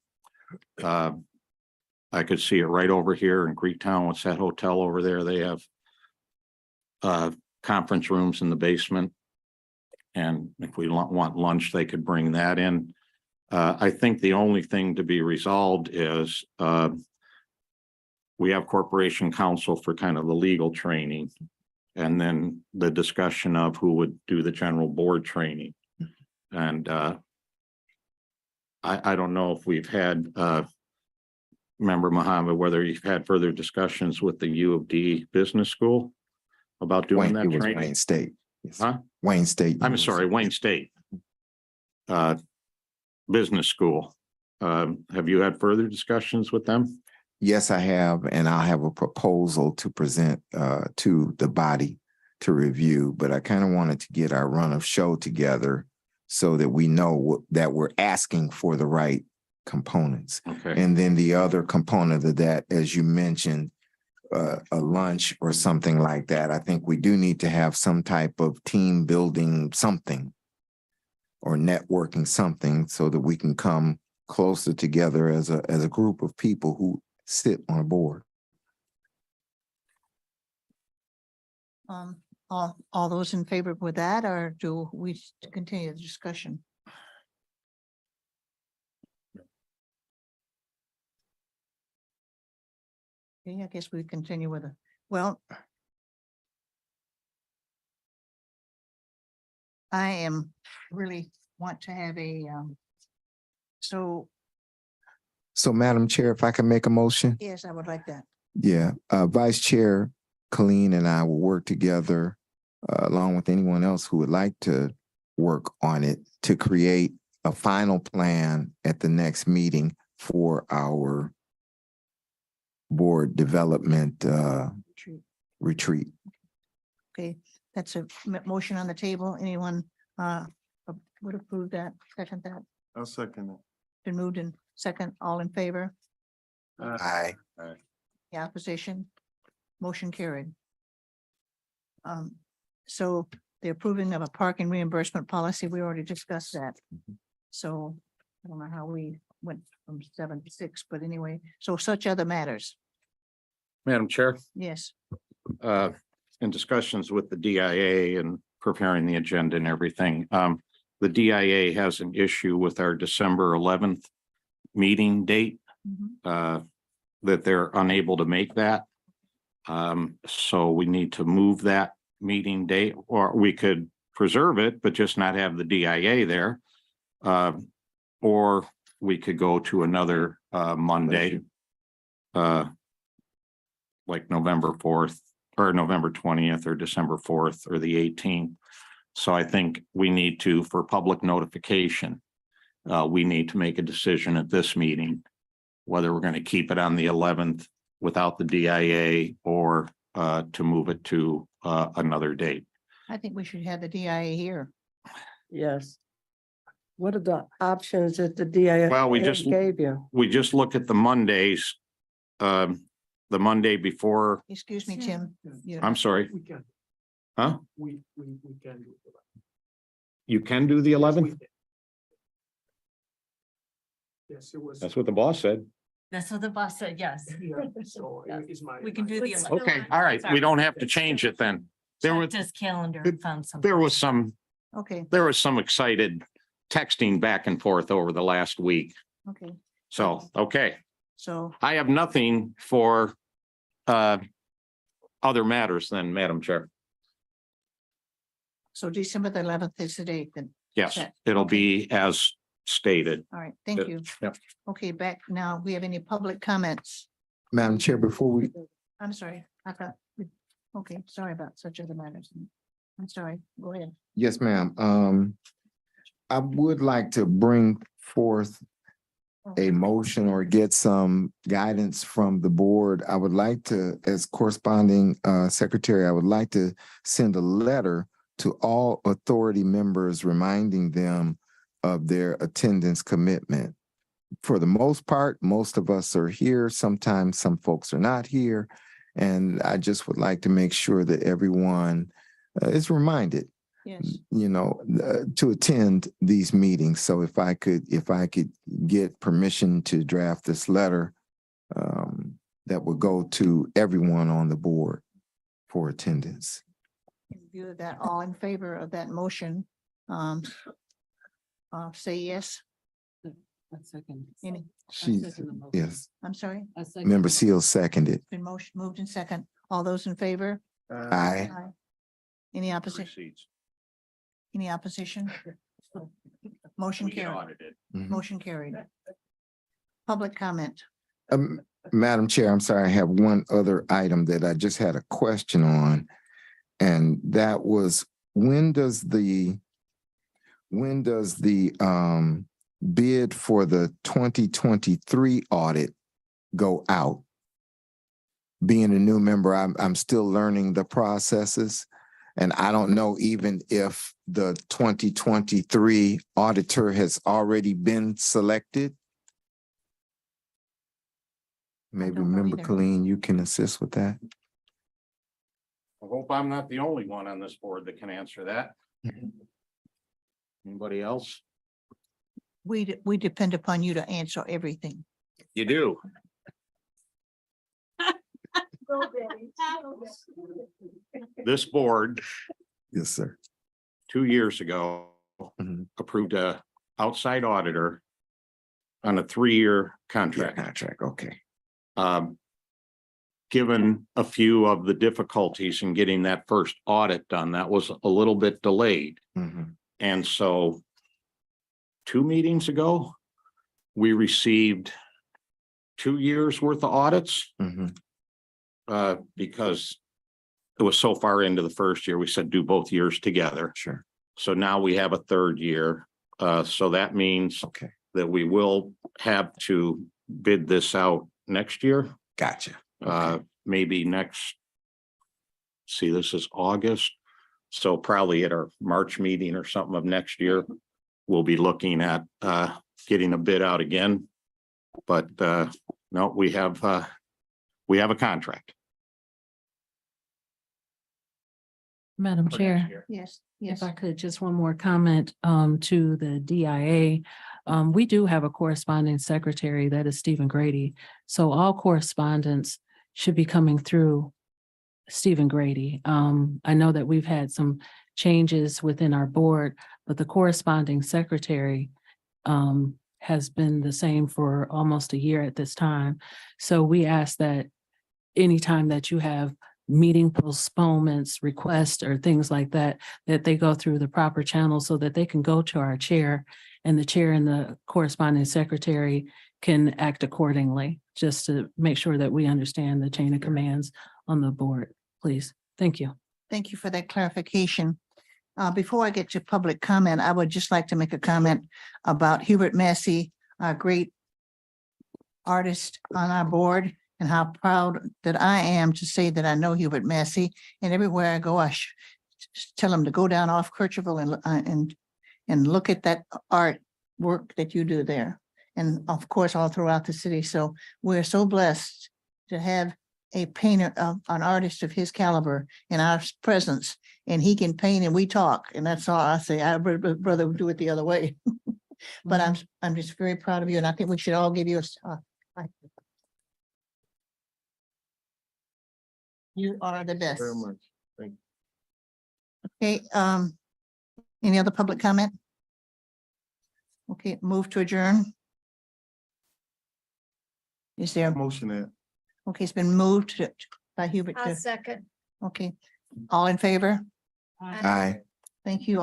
[SPEAKER 3] I could see it right over here in Greektown. What's that hotel over there? They have conference rooms in the basement. And if we want lunch, they could bring that in. I think the only thing to be resolved is we have corporation counsel for kind of the legal training. And then the discussion of who would do the general board training. And I don't know if we've had Member Muhammad, whether you've had further discussions with the U of D Business School about doing that
[SPEAKER 4] It was
[SPEAKER 3] training.
[SPEAKER 4] Wayne State. Yes.
[SPEAKER 3] Huh?
[SPEAKER 4] Wayne State.
[SPEAKER 3] I'm sorry, Wayne State Business School. Have you had further discussions with them?
[SPEAKER 4] Yes, I have, and I'll have a proposal to present to the body to review, but I kind of wanted to get our run of show together so that we know that we're asking for the right components.
[SPEAKER 3] Okay.
[SPEAKER 4] And then the other component of that, as you mentioned, a lunch or something like that. I think we do need to have some type of team building something or networking something so that we can come closer together as a group of people who sit on a board.
[SPEAKER 2] All those in favor with that, or do we continue the discussion? Okay, I guess we continue with it. Well, I am really want to have a, so,
[SPEAKER 4] So Madam Chair, if I can make a motion?
[SPEAKER 2] yes, I would like that.
[SPEAKER 4] Yeah, Vice Chair Colleen and I will work together along with anyone else who would like to work on it to create a final plan at the next meeting for our board development retreat.
[SPEAKER 2] Okay, that's a motion on the table. Anyone would approve that, second that?
[SPEAKER 11] I'll second it.
[SPEAKER 2] Been moved in second, all in favor?
[SPEAKER 4] Aye.
[SPEAKER 2] The opposition, motion carried. So the approving of a parking reimbursement policy, we already discussed that. So I don't know how we went from 7 to 6, but anyway, so such other matters.
[SPEAKER 3] Madam Chair,
[SPEAKER 2] Yes,
[SPEAKER 3] in discussions with the DIA and preparing the agenda and everything, the DIA has an issue with our December 11th meeting date, that they're unable to make that. So we need to move that meeting date, or we could preserve it, but just not have the DIA there. Or we could go to another Monday, like November 4th or November 20th or December 4th or the 18th. So I think we need to, for public notification, we need to make a decision at this meeting, whether we're going to keep it on the 11th without the DIA or to move it to another date.
[SPEAKER 2] I think we should have the DIA here.
[SPEAKER 10] Yes. What are the options that the DIA
[SPEAKER 3] Well, we just
[SPEAKER 10] gave you?
[SPEAKER 3] look at the Mondays, the Monday before.
[SPEAKER 2] Excuse me, Tim.
[SPEAKER 3] I'm sorry,
[SPEAKER 7] We can,
[SPEAKER 3] huh?
[SPEAKER 7] we can do it.
[SPEAKER 3] You can do the 11th?
[SPEAKER 7] Yes, it was.
[SPEAKER 3] That's what the boss said.
[SPEAKER 6] That's what the boss said, yes.
[SPEAKER 7] Yeah, so it's my.
[SPEAKER 6] We can do the.
[SPEAKER 3] Okay, all right, we don't have to change it then. There was,
[SPEAKER 6] Checked his calendar and found something.
[SPEAKER 3] there was some excited texting back and forth over the last week.
[SPEAKER 2] Okay,
[SPEAKER 3] So, okay,
[SPEAKER 2] so,
[SPEAKER 3] I have nothing for other matters then, Madam Chair.
[SPEAKER 2] so December the 11th is the date then.
[SPEAKER 3] Yes,
[SPEAKER 2] Okay.
[SPEAKER 3] it'll be as stated.
[SPEAKER 2] All right, thank you.
[SPEAKER 3] Yep.
[SPEAKER 2] Okay, back now, we have any public comments?
[SPEAKER 4] Madam Chair, before we,
[SPEAKER 2] I'm sorry, I thought, okay, sorry about such other matters. I'm sorry, go ahead.
[SPEAKER 4] yes, ma'am. I would like to bring forth a motion or get some guidance from the board, I would like to, as corresponding secretary, I would like to send a letter to all authority members reminding them of their attendance commitment. For the most part, most of us are here. Sometimes some folks are not here. And I just would like to make sure that everyone is reminded,
[SPEAKER 2] Yes.
[SPEAKER 4] to attend these meetings. So if I could get permission to draft this letter that would go to everyone on the board for attendance.
[SPEAKER 2] In view of that, all in favor of that motion, say yes.
[SPEAKER 9] A second.
[SPEAKER 2] Any,
[SPEAKER 4] She,
[SPEAKER 9] second the motion.
[SPEAKER 4] yes,
[SPEAKER 2] I'm sorry,
[SPEAKER 9] A second.
[SPEAKER 4] Member Seal seconded.
[SPEAKER 2] been motion moved in second. All those in favor?
[SPEAKER 4] Aye.
[SPEAKER 2] Any opposition?
[SPEAKER 3] Receipts.
[SPEAKER 2] Any opposition? Motion
[SPEAKER 3] We get
[SPEAKER 2] carried.
[SPEAKER 3] audited.
[SPEAKER 4] Mhm.
[SPEAKER 2] Motion carried. Public comment.
[SPEAKER 4] Madam Chair, I'm sorry, I have one other item that I just had a question on. And that was, when does the bid for the 2023 audit go out? Being a new member, I'm still learning the processes. And I don't know even if the 2023 auditor has already been selected. Maybe
[SPEAKER 2] don't know
[SPEAKER 4] Member
[SPEAKER 2] either.
[SPEAKER 4] Colleen, you can assist with that.
[SPEAKER 3] I hope I'm not the only one on this board that can answer that. Anybody else?
[SPEAKER 2] We depend upon you to answer everything.
[SPEAKER 3] You do. This board,
[SPEAKER 4] Yes, sir.
[SPEAKER 3] 2 years ago,
[SPEAKER 4] Mhm.
[SPEAKER 3] approved a outside auditor on a 3-year contract.
[SPEAKER 4] Contract, okay.
[SPEAKER 3] Given a few of the difficulties in getting that first audit done, that was a little bit delayed.
[SPEAKER 4] Mhm.
[SPEAKER 3] And so 2 meetings ago, we received 2 years worth of audits.
[SPEAKER 4] Mhm.
[SPEAKER 3] Because it was so far into the first year, we said do both years together.
[SPEAKER 4] Sure.
[SPEAKER 3] So now we have a 3rd year. So that means
[SPEAKER 4] Okay.
[SPEAKER 3] that we will have to bid this out next year.
[SPEAKER 4] Gotcha.
[SPEAKER 3] Maybe next. See, this is August. So probably at our March meeting or something of next year, we'll be looking at getting a bid out again. But no, we have a contract.
[SPEAKER 9] Madam Chair,
[SPEAKER 2] Yes,
[SPEAKER 9] if
[SPEAKER 2] yes.
[SPEAKER 9] I could, just one more comment to the DIA. We do have a corresponding secretary, that is Stephen Grady. So all correspondence should be coming through Stephen Grady. I know that we've had some changes within our board, but the corresponding secretary has been the same for almost a year at this time. So we ask that anytime that you have meeting postponements, requests, or things like that, that they go through the proper channel so that they can go to our chair, and the chair and the corresponding secretary can act accordingly, just to make sure that we understand the chain of commands on the board, please. Thank you.
[SPEAKER 2] Thank you for that clarification. Before I get to public comment, I would just like to make a comment about Hubert Massey, our great artist on our board, and how proud that I am to say that I know Hubert Massey. And everywhere I go, I tell him to go down off Kirchville and look at that art work that you do there. And of course, all throughout the city. So we're so blessed to have a painter, an artist of his caliber in our presence, and he can paint and we talk. And that's all I say. I'd rather do it the other way. But I'm just very proud of you, and I think we should all give you a. You are the best.
[SPEAKER 11] Very much. Thank you.
[SPEAKER 2] Okay, any other public comment? Okay, move to adjourn. Is there,
[SPEAKER 11] Motion that.
[SPEAKER 2] okay, it's been moved by Hubert.
[SPEAKER 1] Second.
[SPEAKER 2] Okay, all in favor?
[SPEAKER 4] Aye.
[SPEAKER 2] Thank you.